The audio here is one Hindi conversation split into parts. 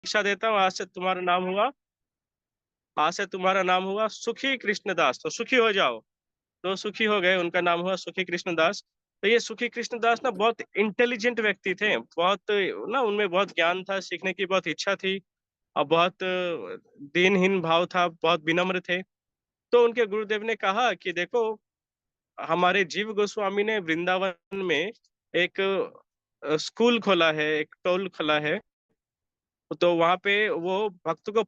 परीक्षा देता हूँ, आज से तुम्हारा नाम हुआ सुखी कृष्णदास, तो सुखी हो जाओ। तो सुखी हो गए, उनका नाम हुआ सुखी कृष्णदास। तो ये सुखी कृष्णदास ना बहुत इंटेलिजेंट व्यक्ति थे, बहुत ना उनमें बहुत ज्ञान था, सीखने की बहुत इच्छा थी, और बहुत दीनहीन भाव था, बहुत विनम्र थे। तो उनके गुरुदेव ने कहा कि देखो, हमारे जीव गोस्वामी ने वृंदावन में एक स्कूल खोला है, एक टोल खोला है। तो वहां पे वो भक्त को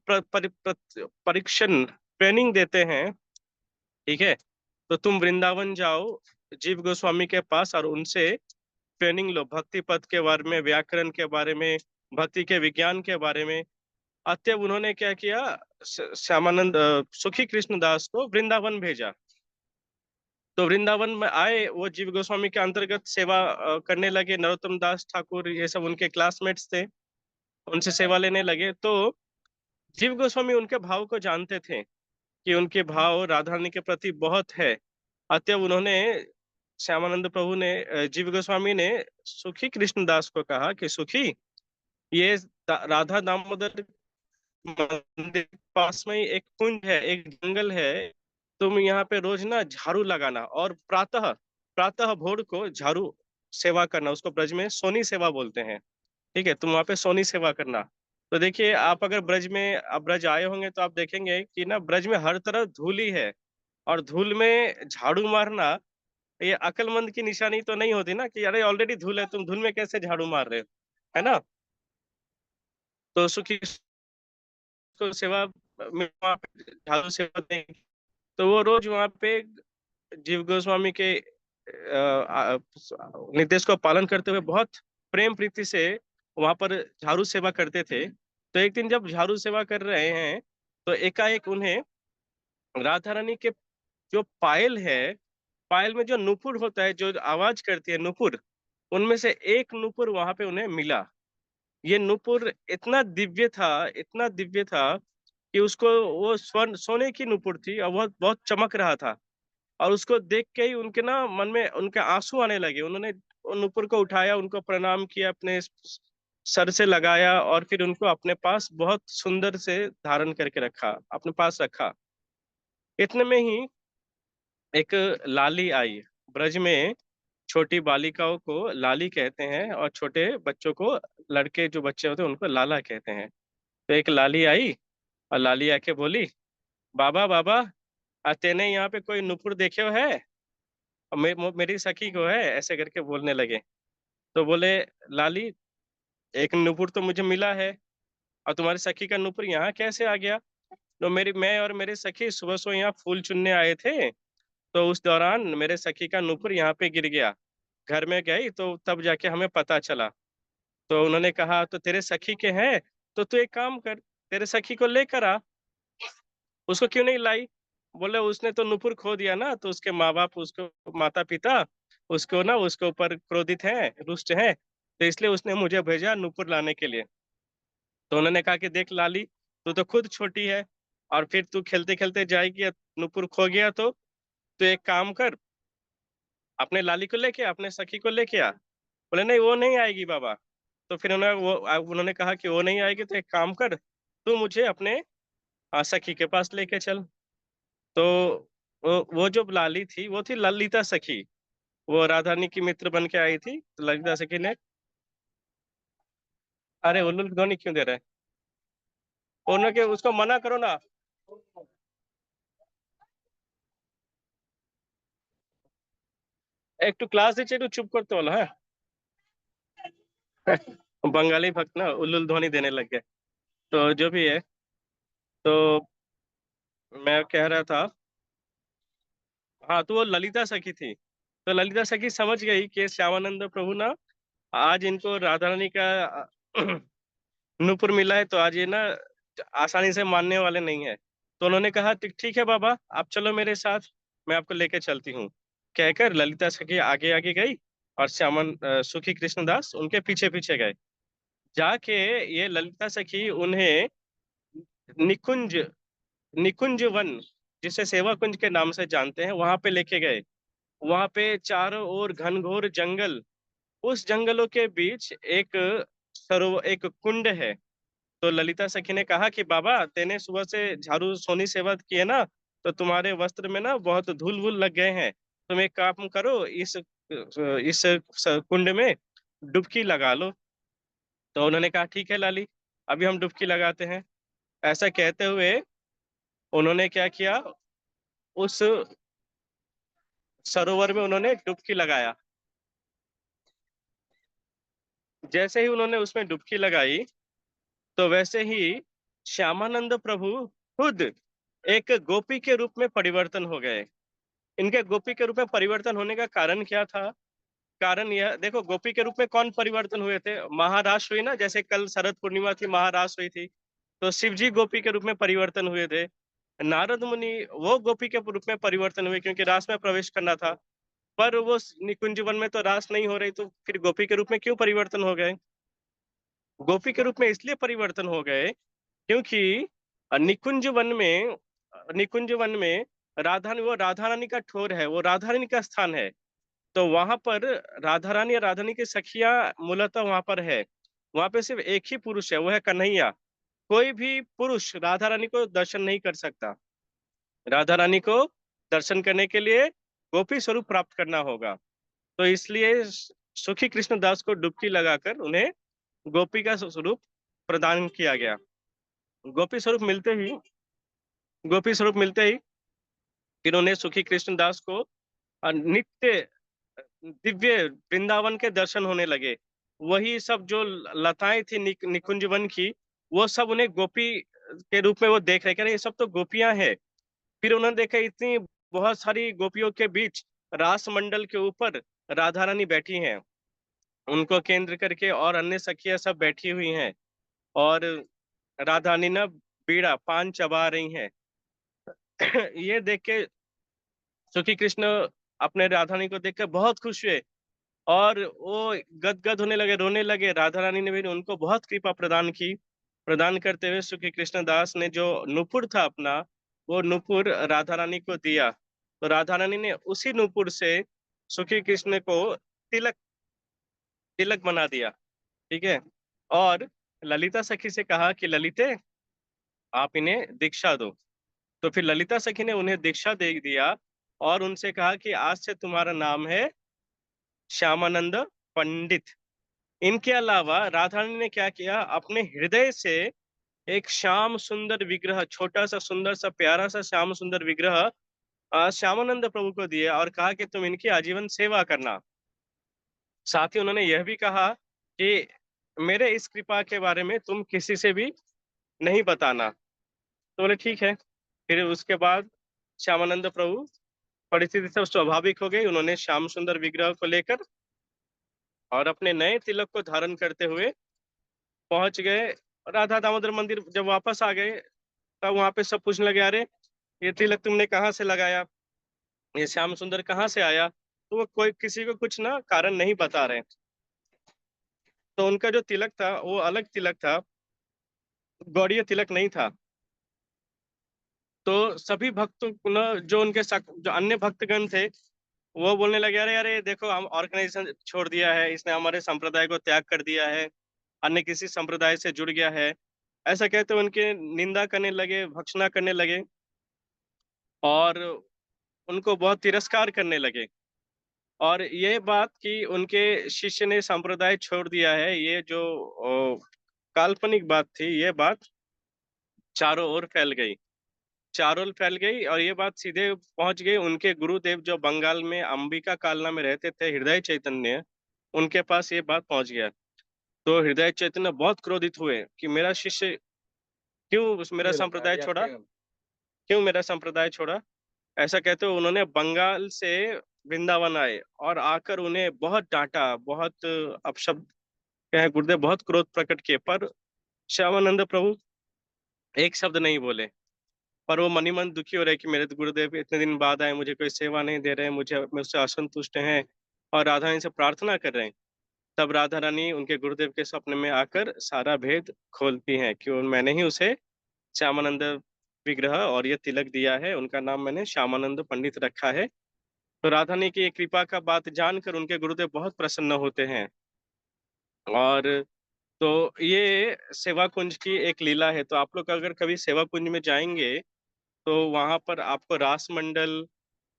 परीक्षण ट्रेनिंग देते हैं। ठीक है, तो तुम वृंदावन जाओ जीव गोस्वामी के पास और उनसे ट्रेनिंग लो, भक्ति पद के बारे में, व्याकरण के बारे में, भक्ति के विज्ञान के बारे में। अतएव उन्होंने क्या किया, श्यामानंद सुखी कृष्ण दास को वृंदावन भेजा। तो वृंदावन में आए, वो जीव गोस्वामी के अंतर्गत सेवा करने लगे। नरोत्तम दास ठाकुर ये सब उनके क्लासमेट्स थे, उनसे सेवा लेने लगे। तो जीव गोस्वामी उनके भाव को जानते थे कि उनके भाव राधा रानी के प्रति बहुत है। अतएव उन्होंने, श्यामानंद प्रभु ने, जीव गोस्वामी ने सुखी कृष्णदास को कहा कि सुखी, ये राधा दामोदर मंदिर के पास में ही एक कुंज है, एक जंगल है। तुम यहाँ पे रोज ना झाड़ू लगाना, और प्रातः प्रातः भोर को झाड़ू सेवा करना, उसको ब्रज में सोनी सेवा बोलते हैं। ठीक है, तुम वहाँ पे सोनी सेवा करना। तो देखिए, आप अगर ब्रज आए होंगे तो आप देखेंगे कि ना ब्रज में हर तरफ धूल ही है। और धूल में झाड़ू मारना, ये अक्लमंद की निशानी तो नहीं होती ना, कि अरे ऑलरेडी धूल है, तुम धूल में कैसे झाड़ू मार रहे हो, है ना। तो सुखी को सेवा में वहाँ पे झाड़ू सेवा देंगे। तो वो रोज वहाँ पे जीव गोस्वामी के निर्देश को पालन करते हुए बहुत प्रेम प्रीति से वहां पर झाड़ू सेवा करते थे। तो एक दिन जब झाड़ू सेवा कर रहे हैं, तो एकाएक उन्हें राधा रानी के जो पायल है, पायल में जो नुपुर होता है, जो आवाज करती है नुपुर, उनमें से एक नुपुर वहां पे उन्हें मिला। ये नुपुर इतना दिव्य था, इतना दिव्य था कि उसको, वो स्वर्ण सोने की नुपुर थी और बहुत बहुत चमक रहा था। और उसको देख के ही उनके ना मन में उनके आंसू आने लगे। उन्होंने उन नुपुर को उठाया, उनको प्रणाम किया, अपने सर से लगाया, और फिर उनको अपने पास बहुत सुंदर से धारण करके रखा, अपने पास रखा। इतने में ही एक लाली आई ब्रज में। छोटी बालिकाओं को लाली कहते हैं, और छोटे बच्चों को, लड़के जो बच्चे होते हैं उनको लाला कहते हैं। तो एक लाली आई, और लाली आके बोली, बाबा बाबा, तेने यहाँ पे कोई नुपुर देखे हो है? और मेरी सखी को है, ऐसे करके बोलने लगे। तो बोले, लाली, एक नुपुर तो मुझे मिला है, और तुम्हारी सखी का नुपुर यहाँ कैसे आ गया? तो मैं और मेरे सखी सुबह सुबह यहाँ फूल चुनने आए थे, तो उस दौरान मेरे सखी का नुपुर यहाँ पे गिर गया। घर में गई तो तब जाके हमें पता चला। तो उन्होंने कहा, तो तेरे सखी के हैं, तो तू एक काम कर, तेरे सखी को लेकर आ। उसको क्यों नहीं लाई? बोले, उसने तो नुपुर खो दिया ना, तो उसके माँ बाप, उसको माता पिता, उसको ना उसके ऊपर क्रोधित हैं, रुष्ट हैं, तो इसलिए उसने मुझे भेजा नुपुर लाने के लिए। तो उन्होंने कहा कि देख लाली, तू तो खुद छोटी है, और फिर तू खेलते खेलते जाएगी, नुपुर खो गया तो एक काम कर, अपने लाली को लेके, अपने सखी को लेके आ। बोले, नहीं वो नहीं आएगी बाबा। तो फिर उन्होंने कहा कि वो नहीं आएगी, तो एक काम कर, तू मुझे अपने सखी के पास लेके चल। तो वो जो लाली थी, वो थी ललिता सखी। वो राधा रानी की मित्र बन के आई थी, तो ललिता सखी ने, अरे उल्लू ध्वनि क्यों दे रहा है? उन्होंने, उसको मना करो ना। एक तो क्लास दीजिए, तो चुप करते वाला है। बंगाली भक्त ना उल्लू ध्वनि देने लग गए। तो जो भी है, तो मैं कह रहा था, हाँ, तो वो ललिता सखी थी। तो ललिता सखी समझ गई कि श्यामानंद प्रभु ना, आज इनको राधा रानी का नूपुर मिला है, तो आज ये ना आसानी से मानने वाले नहीं है। तो उन्होंने कहा, ठीक है बाबा, आप चलो मेरे साथ, मैं आपको लेके चलती हूँ। कहकर ललिता सखी आगे आगे गई, और सुखी कृष्णदास उनके पीछे पीछे गए। जाके ये ललिता सखी उन्हें निकुंज निकुंज वन, जिसे सेवा कुंज के नाम से जानते हैं, वहां पे लेके गए। वहां पे चारों ओर घनघोर जंगल, उस जंगलों के बीच एक कुंड है। तो ललिता सखी ने कहा कि बाबा तेने सुबह से झाड़ू सोनी सेवा की है ना, तो तुम्हारे वस्त्र में ना बहुत धूल-वूल लग गए हैं। तुम एक काम करो, इस कुंड में डुबकी लगा लो। तो उन्होंने कहा ठीक है लाली, अभी हम डुबकी लगाते हैं। ऐसा कहते हुए उन्होंने क्या किया, उस सरोवर में उन्होंने डुबकी लगाया। जैसे ही उन्होंने उसमें डुबकी लगाई, तो वैसे ही श्यामानंद प्रभु खुद एक गोपी के रूप में परिवर्तन हो गए। इनके गोपी के रूप में परिवर्तन होने का कारण क्या था? कारण यह देखो, गोपी के रूप में कौन परिवर्तन हुए थे? महारास हुई ना, जैसे कल शरद पूर्णिमा थी, महारास हुई थी। तो शिव जी गोपी के रूप में परिवर्तन हुए थे। नारद मुनि वो गोपी के रूप में परिवर्तन हुए क्योंकि रास में प्रवेश करना था। पर वो निकुंज वन में तो रास नहीं हो रही, तो फिर गोपी के रूप में क्यों परिवर्तन हो गए? गोपी के रूप में इसलिए परिवर्तन हो गए क्योंकि निकुंज वन में राधा रानी का ठोर है, वो राधा रानी का स्थान है। तो वहां पर राधा रानी और राधा रानी की सखियां मूलतः वहां पर है। वहां पे सिर्फ एक ही पुरुष है, वो है कन्हैया। कोई भी पुरुष राधा रानी को दर्शन नहीं कर सकता। राधा रानी को दर्शन करने के लिए गोपी स्वरूप प्राप्त करना होगा। तो इसलिए सुखी कृष्ण दास को डुबकी लगाकर उन्हें गोपी का स्वरूप प्रदान किया गया। गोपी स्वरूप मिलते ही गोपी स्वरूप मिलते ही फिर उन्हें सुखी कृष्ण दास को नित्य दिव्य वृंदावन के दर्शन होने लगे। वही सब जो लताएं थी निकुंज वन की, वो सब उन्हें गोपी के रूप में वो देख रहे, कह रहे ये सब तो गोपियां हैं। फिर उन्होंने देखा इतनी बहुत सारी गोपियों के बीच रास मंडल के ऊपर राधा रानी बैठी हैं, उनको केंद्र करके, और अन्य सखियां सब बैठी हुई हैं, और राधा रानी ना बीड़ा पान चबा रही हैं। ये देख के सुखी कृष्ण अपने राधा रानी को देख के बहुत खुश हुए, और वो गदगद होने लगे, रोने लगे। राधा रानी ने भी उनको बहुत कृपा प्रदान की। प्रदान करते हुए सुखी कृष्ण दास ने जो नुपुर था अपना, वो नुपुर राधा रानी को दिया। तो राधा रानी ने उसी नुपुर से सुखी कृष्ण को तिलक तिलक बना दिया। ठीक है। और ललिता सखी से कहा कि ललिते, आप इन्हें दीक्षा दो। तो फिर ललिता सखी ने उन्हें दीक्षा दे दिया, और उनसे कहा कि आज से तुम्हारा नाम है श्यामानंद पंडित। इनके अलावा राधा रानी ने क्या किया, अपने हृदय से एक श्याम सुंदर विग्रह, छोटा सा सुंदर सा प्यारा सा श्याम सुंदर विग्रह श्यामानंद प्रभु को दिया, और कहा कि तुम इनकी आजीवन सेवा करना। साथ ही उन्होंने यह भी कहा कि मेरे इस कृपा के बारे में तुम किसी से भी नहीं बताना। तो बोले ठीक है। फिर उसके बाद श्यामानंद प्रभु, परिस्थिति सब स्वाभाविक हो गई, उन्होंने श्याम सुंदर विग्रह को लेकर और अपने नए तिलक को धारण करते हुए पहुंच गए राधा दामोदर मंदिर। जब वापस आ गए, तब वहां पे सब पूछने लगे, अरे ये तिलक तुमने कहाँ से लगाया, ये श्याम सुंदर कहाँ से आया? तो वो कोई किसी को कुछ ना कारण नहीं बता रहे। तो उनका जो तिलक था वो अलग तिलक था, गौड़ीय तिलक नहीं था। तो सभी भक्तों न, जो जो अन्य भक्तगण थे, वो बोलने लगे, अरे अरे देखो, हम ऑर्गेनाइजेशन छोड़ दिया है, इसने हमारे संप्रदाय को त्याग कर दिया है, अन्य किसी संप्रदाय से जुड़ गया है। ऐसा कहते उनके निंदा करने लगे, भर्त्सना करने लगे, और उनको बहुत तिरस्कार करने लगे। और ये बात कि उनके शिष्य ने संप्रदाय छोड़ दिया है, ये जो काल्पनिक बात थी, ये बात चारों ओर फैल गई। चारों ओर फैल गई, और ये बात सीधे पहुंच गई उनके गुरुदेव, जो बंगाल में अंबिका कालना में रहते थे, हृदय चैतन्य, उनके पास ये बात पहुंच गया। तो हृदय चैतन्य बहुत क्रोधित हुए कि मेरा शिष्य क्यों मेरा संप्रदाय छोड़ा, क्यों मेरा संप्रदाय छोड़ा। ऐसा कहते हुए उन्होंने बंगाल से वृंदावन आए, और आकर उन्हें बहुत डांटा, बहुत अपशब्द कहे, गुरुदेव बहुत क्रोध प्रकट किए, पर श्यामानंद प्रभु एक शब्द नहीं बोले। पर वो मन ही मन दुखी हो रहे कि मेरे तो गुरुदेव इतने दिन बाद आए, मुझे कोई सेवा नहीं दे रहे, मुझे मुझसे असंतुष्ट हैं, और राधा रानी से प्रार्थना कर रहे हैं। तब राधा रानी उनके गुरुदेव के सपने में आकर सारा भेद खोलती हैं कि मैंने ही उसे श्यामानंद विग्रह और ये तिलक दिया है, उनका नाम मैंने श्यामानंद पंडित रखा है। तो राधा रानी की ये कृपा का बात जानकर उनके गुरुदेव बहुत प्रसन्न होते हैं, और तो ये सेवा कुंज की एक लीला है। तो आप लोग अगर कभी सेवा कुंज में जाएंगे तो वहां पर आपको रास मंडल,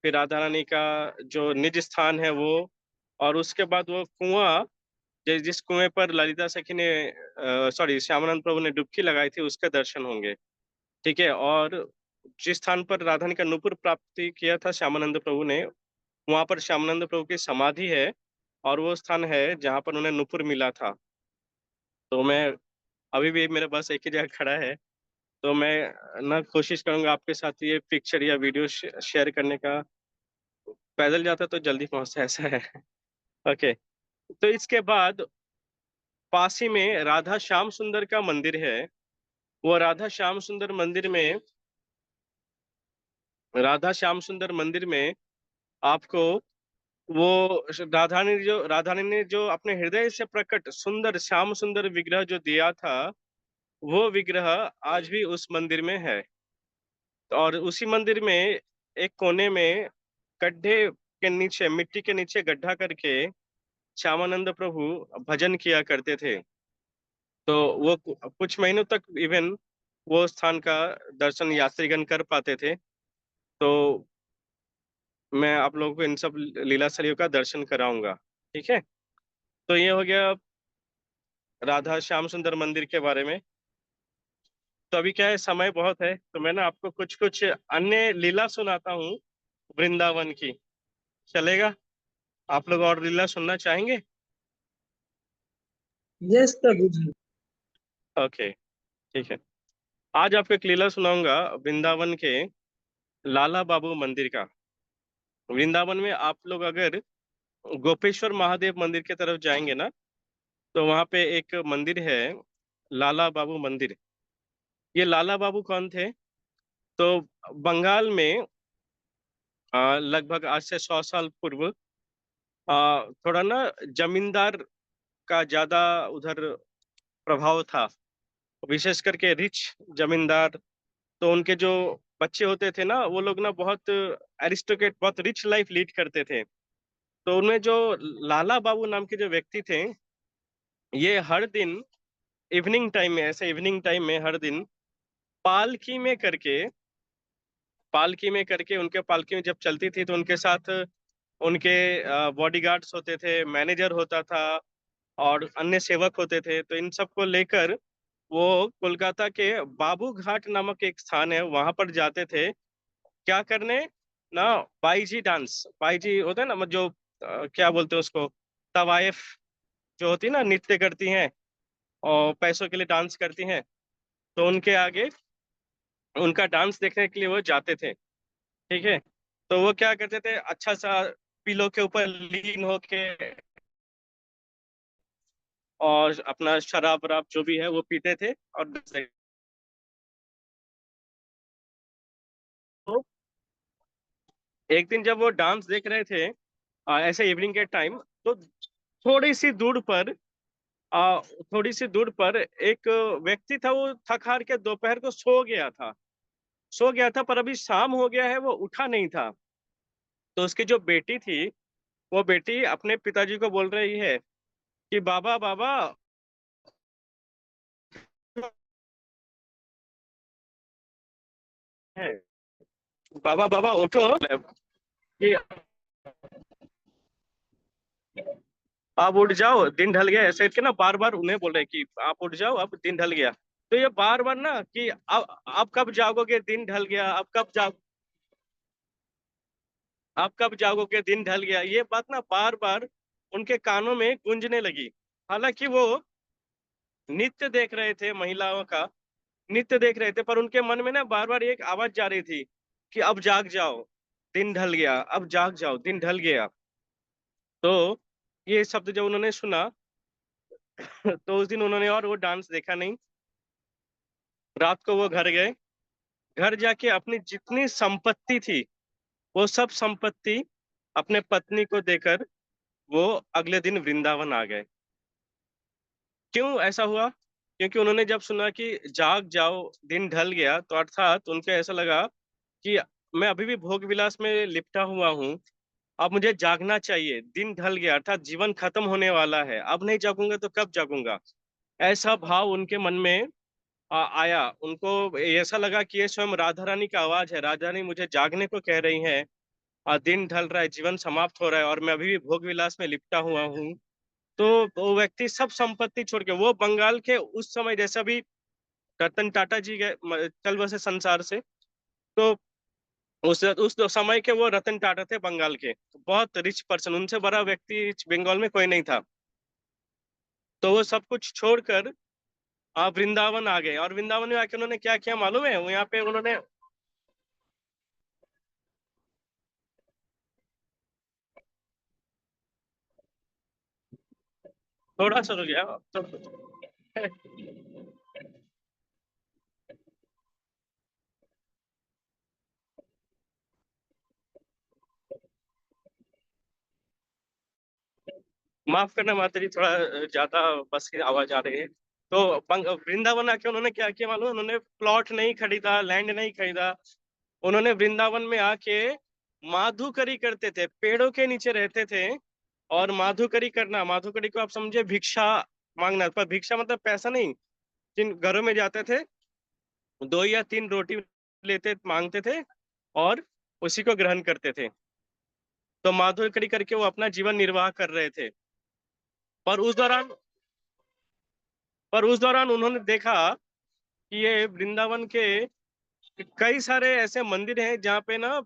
फिर राधा रानी का जो निज स्थान है वो, और उसके बाद वो कुआं, जिस कुएं पर ललिता सखी ने, सॉरी, श्यामानंद प्रभु ने डुबकी लगाई थी, उसके दर्शन होंगे। ठीक है। और जिस स्थान पर राधा रानी का नूपुर प्राप्ति किया था श्यामानंद प्रभु ने, वहां पर श्यामानंद प्रभु की समाधि है, और वो स्थान है जहां पर उन्हें नूपुर मिला था। तो मैं अभी भी मेरे पास एक ही जगह खड़ा है। तो मैं ना कोशिश करूंगा आपके साथ ये पिक्चर या वीडियो शेयर करने का। पैदल जाता तो जल्दी पहुंचता, ऐसा है। ओके। तो इसके बाद पास ही में राधा श्याम सुंदर का मंदिर है। वो राधा श्याम सुंदर मंदिर में आपको वो राधा रानी ने जो अपने हृदय से प्रकट सुंदर श्याम सुंदर विग्रह जो दिया था, वो विग्रह आज भी उस मंदिर में है। और उसी मंदिर में एक कोने में गड्ढे के नीचे, मिट्टी के नीचे गड्ढा करके श्यामानंद प्रभु भजन किया करते थे। तो वो कुछ महीनों तक इवन वो स्थान का दर्शन यात्रीगण कर पाते थे। तो मैं आप लोगों को इन सब लीला स्थलियों का दर्शन कराऊंगा। ठीक है। तो ये हो गया राधा श्याम सुंदर मंदिर के बारे में। तो अभी क्या है, समय बहुत है, तो मैं ना आपको कुछ कुछ अन्य लीला सुनाता हूँ वृंदावन की। चलेगा? आप लोग और लीला सुनना चाहेंगे? यस प्रभु जी। ओके, ठीक है। आज आपको एक लीला सुनाऊंगा वृंदावन के लाला बाबू मंदिर का। वृंदावन में आप लोग अगर गोपेश्वर महादेव मंदिर की तरफ जाएंगे ना, तो वहां पे एक मंदिर है, लाला बाबू मंदिर। ये लाला बाबू कौन थे? तो बंगाल में लगभग आज से 100 साल पूर्व थोड़ा ना जमींदार का ज्यादा उधर प्रभाव था, विशेष करके रिच जमींदार। तो उनके जो बच्चे होते थे ना, वो लोग ना बहुत एरिस्टोक्रेट, बहुत रिच लाइफ लीड करते थे। तो उनमें जो लाला बाबू नाम के जो व्यक्ति थे, ये हर दिन इवनिंग टाइम में, ऐसे इवनिंग टाइम में हर दिन पालकी में करके उनके पालकी में जब चलती थी, तो उनके साथ उनके बॉडीगार्ड्स होते थे, मैनेजर होता था, और अन्य सेवक होते थे। तो इन सबको लेकर वो कोलकाता के बाबू घाट नामक एक स्थान है, वहां पर जाते थे। क्या करने? ना, बाईजी डांस, बाईजी होते हैं ना, मतलब जो क्या बोलते हैं उसको, तवायफ जो होती है ना, नृत्य करती हैं और पैसों के लिए डांस करती हैं। तो उनके आगे उनका डांस देखने के लिए वो जाते थे। ठीक है। तो वो क्या करते थे, अच्छा सा पिलो के ऊपर लीन होके, और अपना शराब वराब जो भी है वो पीते थे। और तो एक दिन जब वो डांस देख रहे थे, ऐसे इवनिंग के टाइम, तो थोड़ी सी दूर पर थोड़ी सी दूर पर एक व्यक्ति था, वो थक हार के दोपहर को सो गया था, पर अभी शाम हो गया है, वो उठा नहीं था। तो उसकी जो बेटी थी, वो बेटी अपने पिताजी को बोल रही है कि बाबा बाबा, है, बाबा बाबा उठो, कि आप उठ जाओ, दिन ढल गया, ऐसे करके ना बार बार उन्हें बोल रहे कि आप उठ जाओ, अब दिन ढल गया। तो ये बार बार ना कि अब कब जागोगे, दिन ढल गया, अब कब जागोगे, दिन ढल गया, ये बात ना बार बार उनके कानों में गूंजने लगी। हालांकि वो नित्य देख रहे थे, महिलाओं का नित्य देख रहे थे, पर उनके मन में ना बार बार एक आवाज जा रही थी कि अब जाग जाओ, दिन ढल गया, अब जाग जाओ, दिन ढल गया। तो ये शब्द जब उन्होंने सुना, तो उस दिन उन्होंने और वो डांस देखा नहीं। रात को वो घर गए। घर जाके अपनी जितनी संपत्ति थी, वो सब संपत्ति अपने पत्नी को देकर वो अगले दिन वृंदावन आ गए। क्यों ऐसा हुआ? क्योंकि उन्होंने जब सुना कि जाग जाओ, दिन ढल गया, तो अर्थात उनको ऐसा लगा कि मैं अभी भी भोग विलास में लिपटा हुआ हूँ, अब मुझे जागना चाहिए, दिन ढल गया, अर्थात जीवन खत्म होने वाला है, अब नहीं जागूंगा तो कब जागूंगा। ऐसा भाव उनके मन में आया। उनको ऐसा लगा कि ये स्वयं राधा रानी की आवाज है, राधा रानी मुझे जागने को कह रही हैं। दिन ढल रहा है, जीवन समाप्त हो रहा है और मैं अभी भी भोग विलास में लिपटा हुआ हूँ। तो वो व्यक्ति सब संपत्ति छोड़ के, वो बंगाल के उस समय, जैसा भी रतन टाटा जी गए चल बसे संसार से, तो उस समय के वो रतन टाटा थे बंगाल के, बहुत रिच पर्सन, उनसे बड़ा व्यक्ति बंगाल में कोई नहीं था। तो वो सब कुछ छोड़कर आप वृंदावन आ गए, और वृंदावन में आके उन्होंने क्या किया मालूम है? वो यहाँ पे उन्होंने थोड़ा सा रुक गया तो माफ करना माता जी, थोड़ा ज्यादा बस की आवाज आ रही है। तो वृंदावन आके उन्होंने क्या किया मालूम है? उन्होंने प्लॉट नहीं खरीदा, लैंड नहीं खरीदा। उन्होंने वृंदावन में आके माधुकरी करते थे, पेड़ों के नीचे रहते थे। और माधुकरी करना, माधुकरी को आप समझे भिक्षा मांगना, पर भिक्षा मतलब पैसा नहीं। जिन घरों में जाते थे, दो या तीन रोटी लेते मांगते थे और उसी को ग्रहण करते थे। तो माधुकरी करके वो अपना जीवन निर्वाह कर रहे थे। पर उस दौरान उन्होंने देखा कि ये वृंदावन के कई सारे ऐसे मंदिर हैं जहाँ पे ना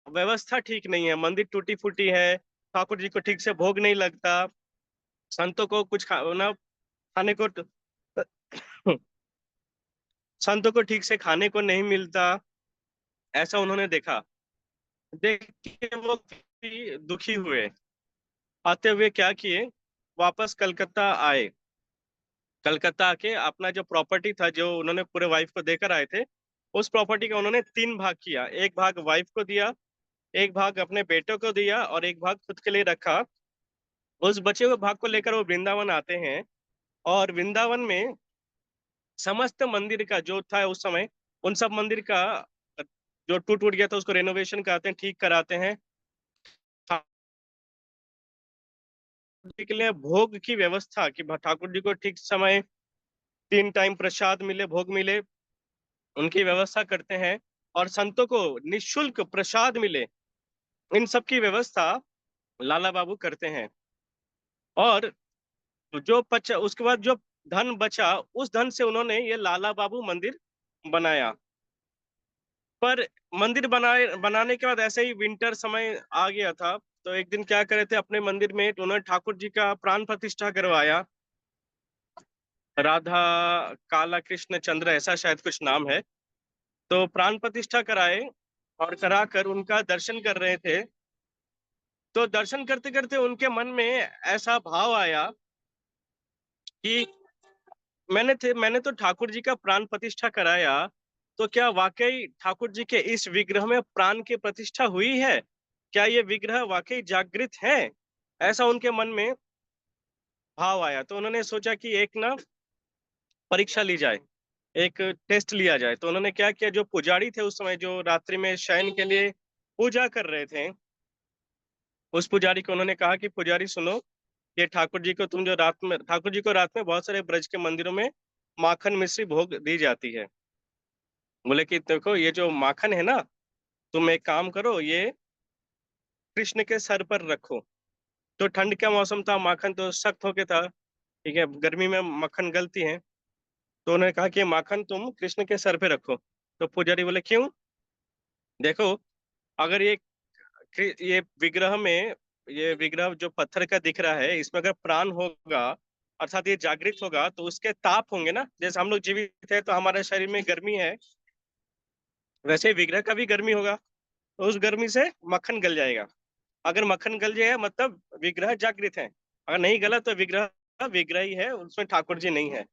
व्यवस्था ठीक नहीं है, मंदिर टूटी फूटी है, ठाकुर जी को ठीक से भोग नहीं लगता, संतों को कुछ ना खाने को संतों को ठीक से खाने को नहीं मिलता। ऐसा उन्होंने देखा। देख के वो काफी दुखी हुए। आते हुए क्या किए, वापस कलकत्ता आए। कलकत्ता आके अपना जो प्रॉपर्टी था, जो उन्होंने पूरे वाइफ को देकर आए थे, उस प्रॉपर्टी का उन्होंने तीन भाग किया। एक भाग वाइफ को दिया, एक भाग अपने बेटों को दिया और एक भाग खुद के लिए रखा। उस बचे हुए भाग को लेकर वो वृंदावन आते हैं। और वृंदावन में समस्त मंदिर का जो था उस समय, उन सब मंदिर का जो टूट टूट गया था उसको रेनोवेशन कराते हैं, ठीक कराते हैं। ठाकुर जी के लिए भोग की व्यवस्था, कि ठाकुर जी को ठीक समय तीन टाइम प्रसाद मिले, भोग मिले, उनकी व्यवस्था करते हैं। और संतों को निशुल्क प्रसाद मिले, इन सब की व्यवस्था लाला बाबू करते हैं। और जो बचा, उसके बाद जो धन बचा, उस धन से उन्होंने ये लाला बाबू मंदिर बनाया। पर मंदिर बनाने के बाद ऐसे ही विंटर समय आ गया था। तो एक दिन क्या करे थे, अपने मंदिर में उन्होंने ठाकुर जी का प्राण प्रतिष्ठा करवाया। राधा काला कृष्ण चंद्र ऐसा शायद कुछ नाम है। तो प्राण प्रतिष्ठा कराए, और कराकर उनका दर्शन कर रहे थे। तो दर्शन करते करते उनके मन में ऐसा भाव आया कि मैंने तो ठाकुर जी का प्राण प्रतिष्ठा कराया, तो क्या वाकई ठाकुर जी के इस विग्रह में प्राण की प्रतिष्ठा हुई है? क्या ये विग्रह वाकई जागृत है? ऐसा उनके मन में भाव आया। तो उन्होंने सोचा कि एक ना परीक्षा ली जाए, एक टेस्ट लिया जाए। तो उन्होंने क्या किया, जो पुजारी थे उस समय, जो रात्रि में शयन के लिए पूजा कर रहे थे, उस पुजारी को उन्होंने कहा कि पुजारी सुनो, ये ठाकुर जी को तुम जो रात में, ठाकुर जी को रात में बहुत सारे ब्रज के मंदिरों में माखन मिश्री भोग दी जाती है। बोले कि देखो, ये जो माखन है ना, तुम एक काम करो, ये कृष्ण के सर पर रखो। तो ठंड का मौसम था, माखन तो सख्त होके था, ठीक है, गर्मी में मक्खन गलती है। तो उन्होंने कहा कि ये माखन तुम कृष्ण के सर पे रखो। तो पुजारी बोले क्यों? देखो, अगर ये विग्रह में, ये विग्रह जो पत्थर का दिख रहा है, इसमें अगर प्राण होगा, अर्थात ये जागृत होगा, तो उसके ताप होंगे ना, जैसे हम लोग जीवित है तो हमारे शरीर में गर्मी है, वैसे ही विग्रह का भी गर्मी होगा। तो उस गर्मी से मक्खन गल जाएगा। अगर मक्खन गल जाएगा मतलब विग्रह जागृत है, अगर नहीं गला तो विग्रह विग्रह ही है, उसमें ठाकुर जी नहीं है।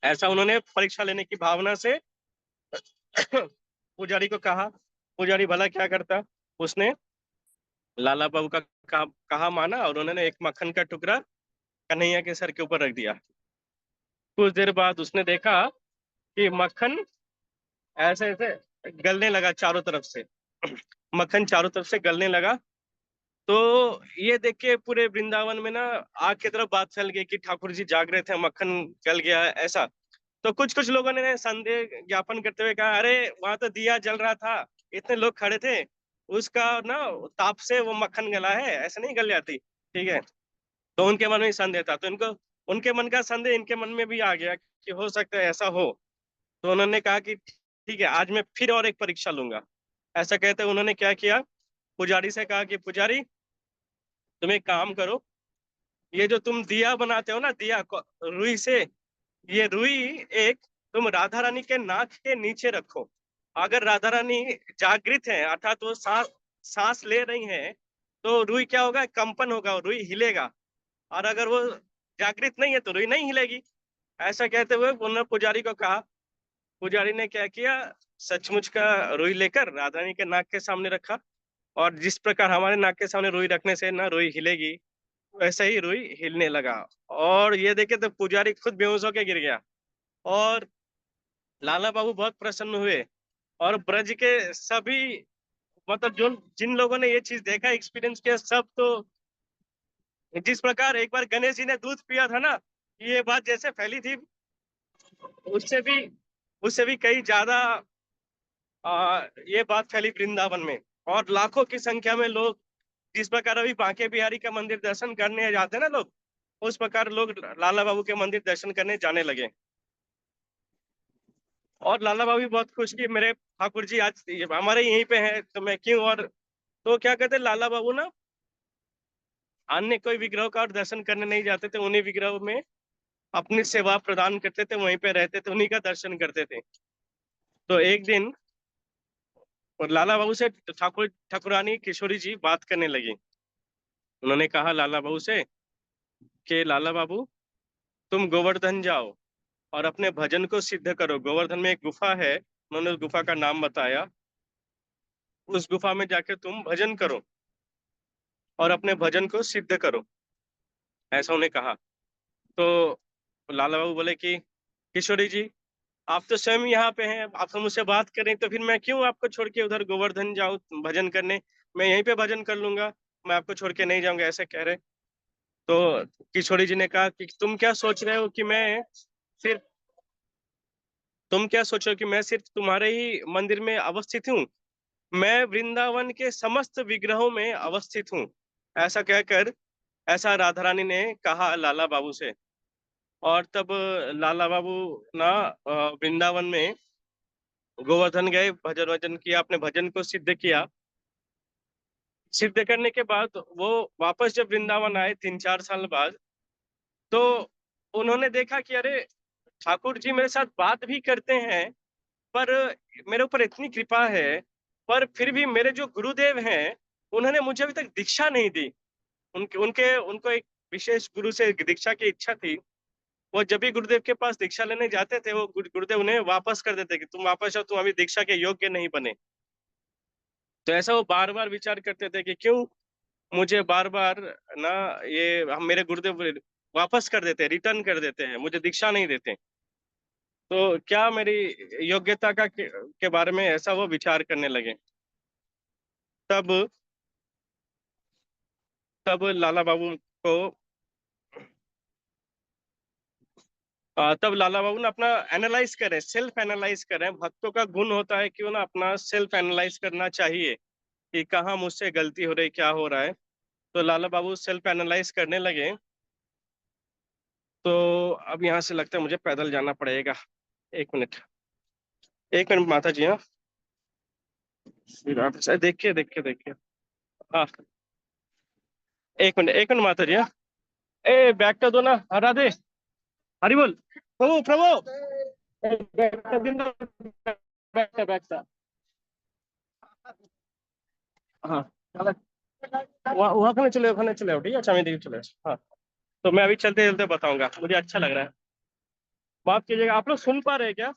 ऐसा उन्होंने परीक्षा लेने की भावना से पुजारी को कहा। पुजारी भला क्या करता, उसने लाला बाबू का कहा माना, और उन्होंने एक मक्खन का टुकड़ा कन्हैया के सर के ऊपर रख दिया। कुछ देर बाद उसने देखा कि मक्खन ऐसे ऐसे गलने लगा चारों तरफ से। मक्खन चारों तरफ से गलने लगा। तो ये देख के पूरे वृंदावन में ना आग की तरफ बात फैल गई कि ठाकुर जी जाग रहे थे, मक्खन गल गया है, ऐसा। तो कुछ कुछ लोगों ने संदेह ज्ञापन करते हुए कहा, अरे वहां तो दिया जल रहा था, इतने लोग खड़े थे, उसका ना ताप से वो मक्खन गला है, ऐसे नहीं गल जाती, ठीक है। तो उनके मन में संदेह था, तो इनको उनके मन का संदेह इनके मन में भी आ गया कि हो सकता है ऐसा हो। तो उन्होंने कहा कि ठीक है, आज मैं फिर और एक परीक्षा लूंगा। ऐसा कहते उन्होंने क्या किया, पुजारी से कहा कि पुजारी तुम एक काम करो, ये जो तुम दिया बनाते हो ना, दिया रुई से, ये रुई एक तुम राधा रानी के नाक के नीचे रखो। अगर राधा रानी जागृत है, अर्थात वो सांस सांस ले रही है, तो रुई क्या होगा, कंपन होगा, रुई हिलेगा। और अगर वो जागृत नहीं है तो रुई नहीं हिलेगी। ऐसा कहते हुए उन्होंने पुजारी को कहा। पुजारी ने क्या किया, सचमुच का रुई लेकर राधा रानी के नाक के सामने रखा। और जिस प्रकार हमारे नाक के सामने रुई रखने से ना रुई हिलेगी, वैसे ही रुई हिलने लगा। और ये देखे तो पुजारी खुद बेहोश होकर गिर गया। और लाला बाबू बहुत प्रसन्न हुए। और ब्रज के सभी, मतलब जो जिन लोगों ने ये चीज देखा, एक्सपीरियंस किया, सब तो जिस प्रकार एक बार गणेश जी ने दूध पिया था ना, ये बात जैसे फैली थी, उससे भी उससे भी कई ज्यादा ये बात फैली वृंदावन में। और लाखों की संख्या में लोग, जिस प्रकार अभी बांके बिहारी का मंदिर दर्शन करने जाते हैं ना लोग, उस प्रकार लोग लाला बाबू के मंदिर दर्शन करने जाने लगे। और लाला बाबू भी बहुत खुश कि मेरे ठाकुर जी आज हमारे यहीं पे हैं, तो मैं क्यों। और तो क्या कहते, लाला बाबू ना अन्य कोई विग्रह का और दर्शन करने नहीं जाते थे, उन्हीं विग्रह में अपनी सेवा प्रदान करते थे, वहीं पे रहते थे, उन्हीं का दर्शन करते थे। तो एक दिन और लाला बाबू से ठाकुरानी किशोरी जी बात करने लगी। उन्होंने कहा लाला बाबू से कि लाला बाबू, तुम गोवर्धन जाओ और अपने भजन को सिद्ध करो। गोवर्धन में एक गुफा है, उन्होंने उस गुफा का नाम बताया। उस गुफा में जाकर तुम भजन करो और अपने भजन को सिद्ध करो, ऐसा उन्हें कहा। तो लाला बाबू बोले कि किशोरी जी, आप तो स्वयं यहाँ पे हैं, आप तो मुझसे बात करें, तो फिर मैं क्यों आपको छोड़ के उधर गोवर्धन जाऊं भजन करने। मैं यहीं पे भजन कर लूंगा, मैं आपको छोड़ के नहीं जाऊंगा, ऐसे कह रहे। तो किशोरी जी ने कहा कि तुम क्या सोच रहे हो कि मैं सिर्फ तुम क्या सोच रहे हो कि मैं सिर्फ तुम्हारे ही मंदिर में अवस्थित हूँ। मैं वृंदावन के समस्त विग्रहों में अवस्थित हूँ, ऐसा कहकर ऐसा राधा रानी ने कहा लाला बाबू से। और तब लाला बाबू ना वृंदावन में गोवर्धन गए, भजन वजन किया, अपने भजन को सिद्ध किया। सिद्ध करने के बाद वो वापस जब वृंदावन आए 3-4 साल बाद, तो उन्होंने देखा कि अरे ठाकुर जी मेरे साथ बात भी करते हैं, पर मेरे ऊपर इतनी कृपा है, पर फिर भी मेरे जो गुरुदेव हैं, उन्होंने मुझे अभी तक दीक्षा नहीं दी। उनके उनके उनको एक विशेष गुरु से दीक्षा की इच्छा थी। वो जब भी गुरुदेव के पास दीक्षा लेने जाते थे, वो गुरुदेव उन्हें वापस कर देते कि तुम वापस जाओ, तुम अभी दीक्षा के योग्य नहीं बने। तो ऐसा वो बार बार विचार करते थे कि क्यों मुझे बार बार ना ये हम मेरे गुरुदेव वापस कर देते, रिटर्न कर देते हैं, मुझे दीक्षा नहीं देते। तो क्या मेरी योग्यता के बारे में ऐसा वो विचार करने लगे। तब तब लाला बाबू को तब लाला बाबू ने अपना एनालाइज करें, सेल्फ एनालाइज करें। भक्तों का गुण होता है कि वो ना अपना सेल्फ एनालाइज करना चाहिए कि कहाँ मुझसे गलती हो रही, क्या हो रहा है। तो लाला बाबू सेल्फ एनालाइज करने लगे। तो अब यहाँ से लगता है मुझे पैदल जाना पड़ेगा। 1 मिनट, 1 मिनट माता जी। हाँ, देखिए देखिए देखिए। हाँ, 1 मिनट, 1 मिनट माता जी। हाँ, ए बैग का दो ना, हटा दे। हरी बोल, प्रभु प्रभु। बैग का दिन दो, बैग का। हाँ, वहाँ वहाँ खाने चले आओ, ठीक है, चामी देवी चले आओ। हाँ, तो मैं अभी चलते चलते बताऊंगा, मुझे अच्छा लग रहा है। माफ कीजिएगा, आप लोग सुन पा रहे हैं क्या?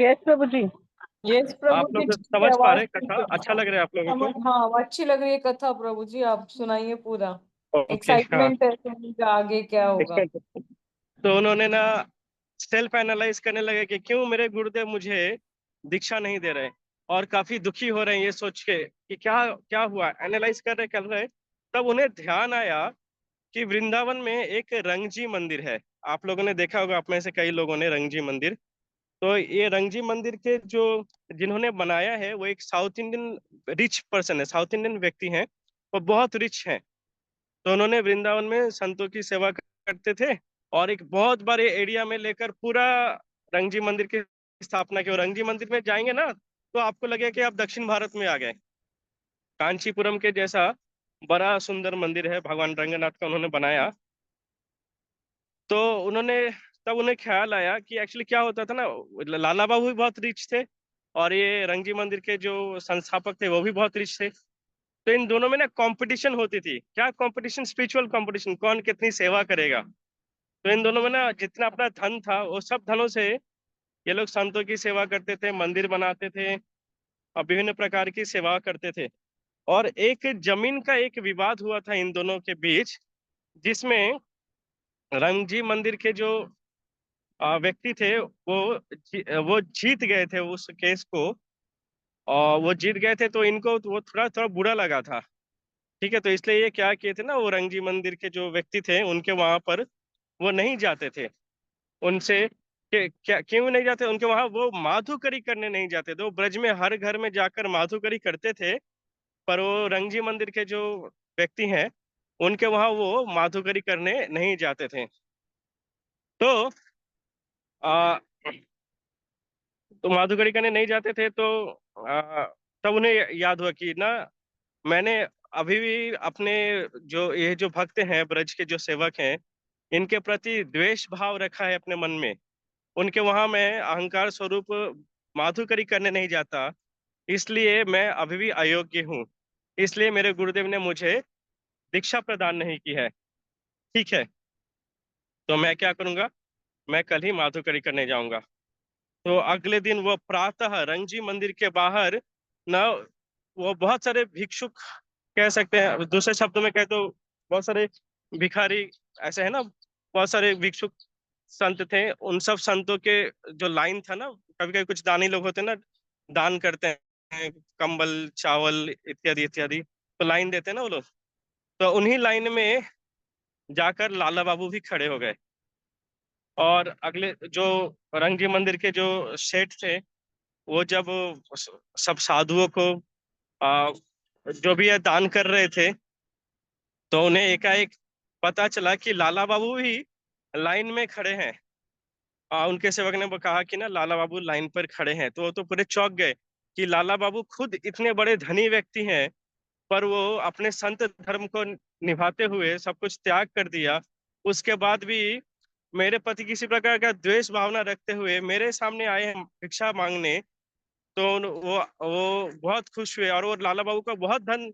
यस प्रभु जी। यस प्रभु आप जी, लोग आपकी समझ पा आवाज रहे हैं कथा? अच्छा लग रहा है आप लोगों को? हाँ अच्छी लग रही है कथा प्रभु जी, आप सुनाइए पूरा। ओके, हाँ। एक्साइटमेंट है सुनने का, आगे क्या होगा। तो उन्होंने ना सेल्फ एनालाइज करने लगे कि क्यों मेरे गुरुदेव मुझे दीक्षा नहीं दे रहे। और काफी दुखी हो रहे हैं ये सोच के कि क्या क्या हुआ, एनालाइज कर रहे। तब उन्हें ध्यान आया कि वृंदावन में एक रंगजी मंदिर है। आप लोगों ने देखा होगा, आप में से कई लोगों ने रंगजी मंदिर। तो ये रंगजी मंदिर के जो जिन्होंने बनाया है वो एक साउथ इंडियन रिच पर्सन है, साउथ इंडियन व्यक्ति हैं, वो बहुत रिच हैं। तो उन्होंने वृंदावन में संतों की सेवा करते थे और एक बहुत बड़े एरिया में लेकर पूरा रंगजी मंदिर की स्थापना की। और रंगजी मंदिर में जाएंगे ना तो आपको लगेगा कि आप दक्षिण भारत में आ गए। कांचीपुरम के जैसा बड़ा सुंदर मंदिर है, भगवान रंगनाथ का उन्होंने बनाया। तो उन्होंने तब उन्हें ख्याल आया कि एक्चुअली क्या होता था ना, लाला बाबू भी बहुत रिच थे और ये रंगजी मंदिर के जो संस्थापक थे वो भी बहुत रिच थे। तो इन दोनों में ना कंपटीशन होती थी। क्या कंपटीशन? स्पिरिचुअल कंपटीशन, कौन कितनी सेवा करेगा। तो इन दोनों में ना जितना अपना धन था वो सब धनों से ये लोग संतों की सेवा करते थे, मंदिर बनाते थे और विभिन्न प्रकार की सेवा करते थे। और एक जमीन का एक विवाद हुआ था इन दोनों के बीच, जिसमें रंगजी मंदिर के जो व्यक्ति थे वो जीत गए थे उस केस को। और वो जीत गए थे तो इनको तो वो थोड़ा थोड़ा बुरा लगा था। ठीक है, तो इसलिए ये क्या किए थे ना, वो रंगजी मंदिर के जो व्यक्ति थे उनके वहां पर वो नहीं जाते थे। उनसे क्या क्यों नहीं जाते उनके वहां? वो माधुकरी करने नहीं जाते थे। वो ब्रज में हर घर में जाकर माधुकरी करते थे, पर वो रंगजी मंदिर के जो व्यक्ति हैं उनके वहां वो माधुकरी करने नहीं जाते थे। तो आ, तो माधुकरी करने नहीं जाते थे। तो तब उन्हें याद हुआ कि ना, मैंने अभी भी अपने जो ये जो भक्त हैं, ब्रज के जो सेवक हैं, इनके प्रति द्वेष भाव रखा है अपने मन में। उनके वहां मैं अहंकार स्वरूप माधुकरी करने नहीं जाता, इसलिए मैं अभी भी अयोग्य हूँ। इसलिए मेरे गुरुदेव ने मुझे दीक्षा प्रदान नहीं की है। ठीक है, तो मैं क्या करूंगा, मैं कल ही माधुकरी करने जाऊंगा। तो अगले दिन वो प्रातः रंगजी मंदिर के बाहर ना, वो बहुत सारे भिक्षुक, कह सकते हैं दूसरे शब्दों में कहे तो बहुत सारे भिखारी, ऐसे है ना, बहुत सारे भिक्षुक संत थे। उन सब संतों के जो लाइन था ना, कभी कभी कुछ दानी लोग होते हैं ना, दान करते हैं कंबल चावल इत्यादि इत्यादि, तो लाइन देते हैं ना वो लोग। तो उन्हीं लाइन में जाकर लाला बाबू भी खड़े हो गए। और अगले जो रंगजी मंदिर के जो सेठ थे, वो जब सब साधुओं को आ, जो भी है दान कर रहे थे, तो उन्हें एकाएक पता चला कि लाला बाबू भी लाइन में खड़े हैं। उनके सेवक ने वो कहा कि ना लाला बाबू लाइन पर खड़े हैं। तो वो तो पूरे चौंक गए कि लाला बाबू खुद इतने बड़े धनी व्यक्ति हैं, पर वो अपने संत धर्म को निभाते हुए सब कुछ त्याग कर दिया। उसके बाद भी मेरे प्रति किसी प्रकार का द्वेष भावना रखते हुए मेरे सामने आए हैं भिक्षा मांगने। तो वो बहुत खुश हुए और वो लाला बाबू का बहुत धन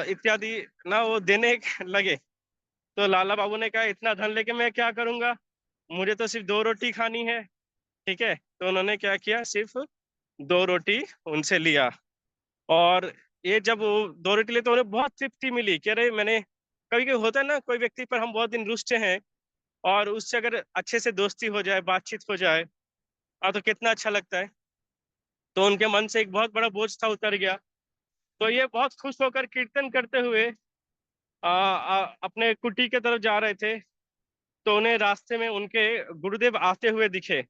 इत्यादि ना वो देने लगे। तो लाला बाबू ने कहा, इतना धन लेके मैं क्या करूंगा, मुझे तो सिर्फ 2 रोटी खानी है। ठीक है, तो उन्होंने क्या किया, सिर्फ 2 रोटी उनसे लिया। और ये जब वो 2 रोटी लिए तो उन्हें बहुत तृप्ति मिली कि अरे मैंने, कभी कभी होता है ना, कोई व्यक्ति पर हम बहुत दिन रुष्ट हैं और उससे अगर अच्छे से दोस्ती हो जाए, बातचीत हो जाए, तो कितना अच्छा लगता है। तो उनके मन से एक बहुत बड़ा बोझ था उतर गया। तो ये बहुत खुश होकर कीर्तन करते हुए अपने कुटी के तरफ जा रहे थे। तो उन्हें रास्ते में उनके गुरुदेव आते हुए दिखे।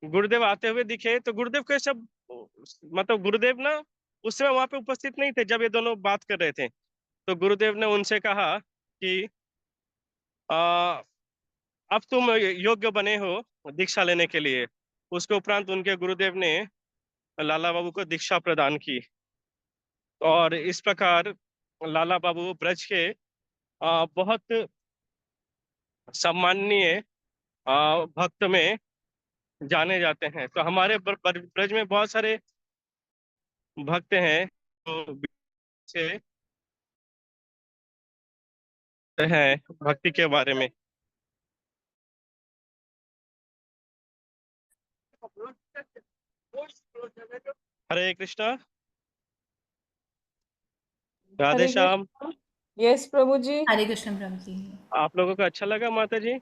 गुरुदेव आते हुए दिखे तो गुरुदेव के सब, मतलब गुरुदेव ना उस समय वहां पे उपस्थित नहीं थे जब ये दोनों बात कर रहे थे। तो गुरुदेव ने उनसे कहा कि आ, अब तुम योग्य बने हो दीक्षा लेने के लिए। उसके उपरांत उनके गुरुदेव ने लाला बाबू को दीक्षा प्रदान की। और इस प्रकार लाला बाबू ब्रज के बहुत सम्माननीय भक्त में जाने जाते हैं। तो हमारे ब्रज में बहुत सारे भक्त हैं जो से हैं भक्ति के बारे में। हरे कृष्णा, राधे हरे श्याम। कृष्ण। यस प्रभु जी। हरे कृष्ण प्रभु जी। आप लोगों को अच्छा लगा माता जी? यस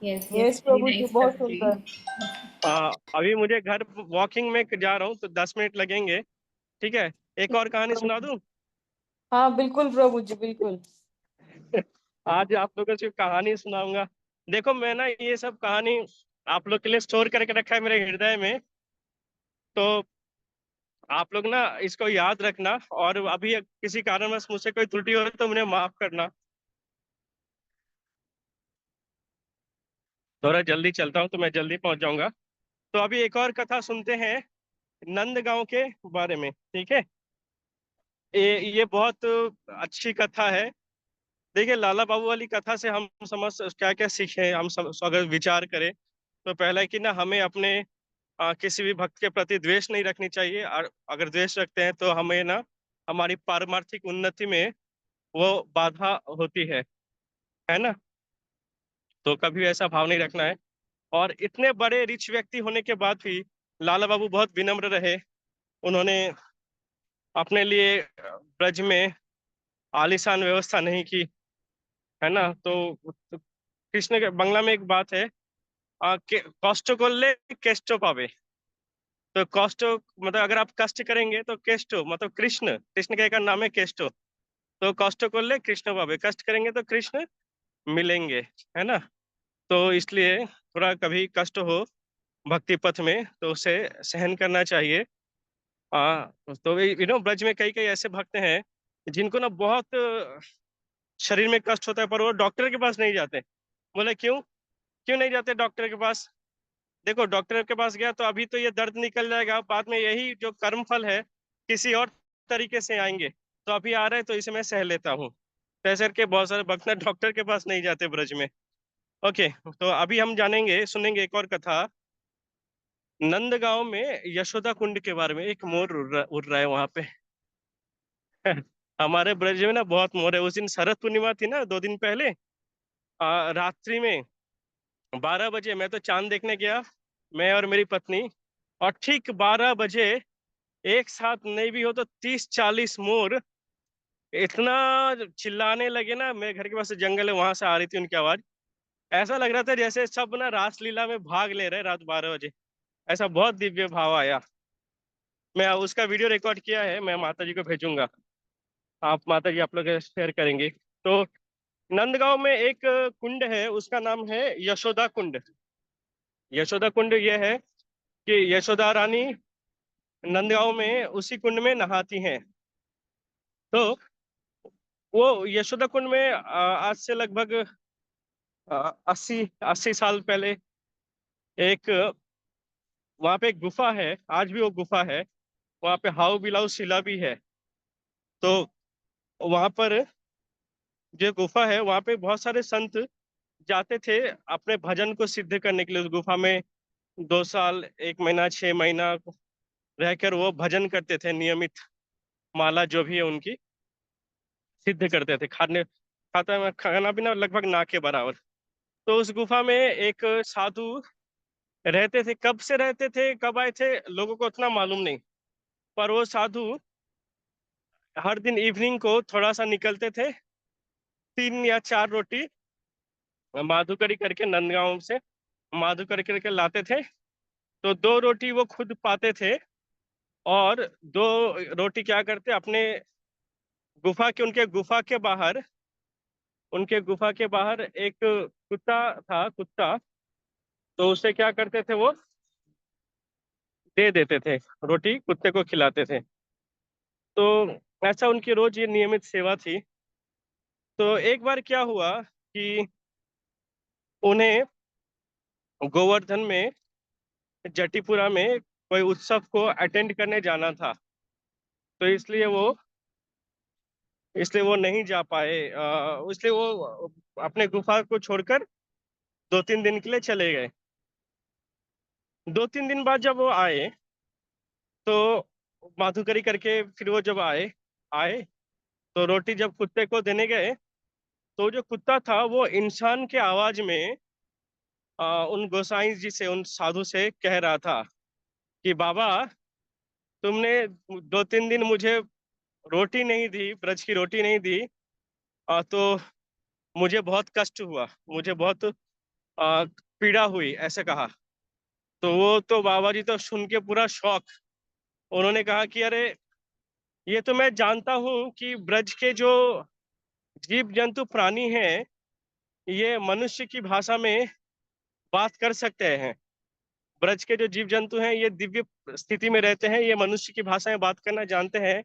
यस, यस वेरी प्रभु जी, नाइस बहुत प्रभु जी। सुंदर। अभी मुझे घर वॉकिंग में जा रहा हूँ तो 10 मिनट लगेंगे। ठीक है, एक और कहानी सुना दूं? हाँ बिल्कुल प्रभु जी, बिल्कुल। आज आप लोगों से कहानी सुनाऊंगा। देखो मैं ना ये सब कहानी आप लोग के लिए स्टोर करके रखा है मेरे हृदय में। तो आप लोग ना इसको याद रखना, और अभी किसी कारणवश मुझसे कोई त्रुटि हो तो मुझे माफ करना। थोड़ा जल्दी चलता हूँ तो मैं जल्दी पहुंच जाऊंगा। तो अभी एक और कथा सुनते हैं नंदगांव के बारे में, ठीक है? ये बहुत अच्छी कथा है। देखिए, लाला बाबू वाली कथा से हम समझ क्या क्या सीखे, हम अगर विचार करें तो पहला है कि ना हमें अपने किसी भी भक्त के प्रति द्वेष नहीं रखनी चाहिए, और अगर द्वेष रखते हैं तो हमें ना हमारी पारमार्थिक उन्नति में वो बाधा होती है ना? तो कभी ऐसा भाव नहीं रखना है। और इतने बड़े रिच व्यक्ति होने के बाद भी लाला बाबू बहुत विनम्र रहे। उन्होंने अपने लिए ब्रज में आलीशान व्यवस्था नहीं की, है ना? तो कृष्ण के बंगला में एक बात है, कष्ट को ले केष्ट पावे। तो कष्ट मतलब अगर आप कष्ट करेंगे तो केष्ट मतलब कृष्ण, कृष्ण का एक नाम है केष्ट। तो कष्ट को ले कृष्ण पावे, कष्ट करेंगे तो कृष्ण मिलेंगे, है ना? तो इसलिए थोड़ा कभी कष्ट हो भक्ति पथ में तो उसे सहन करना चाहिए। तो ब्रज में कई कई ऐसे भक्त हैं जिनको ना बहुत शरीर में कष्ट होता है, पर वो डॉक्टर के पास नहीं जाते। बोले क्यों? क्यों नहीं जाते डॉक्टर के पास? देखो, डॉक्टर के पास गया तो अभी तो ये दर्द निकल जाएगा, बाद में यही जो कर्म फल है किसी और तरीके से आएंगे। तो अभी आ रहे हैं तो इसे मैं सह लेता हूँ। तो ऐसे करके बहुत सारे भक्त ना डॉक्टर के पास नहीं जाते ब्रज में। ओके, तो अभी हम जानेंगे सुनेंगे एक और कथा नंदगांव में यशोदा कुंड के बारे में। एक मोर उड़ रहा है वहां पे। हमारे ब्रज में ना बहुत मोर है। उस दिन शरद पूर्णिमा थी ना, 2 दिन पहले। रात्रि में 12 बजे मैं तो चांद देखने गया, मैं और मेरी पत्नी। और ठीक 12 बजे एक साथ नहीं भी हो तो 30-40 मोर इतना चिल्लाने लगे ना। मेरे घर के पास से जंगल है, वहां से आ रही थी उनकी आवाज। ऐसा लग रहा था जैसे सब ना रासलीला में भाग ले रहे रात 12 बजे। ऐसा बहुत दिव्य भाव आया। मैं उसका वीडियो रिकॉर्ड किया है, मैं माता जी को भेजूंगा। आप माता जी आप लोग शेयर करेंगे तो। नंदगांव में एक कुंड है, उसका नाम है यशोदा कुंड। यशोदा कुंड ये है कि यशोदा रानी नंदगांव में उसी कुंड में नहाती हैं। तो वो यशोदा कुंड में आज से लगभग 80 80 साल पहले एक वहां पे एक गुफा है। आज भी वो गुफा है। वहां पे हाउ बिलाउ शिला भी है। तो वहां पर जो गुफा है वहां पे बहुत सारे संत जाते थे अपने भजन को सिद्ध करने के लिए। उस गुफा में 2 साल, 1 महीना, 6 महीना रहकर वो भजन करते थे नियमित। माला जो भी है उनकी सिद्ध करते थे। खाना पीना लगभग ना के बराबर। तो उस गुफा में एक साधु रहते थे। कब से रहते थे, कब आए थे, लोगों को उतना मालूम नहीं। पर वो साधु हर दिन इवनिंग को थोड़ा सा निकलते थे, 3 या 4 रोटी माधुकरी करके नंदगांव से माधुकरी करके लाते थे। तो 2 रोटी वो खुद पाते थे, और 2 रोटी क्या करते अपने गुफा के उनके गुफा के बाहर एक कुत्ता था, कुत्ता। तो उसे क्या करते थे वो दे देते थे, रोटी कुत्ते को खिलाते थे। तो ऐसा उनकी रोज ये नियमित सेवा थी। तो एक बार क्या हुआ कि उन्हें गोवर्धन में, जटीपुरा में कोई उत्सव को अटेंड करने जाना था। तो इसलिए वो नहीं जा पाए। इसलिए वो अपने गुफा को छोड़कर 2-3 दिन के लिए चले गए। 2-3 दिन बाद जब वो आए तो माधुकरी करके फिर वो जब आए आए तो रोटी जब कुत्ते को देने गए तो जो कुत्ता था वो इंसान के आवाज में उन गोसाई जी से, उन साधु से कह रहा था कि बाबा, तुमने 2-3 दिन मुझे रोटी नहीं दी, ब्रज की रोटी नहीं दी। तो मुझे बहुत कष्ट हुआ, मुझे बहुत पीड़ा हुई, ऐसे कहा। तो वो तो बाबा जी तो सुन के पूरा शॉक। उन्होंने कहा कि अरे, ये तो मैं जानता हूँ कि ब्रज के जो जीव जंतु प्राणी हैं, ये मनुष्य की भाषा में बात कर सकते हैं। ब्रज के जो जीव जंतु हैं ये दिव्य स्थिति में रहते हैं, ये मनुष्य की भाषा में बात करना जानते हैं,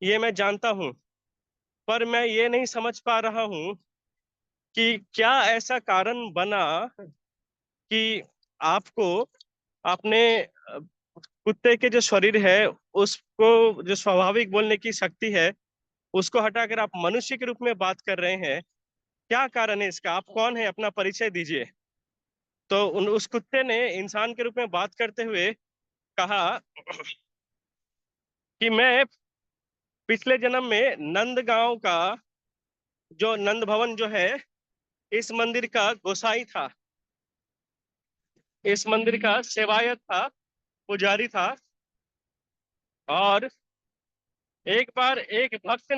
ये मैं जानता हूँ। पर मैं ये नहीं समझ पा रहा हूँ कि क्या ऐसा कारण बना कि आपको अपने कुत्ते के जो शरीर है उसको, जो स्वाभाविक बोलने की शक्ति है, उसको हटाकर आप मनुष्य के रूप में बात कर रहे हैं। क्या कारण है इसका? आप कौन है? अपना परिचय दीजिए। तो उस कुत्ते ने इंसान के रूप में बात करते हुए कहा कि मैं पिछले जन्म में नंदगांव का, जो नंद भवन जो है, इस मंदिर का गोसाई था, इस मंदिर का सेवायत था, पुजारी था। और एक बार एक भक्त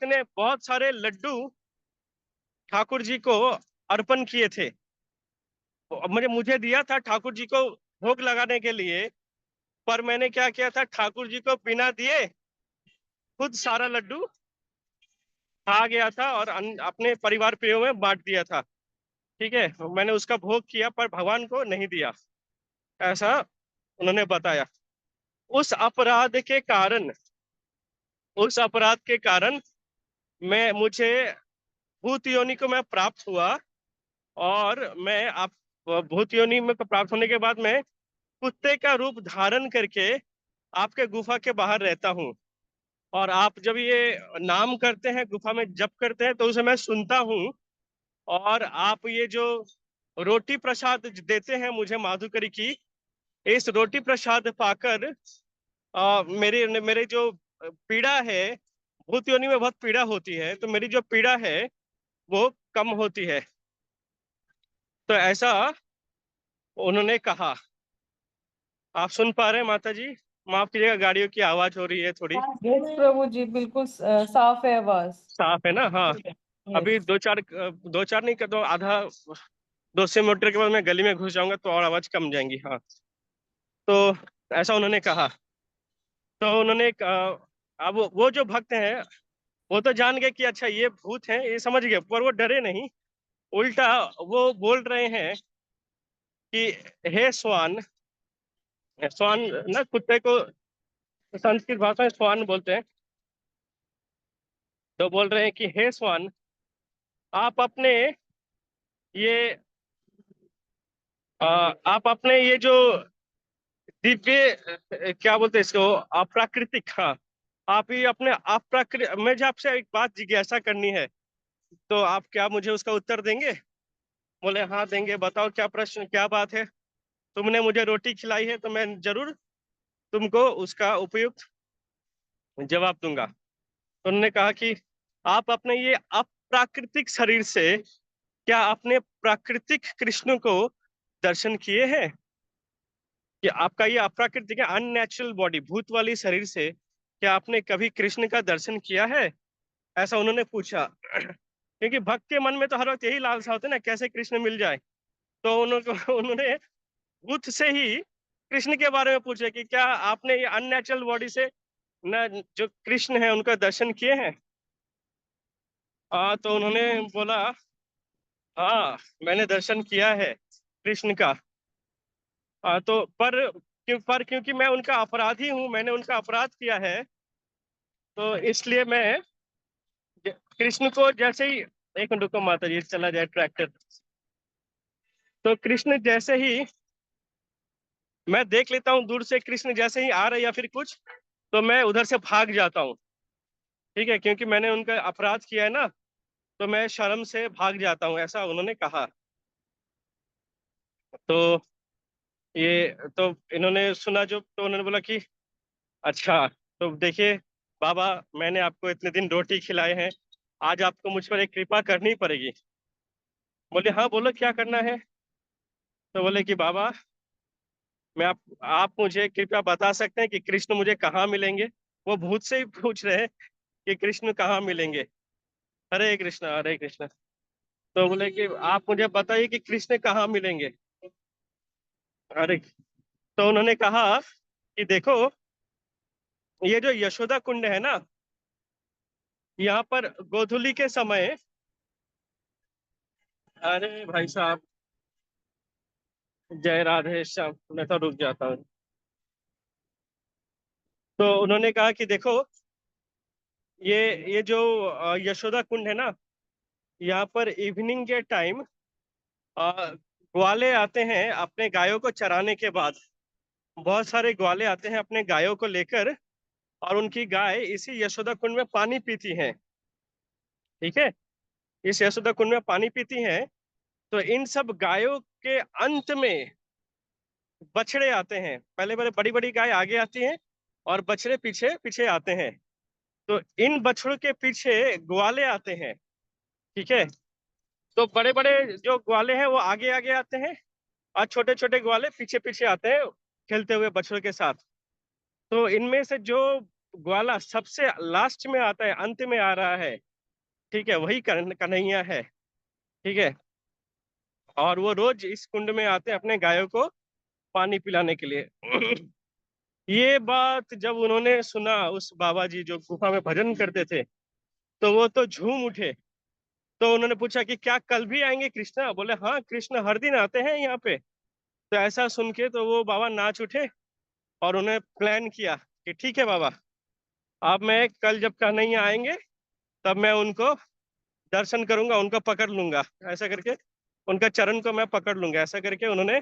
ने बहुत सारे लड्डू ठाकुर जी को अर्पण किए थे। मुझे मुझे दिया था ठाकुर जी को भोग लगाने के लिए। पर मैंने क्या किया था, ठाकुर जी को बिना दिए खुद सारा लड्डू खा गया था और अपने परिवार प्रियो में बांट दिया था। ठीक है, मैंने उसका भोग किया पर भगवान को नहीं दिया, ऐसा उन्होंने बताया। उस अपराध के कारण उस अपराध के कारण मैं मुझे भूत योनि को मैं प्राप्त हुआ। और मैं आप भूत योनि में प्राप्त होने के बाद मैं कुत्ते का रूप धारण करके आपके गुफा के बाहर रहता हूँ। और आप जब ये नाम करते हैं, गुफा में जप करते हैं, तो उसे मैं सुनता हूँ। और आप ये जो रोटी प्रसाद देते हैं मुझे माधुकरी की, इस रोटी प्रसाद पाकर मेरे मेरे जो पीड़ा है, भूत योनि में बहुत पीड़ा होती है, तो मेरी जो पीड़ा है वो कम होती है। तो ऐसा उन्होंने कहा। आप सुन पा रहे हैं माता जी? माफ कीजिएगा, गाड़ियों की आवाज हो रही है थोड़ी। यस प्रभु जी, बिल्कुल साफ है आवाज। साफ है ना? हाँ। अभी यस। दो चार नहीं कर दो, आधा 200 मीटर के बाद मैं गली में घुस जाऊंगा तो और आवाज कम जाएंगी। हाँ। तो ऐसा उन्होंने कहा। तो उन्होंने अब वो जो भक्त हैं, वो तो जान गए कि अच्छा ये भूत है, ये समझ गए, पर वो डरे नहीं। उल्टा वो बोल रहे हैं कि हे स्वान। स्वान ना, कुत्ते को संस्कृत भाषा में स्वान बोलते हैं। तो बोल रहे हैं कि हे स्वान, आप अपने ये आप अपने ये जो दिव्य क्या बोलते हैं इसको, अप्राकृतिक, हाँ, आप ही अपने अप्राकृतिक, मुझे आपसे एक बात जिज्ञासा करनी है, तो आप क्या मुझे उसका उत्तर देंगे? बोले हाँ देंगे, बताओ क्या प्रश्न, क्या बात है। तुमने मुझे रोटी खिलाई है तो मैं जरूर तुमको उसका उपयुक्त जवाब दूंगा। तो उन्होंने कहा कि आप अपने ये अप्राकृतिक शरीर से क्या आपने प्राकृतिक कृष्ण को दर्शन किए हैं? कि आपका ये अप्राकृतिक है, अननेचुरल बॉडी, भूत वाली शरीर से क्या आपने कभी कृष्ण का दर्शन किया है? ऐसा उन्होंने पूछा। क्योंकि भक्त के मन में तो हर वक्त यही लालसा होती है ना, कैसे कृष्ण मिल जाए। तो उन्होंने भूत से ही कृष्ण के बारे में पूछा कि क्या आपने ये अननेचुरल बॉडी से न जो कृष्ण है उनका दर्शन किए हैं? तो उन्होंने बोला हाँ, मैंने दर्शन किया है कृष्ण का। तो पर क्योंकि मैं उनका अपराधी हूँ, मैंने उनका अपराध किया है, तो इसलिए मैं कृष्ण को जैसे ही, एक मिनट रुको माता जी, चला जाए ट्रैक्टर। तो कृष्ण जैसे ही मैं देख लेता हूँ दूर से, कृष्ण जैसे ही आ रहे या फिर कुछ, तो मैं उधर से भाग जाता हूँ। ठीक है, क्योंकि मैंने उनका अपराध किया है ना, तो मैं शर्म से भाग जाता हूँ, ऐसा उन्होंने कहा। तो ये तो इन्होंने सुना जो, तो उन्होंने बोला कि अच्छा, तो देखिए बाबा, मैंने आपको इतने दिन रोटी खिलाए हैं, आज आपको मुझ पर एक कृपा करनी पड़ेगी। बोले हाँ बोलो क्या करना है। तो बोले कि बाबा, मैं आप मुझे कृपया बता सकते हैं कि कृष्ण मुझे कहाँ मिलेंगे? वो भूत से ही पूछ रहे हैं कि कृष्ण कहाँ मिलेंगे। हरे कृष्णा हरे कृष्णा। तो बोले कि आप मुझे बताइए कि कृष्ण कहाँ मिलेंगे। अरे, तो उन्होंने कहा कि देखो, ये जो यशोदा कुंड है ना, यहाँ पर गोधूली के समय, अरे भाई साहब, जय राधे श्याम, मैं तो रुक जाता हूँ। तो उन्होंने कहा कि देखो, ये जो यशोदा कुंड है ना, यहाँ पर इवनिंग के टाइम ग्वाले आते हैं अपने गायों को चराने के बाद। बहुत सारे ग्वाले आते हैं अपने गायों को लेकर, और उनकी गाय इसी यशोदा कुंड में पानी पीती हैं। ठीक है, इस यशोदा कुंड में पानी पीती हैं। तो इन सब गायों के अंत में बछड़े आते हैं। पहले पहले बड़ी बड़ी गाय आगे आती हैं, और बछड़े पीछे पीछे आते हैं। तो इन बछड़ों के पीछे ग्वाले आते हैं। ठीक है, तो बड़े बड़े जो ग्वाले हैं वो आगे आगे आते हैं, और छोटे छोटे ग्वाले पीछे पीछे आते हैं खेलते हुए बछड़ों के साथ। तो इनमें से जो ग्वाला सबसे लास्ट में आता है, अंत में आ रहा है, ठीक है, वही कन्हैया है। ठीक है, और वो रोज इस कुंड में आते हैं अपने गायों को पानी पिलाने के लिए। ये बात जब उन्होंने सुना, उस बाबा जी जो गुफा में भजन करते थे, तो वो तो झूम उठे। तो उन्होंने पूछा कि क्या कल भी आएंगे कृष्णा? बोले हाँ, कृष्ण हर दिन आते हैं यहाँ पे। तो ऐसा सुन के तो वो बाबा नाच उठे, और उन्हें प्लान किया कि ठीक है बाबा, अब मैं कल जब कन्हैया आएंगे तब मैं उनको दर्शन करूंगा, उनको पकड़ लूंगा, ऐसा करके उनका चरण को मैं पकड़ लूंगा, ऐसा करके उन्होंने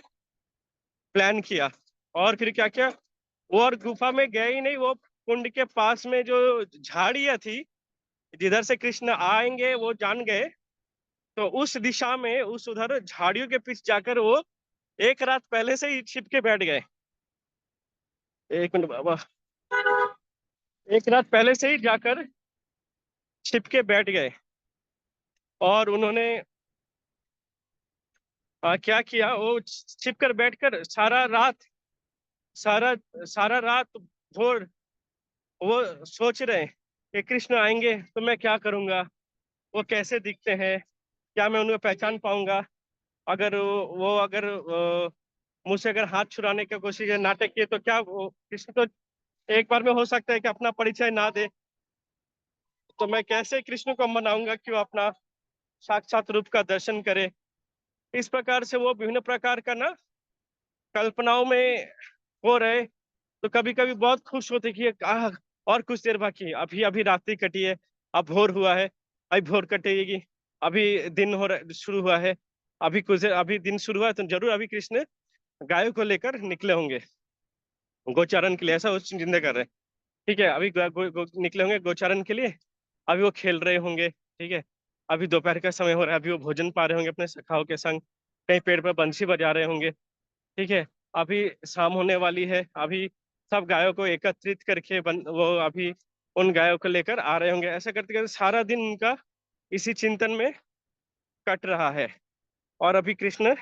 प्लान किया। और फिर क्या किया, वो और गुफा में गए ही नहीं, वो कुंड के पास में जो झाड़ियां थी, जिधर से कृष्ण आएंगे वो जान गए। तो उस दिशा में, उस उधर झाड़ियों के पीछे जाकर वो एक रात पहले से ही छिप के बैठ गए। एक मिनट बाबा, एक रात पहले से ही जाकर छिप के बैठ गए। और उन्होंने क्या किया, वो छिप कर बैठकर सारा सारा रात भोर वो सोच रहे हैं कि कृष्ण आएंगे तो मैं क्या करूंगा, वो कैसे दिखते हैं, क्या मैं उन्हें पहचान पाऊंगा। अगर अगर मुझसे अगर हाथ छुड़ाने की कोशिश या नाटक किए तो क्या वो कृष्ण तो एक बार में हो सकता है कि अपना परिचय ना दे। तो मैं कैसे कृष्ण को मनाऊंगा कि वो अपना साक्षात रूप का दर्शन करे। इस प्रकार से वो विभिन्न प्रकार का ना कल्पनाओं में हो रहे। तो कभी कभी बहुत खुश होते कि और कुछ देर बाकी है, अभी अभी रात्रि कटी है, अब भोर हुआ है, अभी भोर कटेगी, अभी दिन हो रहा शुरू हुआ है, अभी दिन शुरू हुआ है, तो जरूर अभी कृष्ण गायों को लेकर निकले होंगे गोचारण के लिए, ऐसा वो चिंता कर रहे हैं। ठीक है, अभी निकले होंगे गोचारण के लिए, अभी वो खेल रहे होंगे। ठीक है, अभी दोपहर का समय हो रहा है, अभी वो भोजन पा रहे होंगे अपने सखाओं के संग, कहीं पेड़ पर बंसी बजा रहे होंगे। ठीक है, अभी शाम होने वाली है, अभी सब गायों को एकत्रित करके वो अभी उन गायों को लेकर आ रहे होंगे। ऐसा करते करते सारा दिन उनका इसी चिंतन में कट रहा है। और अभी कृष्ण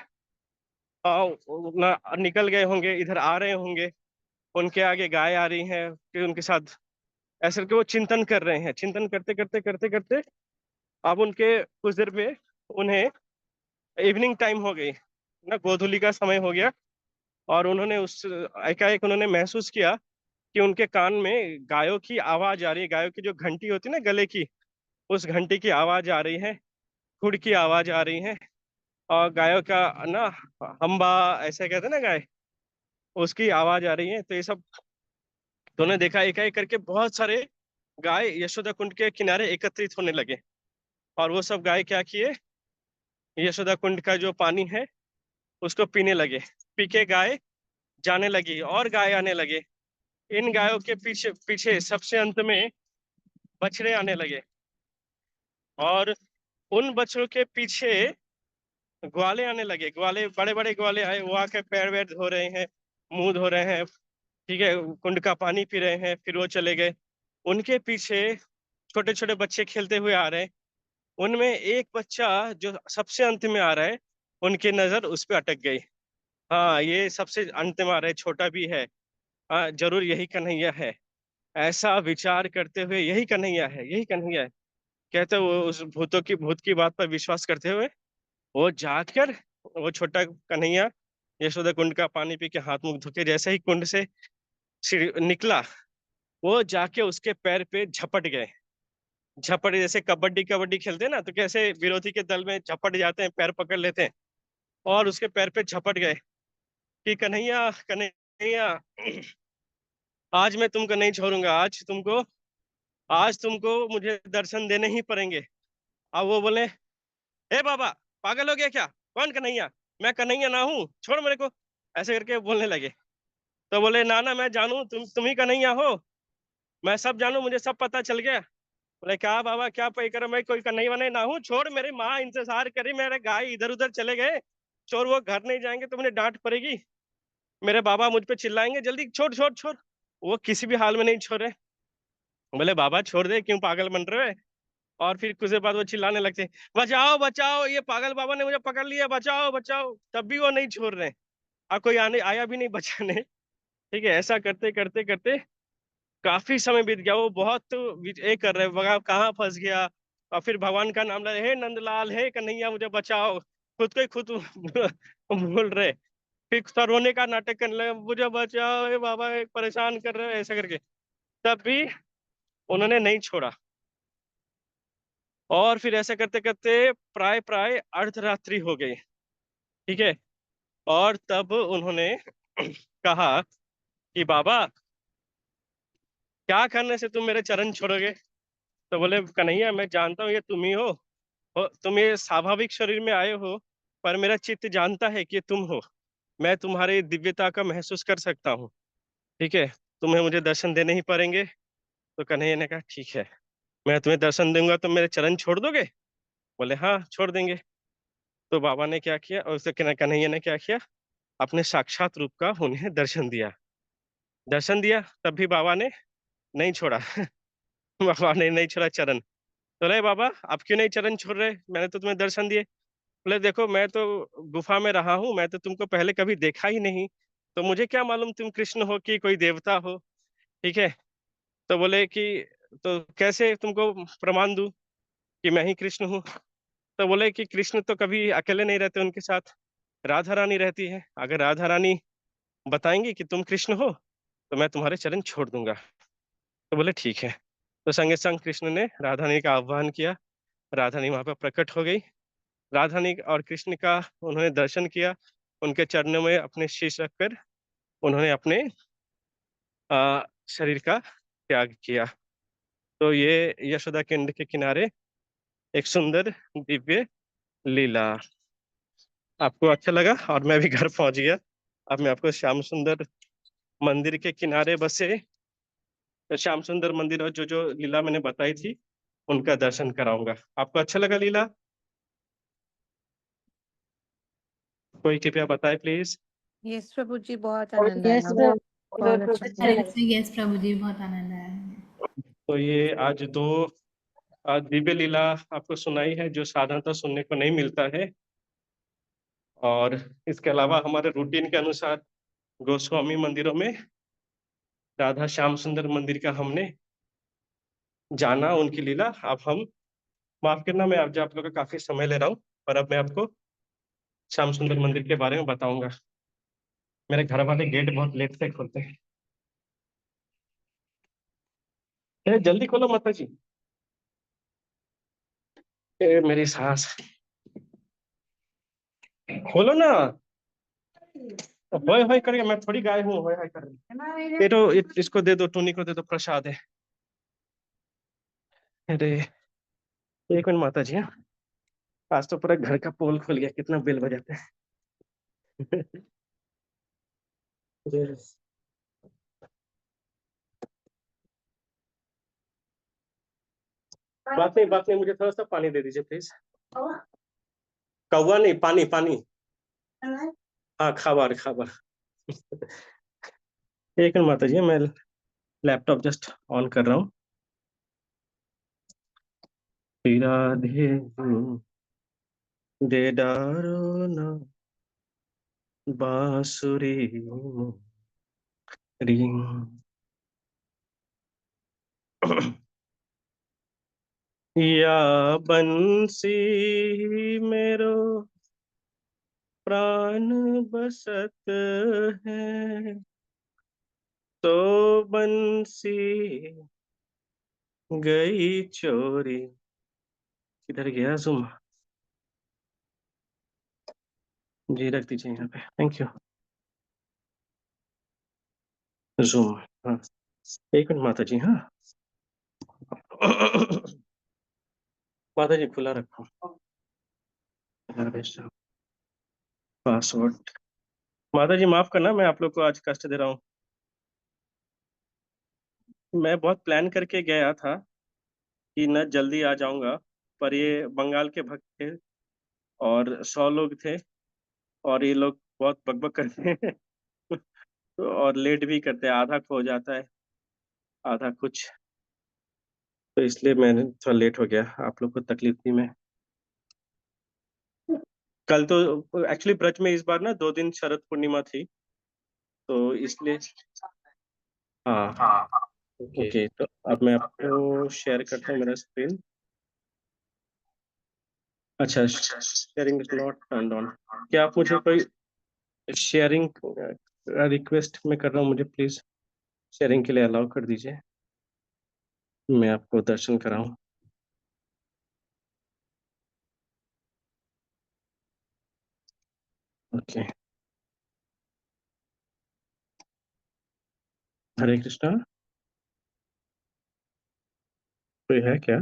निकल गए होंगे, इधर आ रहे होंगे, उनके आगे गाय आ रही है, फिर उनके साथ ऐसे करके वो चिंतन कर रहे हैं। चिंतन करते करते करते करते अब उनके कुछ देर में उन्हें इवनिंग टाइम हो गई ना, गोधूली का समय हो गया। और उन्होंने उस एकाएक उन्होंने महसूस किया कि उनके कान में गायों की आवाज आ रही है। गायों की जो घंटी होती है ना गले की, उस घंटी की आवाज आ रही है, खुड़ की आवाज आ रही है, और गायों का ना हम्बा ऐसे कहते हैं ना गाय, उसकी आवाज आ रही है। तो ये सब तो उन्होंने देखा, एकाएक करके बहुत सारे गाय यशोदा कुंड के किनारे एकत्रित होने लगे। और वो सब गाय क्या किए, यशोदा कुंड का जो पानी है उसको पीने लगे। पी के गाय जाने लगी, और गाय आने लगे। इन गायों के पीछे पीछे सबसे अंत में बछड़े आने लगे, और उन बछड़ों के पीछे ग्वाले आने लगे। ग्वाले, बड़े बड़े ग्वाले आए, वो आके पैर वैर धो रहे हैं, मुंह धो रहे हैं। ठीक है, कुंड का पानी पी रहे हैं, फिर वो चले गए। उनके पीछे छोटे छोटे बच्चे खेलते हुए आ रहे हैं। उनमें एक बच्चा जो सबसे अंत में आ रहा है, उनकी नजर उस पर अटक गई। हाँ, ये सबसे अंत में आ रहा है, छोटा भी है, हाँ जरूर यही कन्हैया है। ऐसा विचार करते हुए, यही कन्हैया है, यही कन्हैया है, कहते वो उस भूत की बात पर विश्वास करते हुए वो जाकर वो छोटा कन्हैया यशोदा कुंड का पानी पी के हाथ मुंह धो के जैसे ही कुंड से निकला, वो जाके उसके पैर पे झपट गए। झपट जैसे कबड्डी कबड्डी खेलते हैं ना, तो कैसे विरोधी के दल में झपट जाते हैं, पैर पकड़ लेते हैं, और उसके पैर पे झपट गए कि कन्हैया कन्हैया, आज मैं तुमको नहीं छोड़ूंगा, आज तुमको मुझे दर्शन देने ही पड़ेंगे। अब वो बोले, हे बाबा, पागल हो गया क्या? कौन कन्हैया? मैं कन्हैया ना हूँ, छोड़ मेरे को, ऐसे करके बोलने लगे। तो बोले, ना ना, मैं जानू, तुम ही कन्हैया हो, मैं सब जानू, मुझे सब पता चल गया। बोले, क्या बाबा, क्या पे करो, मैं कोई कन्हैया नहीं ना हूँ, छोड़, मेरी माँ इंतजार करी, मेरे गाय इधर उधर चले गए, छोड़, वो घर नहीं जाएंगे तो मुझे डांट पड़ेगी, मेरे बाबा मुझ पे चिल्लाएंगे, जल्दी छोड़ छोड़ छोड़। वो किसी भी हाल में नहीं छोड़े। बोले, बाबा छोड़ दे, क्यों पागल बन रहे हो? और फिर कुछ देर बाद वो चिल्लाने लगते, बचाओ बचाओ, ये पागल बाबा ने मुझे पकड़ लिया, बचाओ बचाओ। तब भी वो नहीं छोड़ रहे, और कोई आने आया भी नहीं बचाने। ठीक है, ऐसा करते करते करते काफी समय बीत गया। वो बहुत ये कर रहे, बगा कहाँ फंस गया। और फिर भगवान का नाम ले रहे, हे नंदलाल, हे कन्हैया, मुझे बचाओ, खुद को ही खुद बोल रहे। फिर थोड़ा रोने का नाटक करने लगे, मुझे बचाओ, हे बाबा, परेशान कर रहे हो, ऐसा करके। तब भी उन्होंने नहीं छोड़ा। और फिर ऐसा करते करते प्राय प्राय अर्धरात्रि हो गई। ठीक है, और तब उन्होंने कहा कि बाबा, क्या करने से तुम मेरे चरण छोड़ोगे? तो बोले, कन्हैया, मैं जानता हूँ ये तुम ही हो, तुम ये स्वाभाविक शरीर में आए हो, पर मेरा चित्त जानता है कि ये तुम हो, मैं तुम्हारी दिव्यता का महसूस कर सकता हूँ। ठीक है, तुम्हें मुझे दर्शन देने ही पड़ेंगे। तो कन्हैया ने कहा, ठीक है, मैं तुम्हें दर्शन दूंगा, तुम मेरे चरण छोड़ दोगे? बोले, हाँ, छोड़ देंगे। तो बाबा ने क्या किया, और उससे कन्हैया ने क्या किया, अपने साक्षात रूप का उन्हें दर्शन दिया। दर्शन दिया, तब भी बाबा ने नहीं छोड़ा। बाबा ने नहीं छोड़ा चरण। तो बोले, बाबा, आप क्यों नहीं चरण छोड़ रहे? मैंने तो तुम्हें दर्शन दिए। बोले, देखो, मैं तो गुफा में रहा हूँ, मैं तो तुमको पहले कभी देखा ही नहीं, तो मुझे क्या मालूम तुम कृष्ण हो कि कोई देवता हो। ठीक है, तो बोले कि तो कैसे तुमको प्रमाण दूं कि मैं ही कृष्ण हूँ? तो बोले कि कृष्ण तो कभी अकेले नहीं रहते, उनके साथ राधा रानी रहती है, अगर राधा रानी बताएंगी कि तुम कृष्ण हो, तो मैं तुम्हारे चरण छोड़ दूंगा। तो बोले, ठीक है। तो संगे संग कृष्ण ने राधा रानी का आह्वान किया, राधा रानी वहां पर प्रकट हो गई। राधा रानी और कृष्ण का उन्होंने दर्शन किया, उनके चरणों में अपने शीश रखकर उन्होंने अपने शरीर का त्याग किया। तो ये यशोदा कुंड के किनारे एक सुंदर दिव्य लीला। आपको अच्छा लगा, और मैं भी घर पहुंच गया। अब मैं आपको श्याम सुंदर मंदिर के किनारे बसे श्याम सुंदर मंदिर और जो जो लीला मैंने बताई थी उनका दर्शन कराऊंगा। आपको अच्छा लगा लीला? कोई कृपया बताए प्लीज। यस प्रभु जी, बहुत आनंद यस आया। प्रभु, बहुत अच्छा अच्छा था। लगा। यस प्रभु जी, बहुत आनंद आया हमें। तो ये आज दो दिव्य लीला आपको सुनाई है, जो साधारणतः सुनने को नहीं मिलता है। और इसके अलावा हमारे रूटीन के अनुसार गोस्वामी मंदिरों में राधा श्याम सुंदर मंदिर का हमने जाना, उनकी लीला। अब हम, माफ करना, मैं आप लोग का काफी समय ले रहा हूँ, पर अब मैं आपको श्याम सुंदर मंदिर के बारे में बताऊंगा। मेरे घर वाले गेट बहुत लेट से खोलते हैं। जल्दी खोलो माता जी। मेरी सास, खोलो ना। होय होय करेगा, मैं थोड़ी गाय हूँ होय होय कर। ये तो इसको दे दो, टूनी को दे दो, प्रसाद है। अरे, एक मिनट माता जी, हाँ? आज तो पूरा घर का पोल खुल गया, कितना बेल बजाते हैं। अरे, बात नहीं, मुझे थोड़ा सा पानी दे दीजिए प्लीज। कौवा नहीं, पानी पानी। हाँ, खाबार खाबार। एक मिनट माता जी, मैं लैपटॉप जस्ट ऑन कर रहा हूँ। राधे दे डारो ना बांसुरी मोरी, या बंसी मेरो प्राण बसत है, तो बंसी गई चोरी। किधर गया जूम? जी रख दीजिए यहाँ पे, थैंक यू। जूम, हाँ, एक मिनट माता जी, हाँ। माता जी खुला रखो पासवर्ड। माता जी माफ करना, मैं आप लोग को आज कष्ट दे रहा हूँ। मैं बहुत प्लान करके गया था कि न जल्दी आ जाऊंगा, पर ये बंगाल के भक्त थे और 100 लोग थे, और ये लोग बहुत बकबक करते हैं। और लेट भी करते हैं, आधा खो जाता है, आधा कुछ, तो इसलिए मैंने थोड़ा लेट हो गया, आप लोग को तकलीफ दी मैं। कल तो एक्चुअली ब्रज में इस बार ना 2 दिन शरद पूर्णिमा थी, तो इसलिए हाँ। ओके, तो अब मैं आपको शेयर करता हूँ मेरा स्क्रीन। अच्छा, sharing is not turned on. क्या आप मुझे कोई शेयरिंग रिक्वेस्ट में कर रहा हूँ, मुझे प्लीज शेयरिंग के लिए अलाउ कर दीजिए, मैं आपको दर्शन कराऊं। ओके, हरे कृष्णा। कोई है क्या?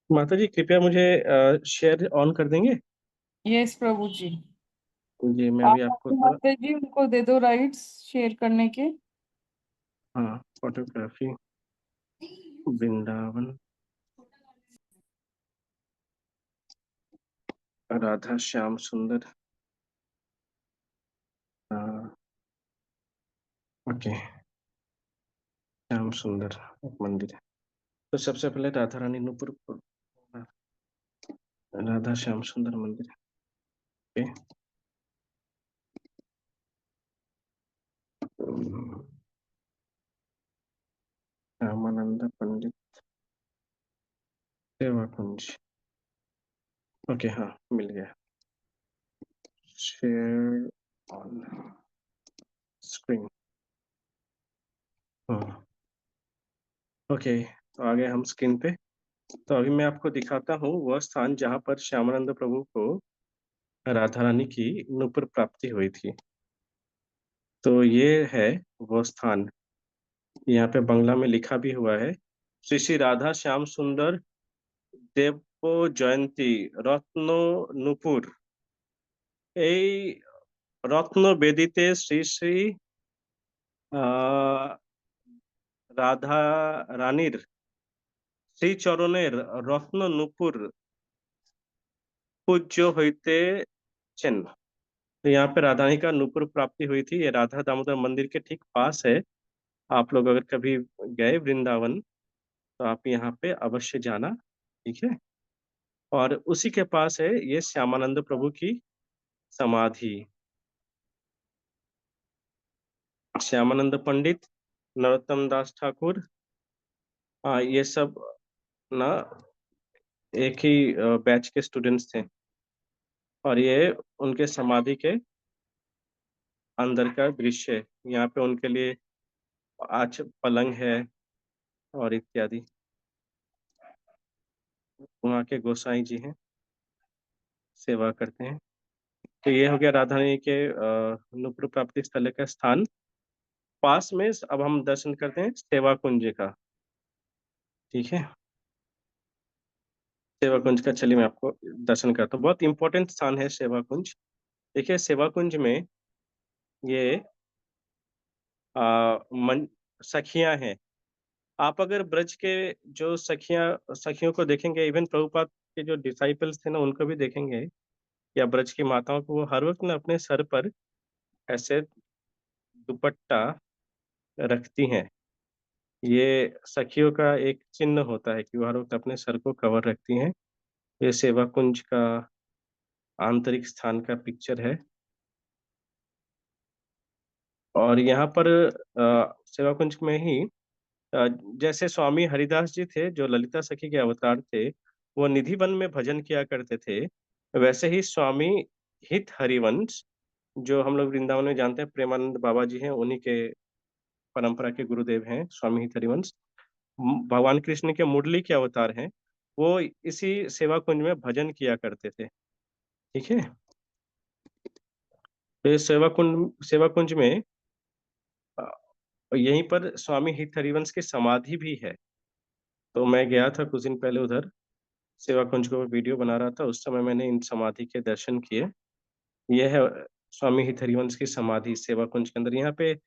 माता जी कृपया मुझे शेयर ऑन कर देंगे? यस प्रभु जी। जी मैं आप अभी आपको अपनी थोड़ा, माता जी उनको दे दो राइट्स शेयर करने के। हाँ, फोटोग्राफी वृंदावन राधा श्याम सुंदर। ओके, श्याम सुंदर एक मंदिर है। तो सबसे पहले राधा रानी नूपुर, राधा श्याम सुंदर मंदिर। ओके, रामानंद पंडित सेवा कुंज। ओके, हाँ मिल गया, शेयर ऑन स्क्रीन। हाँ ओके, तो आ गए हम स्क्रीन पे। तो अभी मैं आपको दिखाता हूँ वह स्थान जहाँ पर श्यामानंद प्रभु को राधा रानी की नूपुर प्राप्ति हुई थी। तो ये है वो स्थान, यहाँ पे बंगला में लिखा भी हुआ है, श्री श्री राधा श्याम सुंदर देवो जयंती रत्नो नुपुर। এই রত্ন বেদিতে শ্রী শ্রী আহ, রাধা রানীর শ্রীচরণের রত্ন নুপুর पूज्य হইতেছেন। तो यहाँ पे राधा रानी का नुपुर प्राप्ति हुई थी, ये राधा दामोदर मंदिर के ठीक पास है। आप लोग अगर कभी गए वृंदावन तो आप यहाँ पे अवश्य जाना, ठीक है। और उसी के पास है ये श्यामानंद प्रभु की समाधि। श्यामानंद पंडित, नरोत्तम दास ठाकुर, ये सब ना एक ही बैच के स्टूडेंट्स थे, और ये उनके समाधि के अंदर का दृश्य है। यहाँ पे उनके लिए आज पलंग है और इत्यादि। वहाँ के गोसाई जी हैं, सेवा करते हैं। तो ये हो गया राधा रानी के नुपुर प्राप्ति स्थल का स्थान। पास में अब हम दर्शन करते हैं सेवा कुंज का, ठीक है। सेवा कुंज का चलिए मैं आपको दर्शन करता हूँ, बहुत इंपॉर्टेंट स्थान है सेवा कुंज। देखिए सेवा कुंज में ये मन सखियां हैं। आप अगर ब्रज के जो सखियों को देखेंगे, इवन प्रभुपाद के जो डिसाइपल्स थे ना उनको भी देखेंगे, या ब्रज की माताओं को, वो हर वक्त ना अपने सर पर ऐसे दुपट्टा रखती हैं। ये सखियों का एक चिन्ह होता है कि वो हर वक्त अपने सर को कवर रखती हैं। ये सेवा कुंज का आंतरिक स्थान का पिक्चर है। और यहाँ पर सेवा कुंज में ही अ, जैसे स्वामी हरिदास जी थे जो ललिता सखी के अवतार थे, वो निधि वन में भजन किया करते थे, वैसे ही स्वामी हित हरिवंश, जो हम लोग वृंदावन में जानते हैं प्रेमानंद बाबा जी हैं, उन्हीं के परंपरा के गुरुदेव हैं स्वामी हित हरिवंश। भगवान कृष्ण के मुरली के अवतार हैं। वो इसी सेवा कुंज में भजन किया करते थे। ठीक है। तो ये सेवा कुंज में अ, यहीं पर स्वामी हित हरिवंश की समाधि भी है। तो मैं गया था कुछ दिन पहले उधर, सेवा कुंज को वीडियो बना रहा था, उस समय मैंने इन समाधि के दर्शन किए। ये है स्वामी हित हरिवंश की समाधि सेवा कुंज के अंदर। यहाँ पे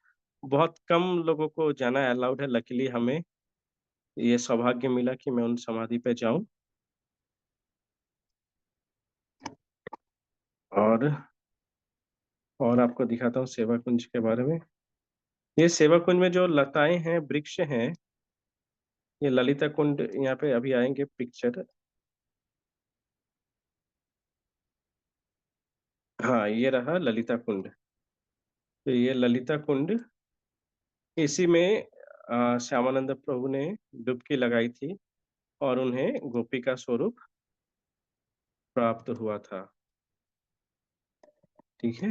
बहुत कम लोगों को जाना अलाउड है। लकीली हमें ये सौभाग्य मिला कि मैं उन समाधि पे जाऊं। और और आपको दिखाता हूँ सेवा कुंज के बारे में। ये सेवा कुंज में जो लताएं हैं, वृक्ष हैं, ये ललिता कुंड, यहाँ पे अभी आएंगे पिक्चर। हाँ, ये रहा ललिता कुंड। तो ये ललिता कुंड, इसी में श्यामानंद प्रभु ने डुबकी लगाई थी और उन्हें गोपी का स्वरूप प्राप्त हुआ था। ठीक है।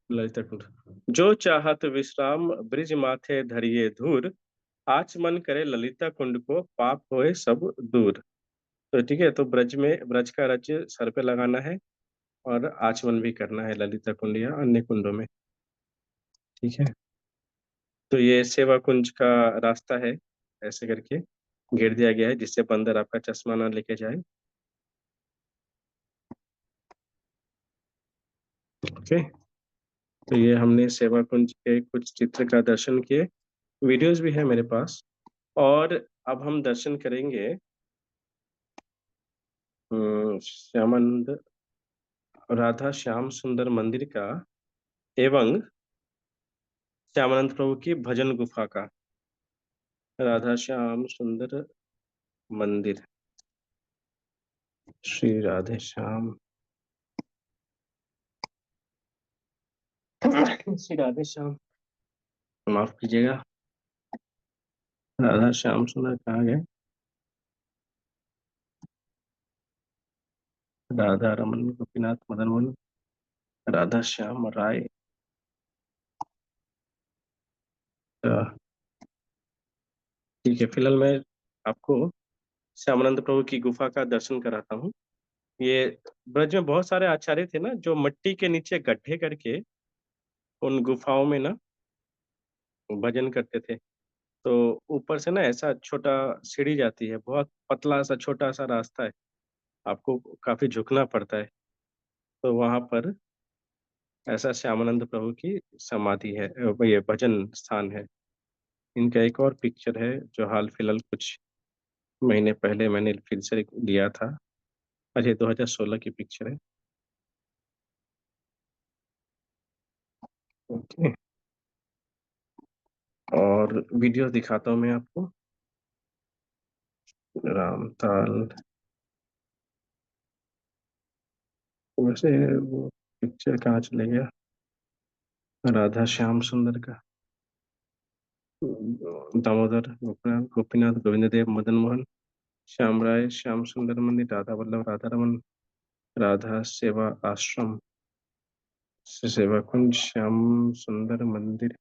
ललिता कुंड। जो चाहत विश्राम ब्रिज माथे धरिए धूर, आचमन करे ललिता कुंड को पाप होए सब दूर। तो ठीक है, तो ब्रज में ब्रज का रज सर पे लगाना है और आचमन भी करना है ललिता कुंड या अन्य कुंडों में। ठीक है। तो ये सेवा कुंज का रास्ता है, ऐसे करके घेर दिया गया है जिससे बंदर आपका चश्मा ना लेके जाए। ओके। तो ये हमने सेवा कुंज के कुछ चित्र का दर्शन किए, वीडियोस भी है मेरे पास। और अब हम दर्शन करेंगे श्यामानंद राधा श्याम सुंदर मंदिर का एवं श्यामानंद प्रभु की भजन गुफा का। राधा श्याम सुंदर मंदिर, श्री राधे श्याम, श्री राधे श्याम, माफ कीजिएगा, राधा श्याम सुंदर कहाँ गए? राधा रमन गोपीनाथ मदन मोहन, राधा श्याम राय। ठीक है, फिलहाल मैं आपको श्यामानंद प्रभु की गुफा का दर्शन कराता हूँ। ये ब्रज में बहुत सारे आचार्य थे ना, जो मिट्टी के नीचे गड्ढे करके उन गुफाओं में ना भजन करते थे। तो ऊपर से ना ऐसा छोटा सीढ़ी जाती है, बहुत पतला सा छोटा सा रास्ता है, आपको काफी झुकना पड़ता है। तो वहां पर ऐसा श्यामानंद प्रभु की समाधि है, ये भजन स्थान है। इनका एक और पिक्चर है जो हाल फिलहाल कुछ महीने पहले मैंने फिर से लिया था। अजय 2016 की पिक्चर है। ओके। और वीडियो दिखाता हूँ मैं आपको। रामताल, वैसे वो पिक्चर कहाँ चले गया? राधा श्याम सुंदर का, दामोदर गोपीनाथ गोपीनाथ गोविंद देव मदन मोहन, श्याम राय श्याम सुंदर मंदिर, राधा वल्लभ राधा रमन, राधा सेवा आश्रम, सेवा कुंज, श्याम सुंदर मंदिर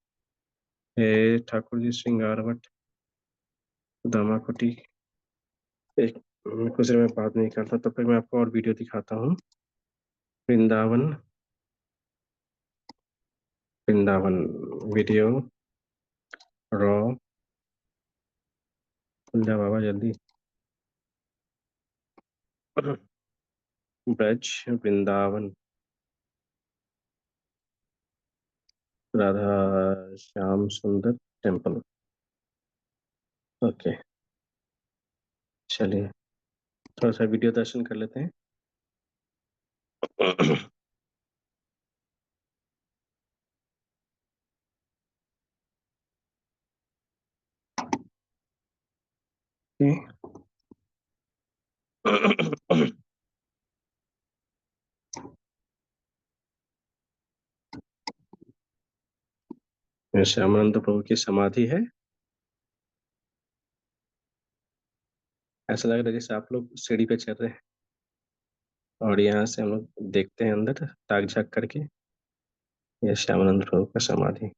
है, ठाकुर जी श्रृंगारवट, दामा कुटी। एक कुछ देर में बाद में निकालता, तब तक मैं आपको और वीडियो दिखाता हूँ। वृंदावन, वृंदावन वीडियो रॉ, खुल जा बाबा जल्दी। ब्रज वृंदावन, राधा श्याम सुंदर टेम्पल। ओके, चलिए थोड़ा सा वीडियो दर्शन कर लेते हैं। ये श्यामानंद प्रभु की समाधि है। ऐसा लग रहा है जैसे आप लोग सीढ़ी पे चढ़ रहे हैं और यहाँ से हम लोग देखते हैं अंदर ताक झाँक करके। ये श्यामानंद प्रभु का समाधि।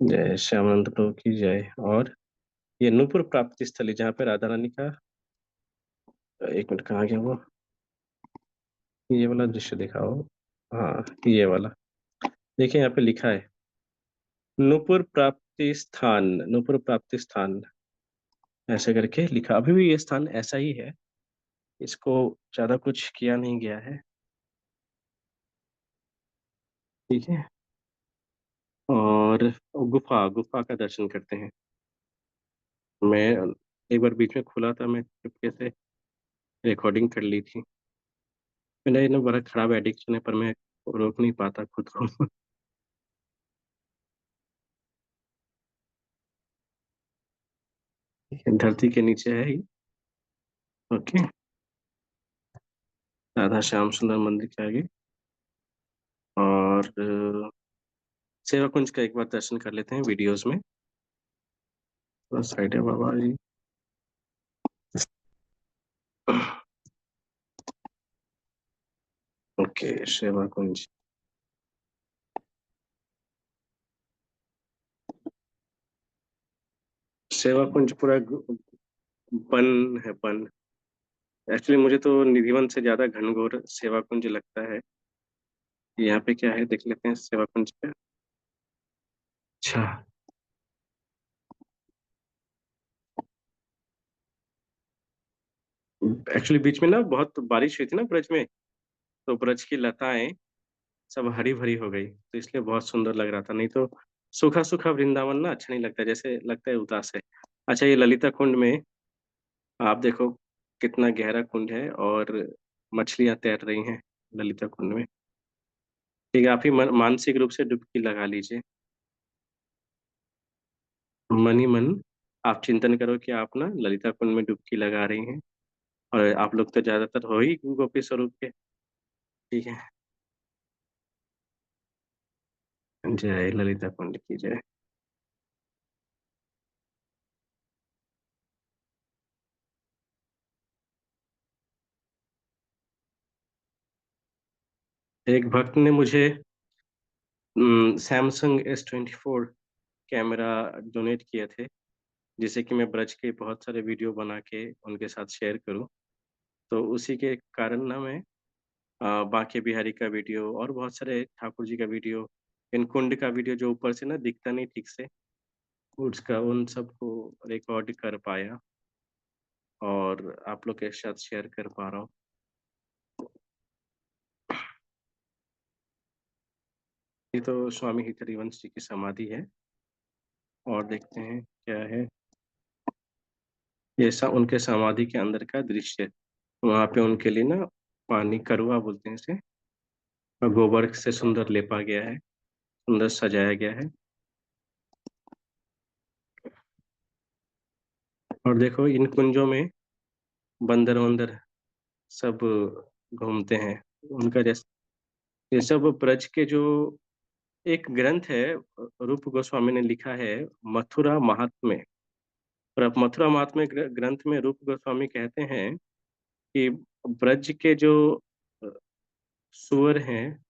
जय श्यामानंद प्रभु की जय। और ये नूपुर प्राप्ति स्थली जहाँ पे राधा रानी का, एक मिनट कहाँ गया वो, ये वाला दृश्य दिखाओ। हाँ, ये वाला देखिए, यहाँ पे लिखा है नूपुर प्राप्ति स्थान, नूपुर प्राप्ति स्थान, ऐसे करके लिखा। अभी भी ये स्थान ऐसा ही है, इसको ज्यादा कुछ किया नहीं गया है। ठीक है। और गुफा, गुफा का दर्शन करते हैं। मैं एक बार बीच में खुला था, मैं चुपके से रिकॉर्डिंग कर ली थी। मेरा ये ना बड़ा खराब एडिक्शन है, पर मैं रोक नहीं पाता खुद को। धरती के नीचे है ही। ओके। राधा श्याम सुंदर मंदिर के आगे। और सेवा कुंज का एक बार दर्शन कर लेते हैं वीडियोस में। थोड़ा साइड है बाबा जी। ओके, सेवा कुंज। सेवा कुंज पूरा बन है, बन। एक्चुअली मुझे तो निधिवन से ज्यादा घनघोर सेवा कुंज लगता है। यहाँ पे क्या है देख लेते हैं सेवा कुंज पे। अच्छा। एक्चुअली बीच में ना बहुत बारिश हुई थी ना ब्रज में, तो ब्रज की लताएं सब हरी भरी हो गई, तो इसलिए बहुत सुंदर लग रहा था। नहीं तो सूखा सूखा वृंदावन ना अच्छा नहीं लगता, जैसे लगता है उदास है। अच्छा, ये ललिता कुंड में आप देखो कितना गहरा कुंड है, और मछलियां तैर रही हैं ललिता कुंड में। ठीक है, आप ही मानसिक रूप से डुबकी लगा लीजिए। मन ही मन आप चिंतन करो कि आप ना ललिता कुंड में डुबकी लगा रही हैं, और आप लोग तो ज्यादातर हो ही गोपी स्वरूप के। ठीक है। जय ललिता कुंड की जय। एक भक्त ने मुझे सैमसंग S24 कैमरा डोनेट किए थे, जिसे कि मैं ब्रज के बहुत सारे वीडियो बना के उनके साथ शेयर करूं। तो उसी के कारण ना मैं बांके बिहारी का वीडियो और बहुत सारे ठाकुर जी का वीडियो, इन कुंड का वीडियो जो ऊपर से ना दिखता नहीं ठीक से, उसका उन सबको रिकॉर्ड कर पाया और आप लोग के साथ शेयर कर पा रहा हूँ। ये तो स्वामी हरिवंश जी की समाधि है। और देखते हैं क्या है। ये उनके समाधि के अंदर का दृश्य। वहां पे उनके लिए ना पानी, करुआ बोलते हैं इसे, और गोबर से सुंदर लेपा गया है, सुंदर सजाया गया है। और देखो इन कुंजों में बंदर वंदर सब घूमते हैं उनका जैसे। ये सब ब्रज के जो एक ग्रंथ है, रूप गोस्वामी ने लिखा है, मथुरा महात्म्य। और अब मथुरा महात्म्य ग्रंथ में रूप गोस्वामी कहते हैं कि ब्रज के जो अ, सुअर हैं,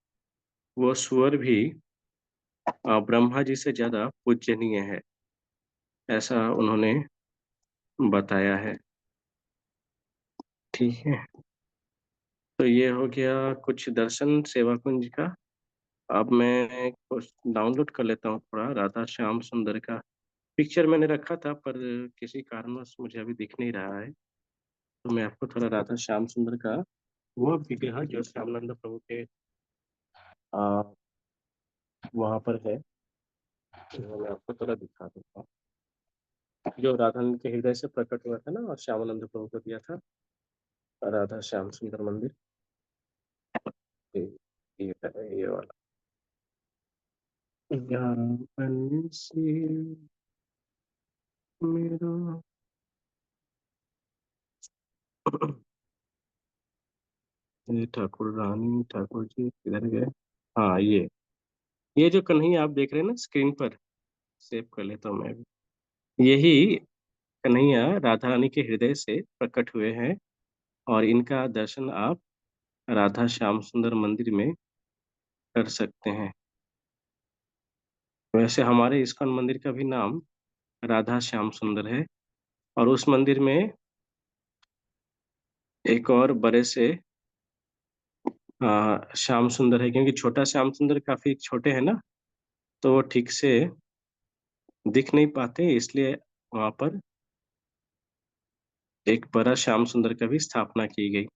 वो सुअर भी ब्रह्मा जी से ज्यादा पूजनीय है, ऐसा उन्होंने बताया है। ठीक है। तो ये हो गया कुछ दर्शन सेवा कुंज का। अब मैं कुछ डाउनलोड कर लेता हूँ थोड़ा राधा श्याम सुंदर का। पिक्चर मैंने रखा था, पर किसी कारणवश मुझे अभी दिख नहीं रहा है। तो मैं आपको थोड़ा राधा श्याम सुंदर का वो विग्रह जो श्यामानंद प्रभु के आ, वहां पर है, तो मैं आपको थोड़ा दिखा देता हूँ। जो राधा के हृदय से प्रकट हुआ था ना, और श्यामानंद प्रभु को दिया था, राधा श्याम सुंदर मंदिर। ये ये है, ये वाला। यहाँ बंसी मेरा। ये ठाकुर रानी ठाकुर जी किधर गए। हाँ, ये जो कन्हैया आप देख रहे हैं ना स्क्रीन पर, सेव कर लेता हूँ मैं भी। यही कन्हैया राधा रानी के हृदय से प्रकट हुए हैं और इनका दर्शन आप राधा श्याम सुंदर मंदिर में कर सकते हैं। वैसे हमारे इस्कॉन मंदिर का भी नाम राधा श्याम सुंदर है और उस मंदिर में एक और बड़े से श्याम सुंदर है, क्योंकि छोटा श्याम सुंदर काफी छोटे हैं ना, तो वो ठीक से दिख नहीं पाते, इसलिए वहां पर एक बड़ा श्याम सुंदर का भी स्थापना की गई।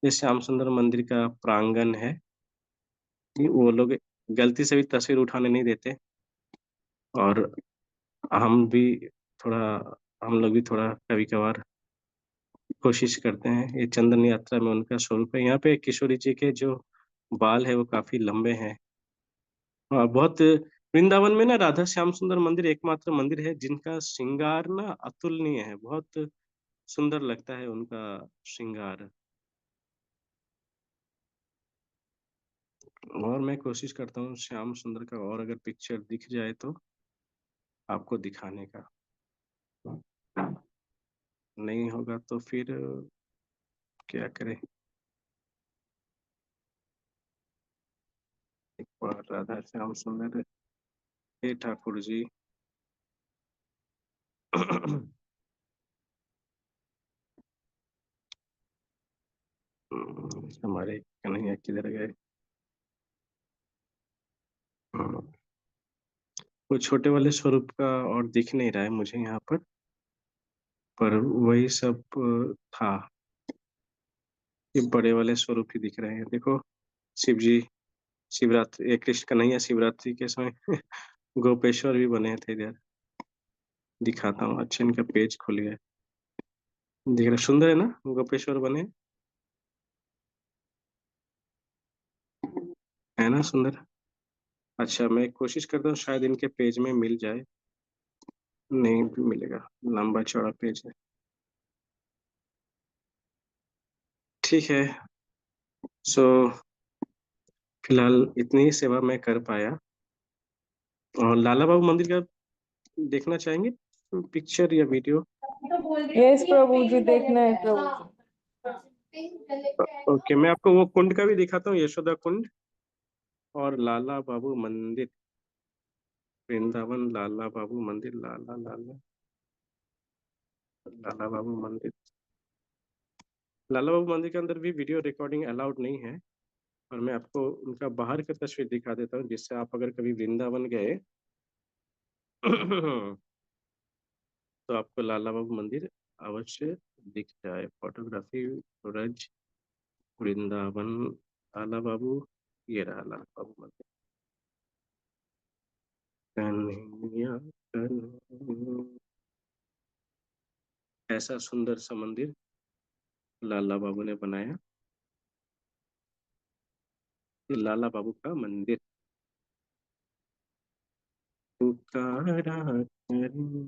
ये श्याम सुंदर मंदिर का प्रांगण है कि वो लोग गलती से भी तस्वीर उठाने नहीं देते और हम भी थोड़ा हम लोग भी थोड़ा कभी कभार कोशिश करते हैं। ये चंदन यात्रा में उनका स्वरूप है। यहाँ पे किशोरी जी के जो बाल है वो काफी लंबे हैं। और बहुत वृंदावन में ना राधा श्याम सुंदर मंदिर एकमात्र मंदिर है जिनका श्रृंगार ना अतुलनीय है। बहुत सुंदर लगता है उनका श्रृंगार। और मैं कोशिश करता हूँ श्याम सुंदर का और अगर पिक्चर दिख जाए तो आपको दिखाने का। नहीं होगा तो फिर क्या करें। एक बार राधा श्याम सुंदर, हे ठाकुर जी। हमारे कन्हैया किधर गए। वो छोटे वाले स्वरूप का और दिख नहीं रहा है मुझे यहाँ पर वही सब था। ये बड़े वाले स्वरूप ही दिख रहे हैं। देखो, शिव जी शिवरात्रि, ये कृष्ण कन्हैया शिवरात्रि के समय गोपेश्वर भी बने थे इधर। दिखाता हूँ, अच्छे इनका पेज खुल गया। देख रहे, सुंदर है ना गोपेश्वर बने, है ना सुंदर। अच्छा, मैं कोशिश करता हूँ शायद इनके पेज में मिल जाए। नहीं मिलेगा, लंबा चौड़ा पेज है। ठीक है। सो फिलहाल इतनी ही सेवा मैं कर पाया। और लाला बाबू मंदिर का देखना चाहेंगे पिक्चर या वीडियो? यस प्रभु जी, देखना है प्रभु ओके, मैं आपको वो कुंड का भी दिखाता हूँ, यशोदा कुंड और लाला बाबू मंदिर, वृंदावन लाला बाबू मंदिर, लाला लाला लाला बाबू मंदिर। लाला बाबू मंदिर के अंदर भी वीडियो रिकॉर्डिंग अलाउड नहीं है। और मैं आपको उनका बाहर का तस्वीर दिखा देता हूँ, जिससे आप अगर कभी वृंदावन गए तो आपको लाला बाबू मंदिर अवश्य दिख जाए। फोटोग्राफी सूरज वृंदावन लाला बाबू, ये रहा लाला बाबू मंदिर। कन्हैया कन्हैया। ऐसा सुंदर सा मंदिर लाला बाबू ने बनाया। ये लाला बाबू का मंदिर। पुकारा करूं।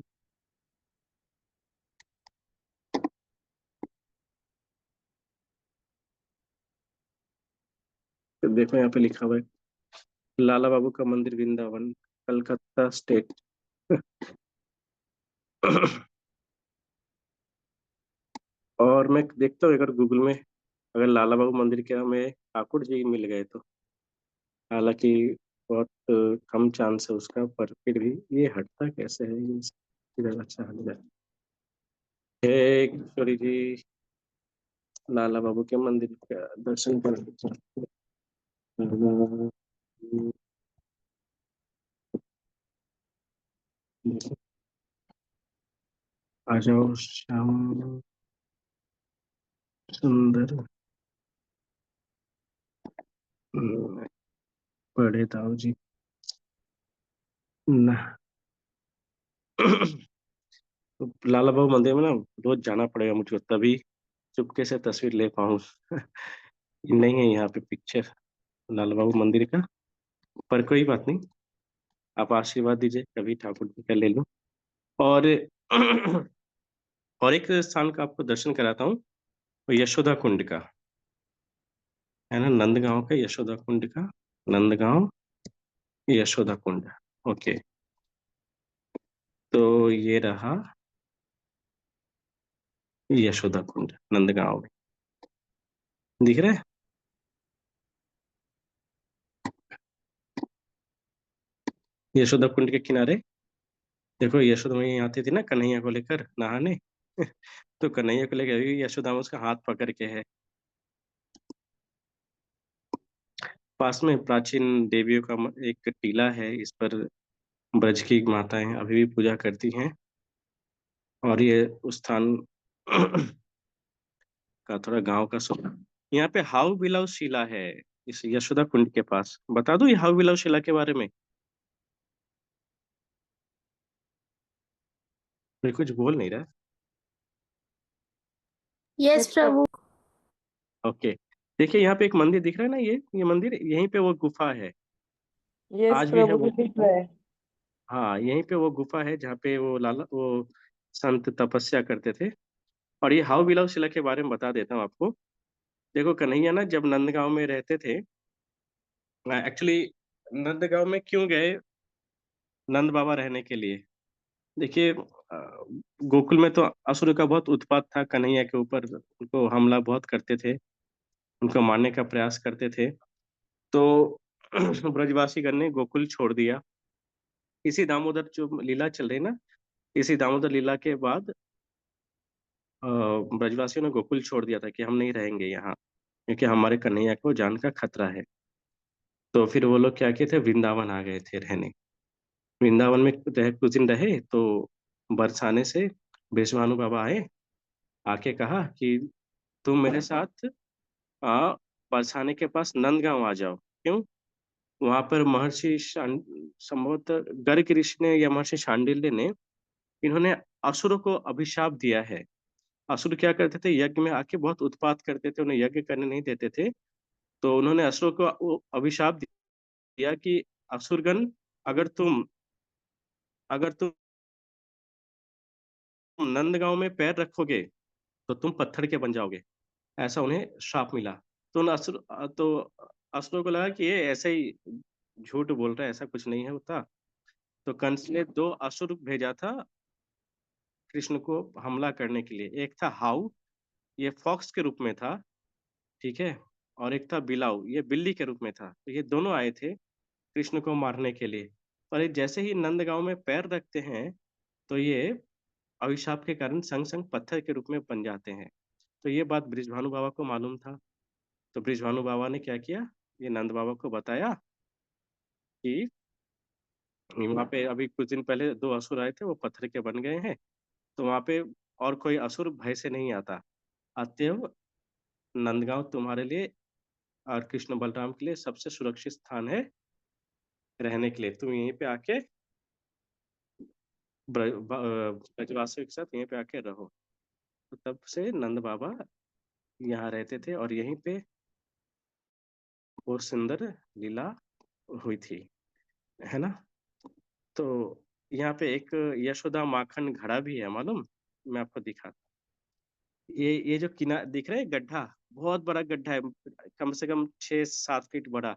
तो देखो यहाँ पे लिखा हुआ है लाला बाबू का मंदिर वृंदावन, कलकत्ता स्टेट। और मैं देखता हूँ अगर गूगल में अगर लाला बाबू मंदिर के हमें ठाकुर जी मिल गए तो, हालांकि बहुत कम चांस है उसका, पर फिर भी ये हटता कैसे है ये इधर। अच्छा हट जाए। हे किशोरी जी, लाला बाबू के मंदिर का दर्शन कर। आ जाओ श्याम सुंदर। बड़े दाऊ जी ना। तो लाला बाबू मंदिर में ना रोज जाना पड़ेगा मुझको, तभी चुपके से तस्वीर ले पाऊँ। नहीं है यहाँ पे पिक्चर लाला बाबू मंदिर का, पर कोई बात नहीं। आप आशीर्वाद दीजिए, कभी ठाकुर जी का ले लो। और और एक स्थान का आपको दर्शन कराता हूँ, यशोदा कुंड का, है ना, नंदगांव का यशोदा कुंड का। नंदगांव यशोदा कुंड। ओके, तो ये रहा यशोदा कुंड नंदगांव में दिख रहा है। यशोदा कुंड के किनारे देखो, यशोदा मैया आती थी ना कन्हैया को लेकर नहाने तो कन्हैया को लेकर यशोदा में उसका हाथ पकड़ के है। पास में प्राचीन देवियों का एक टीला है, इस पर ब्रज की माताएं अभी भी पूजा करती हैं। और ये उस स्थान का थोड़ा गांव का सोना। यहाँ पे हाउ बिलाव शिला है इस यशोदा कुंड के पास। बता दो ये हाउ बिलाव शिला के बारे में। कोई कुछ बोल नहीं रहा। यस प्रभु। ओके, देखिए यहाँ पे एक मंदिर दिख रहा है ना, ये मंदिर, यहीं पे वो गुफा है। यस आज भी है प्रभु वो। जी दिख रहा है। हाँ, यहीं पे वो गुफा है जहाँ पे वो संत तपस्या करते थे। और ये हाउ बिलाव शिला के बारे में बता देता हूँ आपको। देखो, कन्हैया ना जब नंदगांव में रहते थे, एक्चुअली नंदगांव में क्यों गए नंद बाबा रहने के लिए। देखिए, गोकुल में तो असुर का बहुत उत्पात था कन्हैया के ऊपर, उनको हमला बहुत करते थे, उनको मारने का प्रयास करते थे। तो ब्रजवासीगण ने गोकुल छोड़ दिया। इसी दामोदर जो लीला चल रही ना, इसी दामोदर लीला के बाद ब्रजवासियों ने गोकुल छोड़ दिया था कि हम नहीं रहेंगे यहाँ, क्योंकि हमारे कन्हैया को जान का खतरा है। तो फिर वो लोग क्या किए थे, वृंदावन आ गए थे रहने। वृंदावन में कुछ दिन रहे तो बरसाने से बृषभानु बाबा आए, आके कहा कि तुम मेरे साथ आ, बरसाने के पास नंदगांव आ जाओ। क्यों? वहां पर संभवतः गर्ग ऋषि ने या महर्षि शांडिल्य ने, इन्होंने असुरों को अभिशाप दिया है। असुर क्या करते थे, यज्ञ में आके बहुत उत्पात करते थे, उन्हें यज्ञ करने नहीं देते थे। तो उन्होंने असुरों को अभिशाप दिया कि असुरगण, अगर तुम अगर तुम नंदगांव में पैर रखोगे तो तुम पत्थर के बन जाओगे। ऐसा उन्हें श्राप मिला। तो असुरों को लगा कि ये ऐसे ही झूठ बोल रहा है, ऐसा कुछ नहीं है होता। तो कंस ने दो असुर भेजा था कृष्ण को हमला करने के लिए। एक था हाउ, ये फॉक्स के रूप में था, ठीक है। और एक था बिलाव, ये बिल्ली के रूप में था। तो ये दोनों आए थे कृष्ण को मारने के लिए। और ये जैसे ही नंदगांव में पैर रखते हैं तो ये अभिशाप के कारण संग संग पत्थर के रूप में बन जाते हैं। तो ये बात बृजभानु बाबा को मालूम था। तो बृजभानु बाबा ने क्या किया, ये नंद बाबा को बताया कि वहां पे अभी कुछ दिन पहले दो असुर आए थे, वो पत्थर के बन गए हैं। तो वहां पे और कोई असुर भय से नहीं आता। अतएव नंदगांव तुम्हारे लिए और कृष्ण बलराम के लिए सबसे सुरक्षित स्थान है रहने के लिए। तुम यहीं पे आके ब्रजवासियों के साथ यहीं पे आके रहो। तो तब से नंद बाबा यहाँ रहते थे और यहीं पे बहुत सुंदर लीला हुई थी, है ना। तो यहाँ पे एक यशोदा माखन घड़ा भी है, मालूम। मैं आपको दिखा, ये जो किनारा दिख रहा है गड्ढा, बहुत बड़ा गड्ढा है, कम से कम 6-7 फीट बड़ा।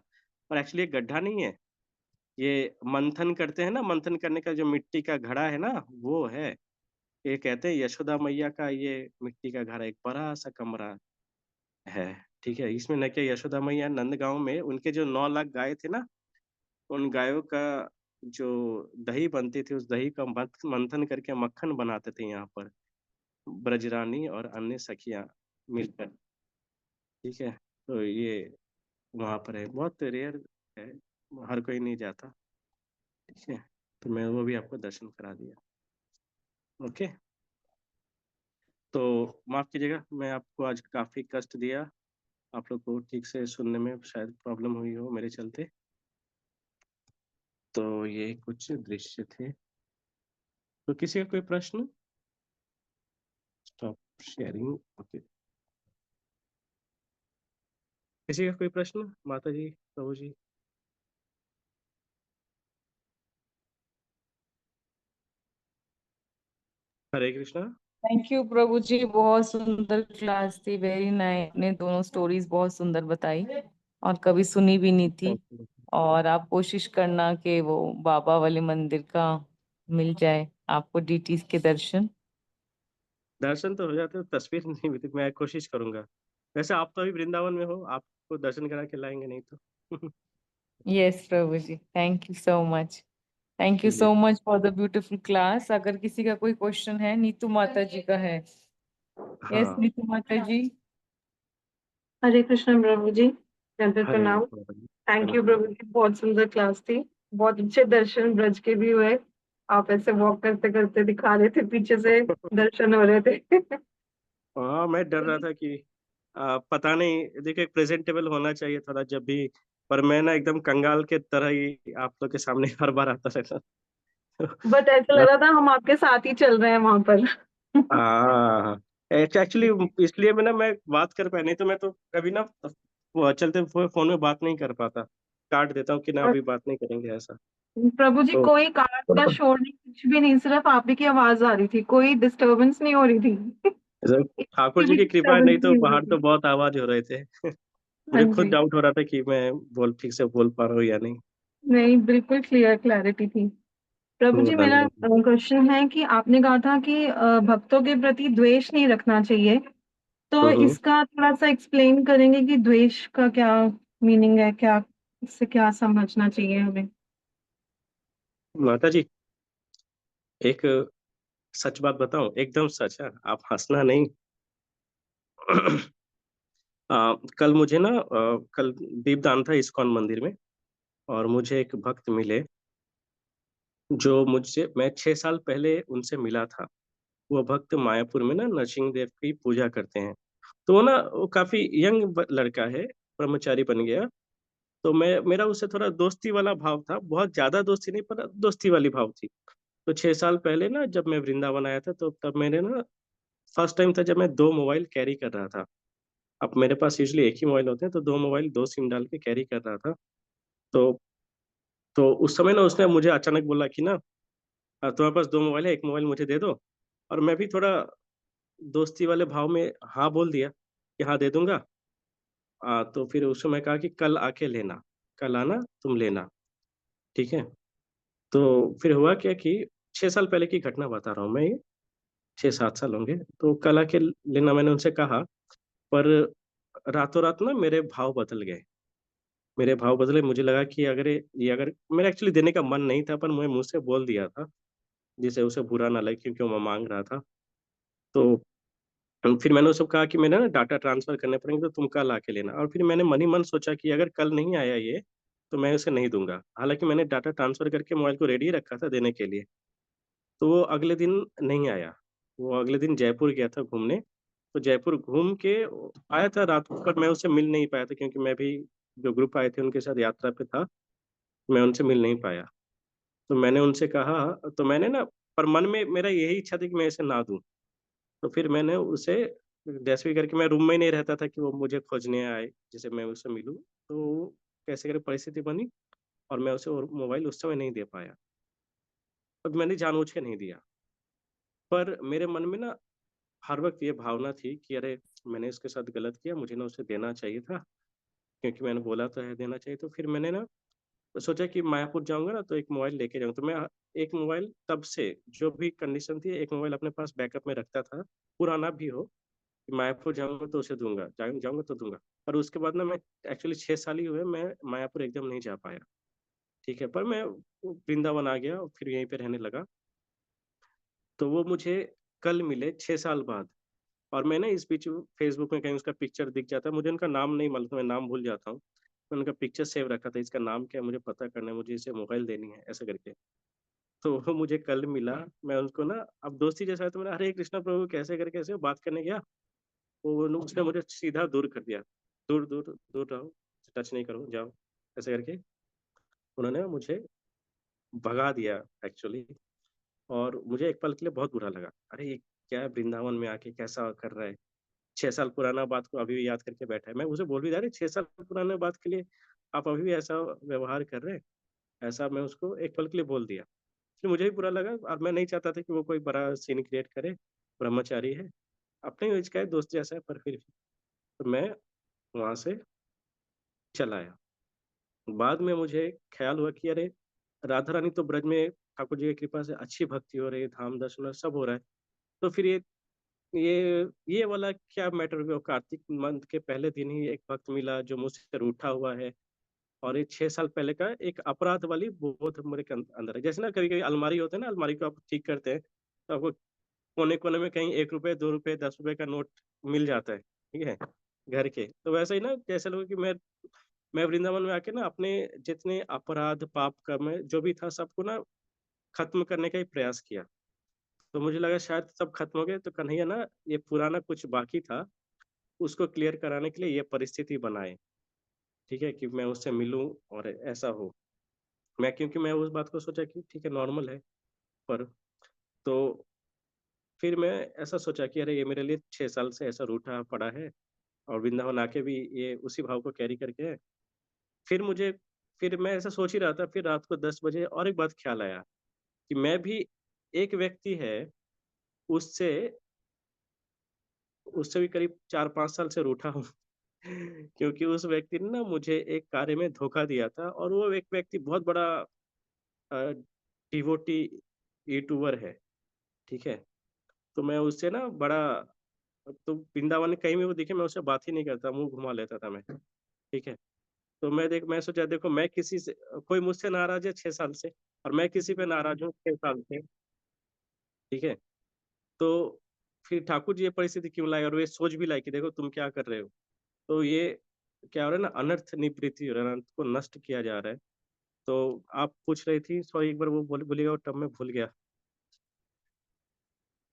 और एक्चुअली ये गड्ढा नहीं है, ये मंथन करते हैं ना, मंथन करने का जो मिट्टी का घड़ा है ना, वो है। ये कहते हैं यशोदा मैया का ये मिट्टी का घड़ा, एक बड़ा सा कमरा है, ठीक है। इसमें न क्या यशोदा मैया नंदगांव में उनके जो 9 लाख गाय थे ना, उन गायों का जो दही बनती थी, उस दही का मंथन करके मक्खन बनाते थे यहाँ पर ब्रजरानी और अन्य सखियां मिलकर, ठीक है। तो ये वहां पर है, बहुत रेयर है, हर कोई नहीं जाता, ठीक है। तो मैं वो भी आपको दर्शन करा दिया। ओके, तो माफ कीजिएगा, मैं आपको आज काफी कष्ट दिया। आप लोग को ठीक से सुनने में शायद प्रॉब्लम हुई हो मेरे चलते। तो ये कुछ दृश्य थे। तो किसी का कोई प्रश्न? Stop sharing, okay. किसी का कोई प्रश्न, माता जी, प्रभु जी? हरे कृष्णा। थैंक यू प्रभु जी, बहुत सुंदर क्लास थी, वेरी नाइस। ने दोनों स्टोरीज बहुत सुंदर बताई और कभी सुनी भी नहीं थी। Thank you. और आप कोशिश करना कि वो बाबा वाले मंदिर का मिल जाए आपको डीटीज के दर्शन। दर्शन तो हो जाते हैं, तस्वीर नहीं मिलती, मैं कोशिश करूँगा। वैसे आप तो अभी वृंदावन में हो, आपको दर्शन करा के लाएँगे नहीं तो। Yes Prabhu ji, thank you so much. Thank you ji. So much for the beautiful class. अगर किसी का कोई क्वेश्चन है, नीतू माता जी का है। यस हाँ, नीतू माता जी। हरे कृष्ण प्रभु जी, दंडवत हरे प्रणाम। माता जी, थैंक यू धन्यवाद। प्रभु जी, बहुत सुंदर क्लास थी। बहुत अच्छे दर्शन ब्रज के भी हुए। आप ऐसे वॉक करते करते दिखा रहे थे, पीछे से दर्शन हो रहे थे। हाँ, मैं डर रहा था कि पता नहीं, देखिए प्रेजेंटेबल होना चाहिए थोड़ा जब भी, पर मैं ना एकदम कंगाल के तरह ही आप लोग के सामने हर बार आता रहता। बट ऐसा लग रहा था हम आपके साथ ही चल रहे हैं वहां पर। हाँ, एक्चुअली इसलिए मैं बात कर पाया, नहीं तो मैं तो कभी ना वो चलते हुए फोन में बात नहीं कर पाता, काट देता हूँ कि ना और अभी बात नहीं करेंगे ऐसा। प्रभु जी, तो कोई कार का शोर नहीं, कुछ भी नहीं, सिर्फ आप ही की आवाज आ रही थी, कोई डिस्टरबेंस नहीं हो रही थी। ऐसा ठाकुर इसकी जी भी की कृपा है, डिस्टरबेंस नहीं तो नहीं हो रही बाहर तो थी। बहुत आवाज हो रहे थे। हाँ मुझे खुद जी। डाउट हो रहा था कि मैं बोल ठीक से बोल पा रहा हूँ या नहीं। नहीं, बिल्कुल क्लियर क्लैरिटी थी। प्रभु जी, मेरा धन्यवाद। क्वेश्चन है कि आपने कहा था कि भक्तों के प्रति द्वेष नहीं रखना चाहिए, तो हम्म। इसका थोड़ा सा एक्सप्लेन करेंगे कि द्वेष का क्या मीनिंग है, क्या इससे क्या समझना चाहिए हमें। माता जी, एक सच बात बताऊं, एकदम सच है, आप हंसना नहीं। कल मुझे ना कल दीपदान था इस्कॉन मंदिर में, और मुझे एक भक्त मिले जो मुझसे, मैं 6 साल पहले उनसे मिला था। वो भक्त मायापुर में ना नरसिंह देव की पूजा करते हैं। तो वो काफी यंग लड़का है, ब्रह्मचारी बन गया। तो मैं, मेरा उससे थोड़ा दोस्ती वाला भाव था, बहुत ज्यादा दोस्ती नहीं पर दोस्ती वाली भाव थी। तो 6 साल पहले ना जब मैं वृंदावन आया था, तो तब मैंने ना फर्स्ट टाइम था जब मैं 2 मोबाइल कैरी कर रहा था। अब मेरे पास यूजली एक ही मोबाइल होते हैं, तो 2 मोबाइल, 2 सिम डाल के कैरी कर रहा था। तो उस समय ना उसने मुझे अचानक बोला कि ना, तुम्हारे पास 2 मोबाइल है, एक मोबाइल मुझे दे दो। और मैं भी थोड़ा दोस्ती वाले भाव में हाँ बोल दिया कि हाँ दे दूंगा। तो फिर उस समय कहा कि कल आके लेना, कल आना तुम लेना, ठीक है। तो फिर हुआ क्या कि 6 साल पहले की घटना बता रहा हूँ मैं ये, 6-7 साल होंगे। तो कल आके लेना मैंने उनसे कहा, पर रातों रात ना मेरे भाव बदल गए। मेरे भाव बदले, मुझे लगा कि अगर ये अगर मेरा एक्चुअली देने का मन नहीं था, पर मैं मुंह से बोल दिया था, जिससे उसे बुरा ना लगे क्योंकि वो मांग रहा था। तो फिर मैंने उसको कहा कि मैंने ना डाटा ट्रांसफर करने पड़ेंगे, तो तुम कल आके लेना। और फिर मैंने मन ही मन सोचा कि अगर कल नहीं आया ये, तो मैं उसे नहीं दूंगा। हालांकि मैंने डाटा ट्रांसफर करके मोबाइल को रेडी रखा था देने के लिए। तो वो अगले दिन नहीं आया। वो अगले दिन जयपुर गया था घूमने। तो जयपुर घूम के आया था रात को, पर मैं उससे मिल नहीं पाया था क्योंकि मैं भी, जो ग्रुप आए थे उनके साथ यात्रा पे था। मैं उनसे मिल नहीं पाया। तो मैंने उनसे कहा, तो मैंने ना, पर मन में मेरा यही इच्छा थी कि मैं इसे ना दूं। तो फिर मैंने उसे, जैसे भी करके, मैं रूम में ही नहीं रहता था कि वो मुझे खोजने आए जिसे मैं उससे मिलूं। तो कैसे करके परिस्थिति बनी, और मैं उसे और मोबाइल उस समय नहीं दे पाया। और मैंने जानबूझ के नहीं दिया। पर मेरे मन में ना हर वक्त ये भावना थी कि अरे, मैंने इसके साथ गलत किया, मुझे ना उसे देना चाहिए था, क्योंकि मैंने बोला तो है देना चाहिए। तो फिर मैंने ना सोचा कि मायापुर जाऊंगा ना तो एक मोबाइल लेके जाऊंगा। तो मैं एक मोबाइल, तब से जो भी कंडीशन थी, एक मोबाइल अपने पास बैकअप में रखता था, पुराना भी हो, कि मायापुर जाऊंगा तो उसे दूंगा, जाऊंगा तो दूंगा। पर उसके बाद ना मैं, एक्चुअली 6 साल ही हुए, मैं मायापुर एकदम नहीं जा पाया, ठीक है। पर मैं वृंदावन आ गया और फिर यहीं पे रहने लगा। तो वो मुझे कल मिले 6 साल बाद। और मैं ना इस बीच फेसबुक में कहीं उसका पिक्चर दिख जाता है, मुझे उनका नाम नहीं मालूम, मैं नाम भूल जाता हूँ। मैं उनका पिक्चर सेव रखा था, इसका नाम क्या है मुझे पता करना है, मुझे इसे मोबाइल देनी है, ऐसा करके। तो वो मुझे कल मिला। मैं उनको ना, अब दोस्ती जैसा है, तो मैंने हरे कृष्णा प्रभु कैसे करके ऐसे बात करने गया। उसने मुझे सीधा दूर कर दिया, दूर दूर दूर रहो, टच नहीं करो, जाओ, ऐसे करके उन्होंने मुझे भगा दिया एक्चुअली। और मुझे एक पल के लिए बहुत बुरा लगा, अरे ये क्या है, वृंदावन में आके कैसा कर रहा है। 6 साल पुराना बात को अभी भी याद करके बैठा है। मैं उसे बोल भी रहा, अरे 6 साल पुराने बात के लिए आप अभी भी ऐसा व्यवहार कर रहे हैं। ऐसा मैं उसको एक पल के लिए बोल दिया। फिर मुझे भी बुरा लगा, और मैं नहीं चाहता था कि वो कोई बड़ा सीन क्रिएट करे। ब्रह्मचारी है, अपने एज का है, दोस्त जैसा है, पर फिर तो मैं वहां से चला आया। बाद में मुझे ख्याल हुआ कि अरे, राधा रानी तो ब्रज में ठाकुर जी की कृपा से अच्छी भक्ति हो रही है, धाम दर्शन और सब हो रहा है। तो फिर ये ये वाला क्या मैटर हुआ, कार्तिक मंथ के पहले दिन ही एक भक्त मिला जो मुझसे रूठा हुआ है, और ये 6 साल पहले का एक अपराध वाली बोध मेरे के अंदर है। जैसे ना कभी कभी अलमारी होता है ना, अलमारी को आप ठीक करते हैं तो आपको कोने कोने में कहीं 1 रुपए, 2 रुपए, 10 रुपए का नोट मिल जाता है, ठीक है, घर के। तो वैसे ही ना, जैसे लोगों कि मैं वृंदावन में आके ना अपने जितने अपराध पाप कर्म जो भी था सबको ना खत्म करने का ही प्रयास किया। तो मुझे लगा शायद सब खत्म हो गए, तो कन्हैया ना ये पुराना कुछ बाकी था उसको क्लियर कराने के लिए ये परिस्थिति बनाए, ठीक है, कि मैं उससे मिलूं और ऐसा हो। क्योंकि मैं उस बात को सोचा कि ठीक है, नॉर्मल है। पर तो फिर मैं ऐसा सोचा कि अरे ये मेरे लिए 6 साल से ऐसा रूठा पड़ा है, और वृंदावन आके भी ये उसी भाव को कैरी करके है। फिर मुझे फिर मैं ऐसा सोच ही रहा था, फिर रात को 10 बजे और एक बात ख्याल आया कि मैं भी एक व्यक्ति है, उससे उससे भी करीब 4-5 साल से रूठा हूँ। क्योंकि उस व्यक्ति ने ना मुझे एक कार्य में धोखा दिया था, और वो एक व्यक्ति बहुत बड़ा डिवोटी यूट्यूबर है, ठीक है। तो मैं उससे ना बड़ा, तो वृंदावन में कहीं भी वो दिखे मैं उससे बात ही नहीं करता, मुंह घुमा लेता था मैं, ठीक है। तो मैं सोचा देखो, मैं किसी से, कोई मुझसे नाराज है 6 साल से, और मैं किसी पे नाराज हूँ 6 साल से, ठीक है। तो फिर ठाकुर जी ये परिस्थिति क्यों लाई, और वे सोच भी लाई कि देखो तुम क्या कर रहे हो। तो ये क्या हो रहा है ना, अनर्थ निवृत्ति हो रहा है, अनर्थ को नष्ट किया जा रहा है। तो आप पूछ रही थी, सॉरी एक बार वो बोलिएगा, और तब मैं भूल गया।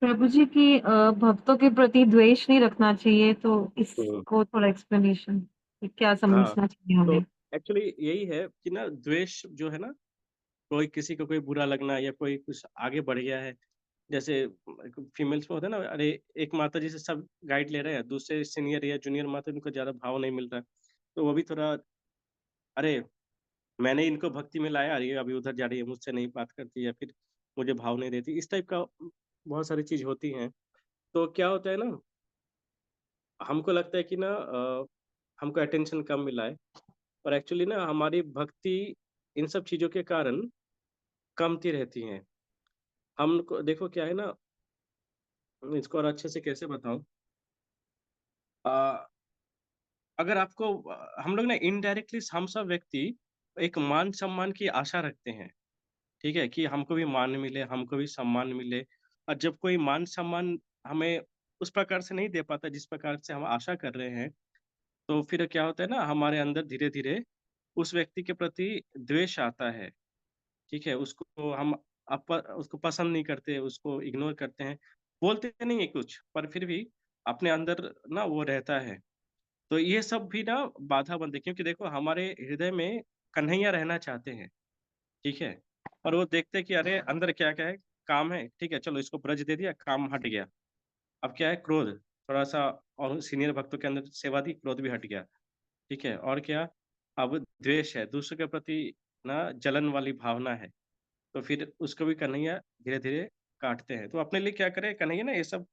प्रभु जी की भक्तों के प्रति द्वेष नहीं रखना चाहिए, तो हम्म। इसको थोड़ा एक्सप्लेनेशन, क्या हाँ, समझना चाहिए तो हमें। एक्चुअली यही है कि ना, द्वेष जो है ना, कोई किसी को कोई बुरा लगना, या कोई कुछ आगे बढ़ गया है, जैसे फीमेल्स में होता है ना, अरे एक माता जी से सब गाइड ले रहे हैं, दूसरे सीनियर या जूनियर माता उनको ज्यादा भाव नहीं मिल रहा है, तो वो भी थोड़ा, अरे मैंने इनको भक्ति में लाया, अरे ये अभी उधर जा रही है, मुझसे नहीं बात करती, या फिर मुझे भाव नहीं देती, इस टाइप का बहुत सारी चीज होती हैं। तो क्या होता है ना, हमको लगता है कि ना हमको अटेंशन कम मिला है, और एक्चुअली ना हमारी भक्ति इन सब चीजों के कारण कमती रहती है। हमको देखो क्या है ना, इसको और अच्छे से कैसे बताऊं। अगर आपको हम लोग ना इनडायरेक्टली, हम सब व्यक्ति एक मान सम्मान की आशा रखते हैं, ठीक है, कि हमको भी मान मिले, हमको भी सम्मान मिले। और जब कोई मान सम्मान हमें उस प्रकार से नहीं दे पाता जिस प्रकार से हम आशा कर रहे हैं, तो फिर क्या होता है ना, हमारे अंदर धीरे धीरे उस व्यक्ति के प्रति द्वेष आता है, ठीक है। उसको हम उसको पसंद नहीं करते, उसको इग्नोर करते हैं, बोलते नहीं है कुछ, पर फिर भी अपने अंदर ना वो रहता है। तो ये सब भी ना बाधा बनते हैं, क्योंकि देखो हमारे हृदय में कन्हैया रहना चाहते हैं, ठीक है। और वो देखते हैं कि अरे अंदर क्या क्या है, काम है, ठीक है, चलो इसको ब्रज दे दिया, काम हट गया। अब क्या है, क्रोध थोड़ा सा, और सीनियर भक्तों के अंदर सेवा दी, क्रोध भी हट गया, ठीक है। और क्या, अब द्वेष है, दूसरे के प्रति ना जलन वाली भावना है, तो फिर उसको भी कन्हैया धीरे धीरे काटते हैं। तो अपने लिए क्या करे कन्हैया ना, ये सब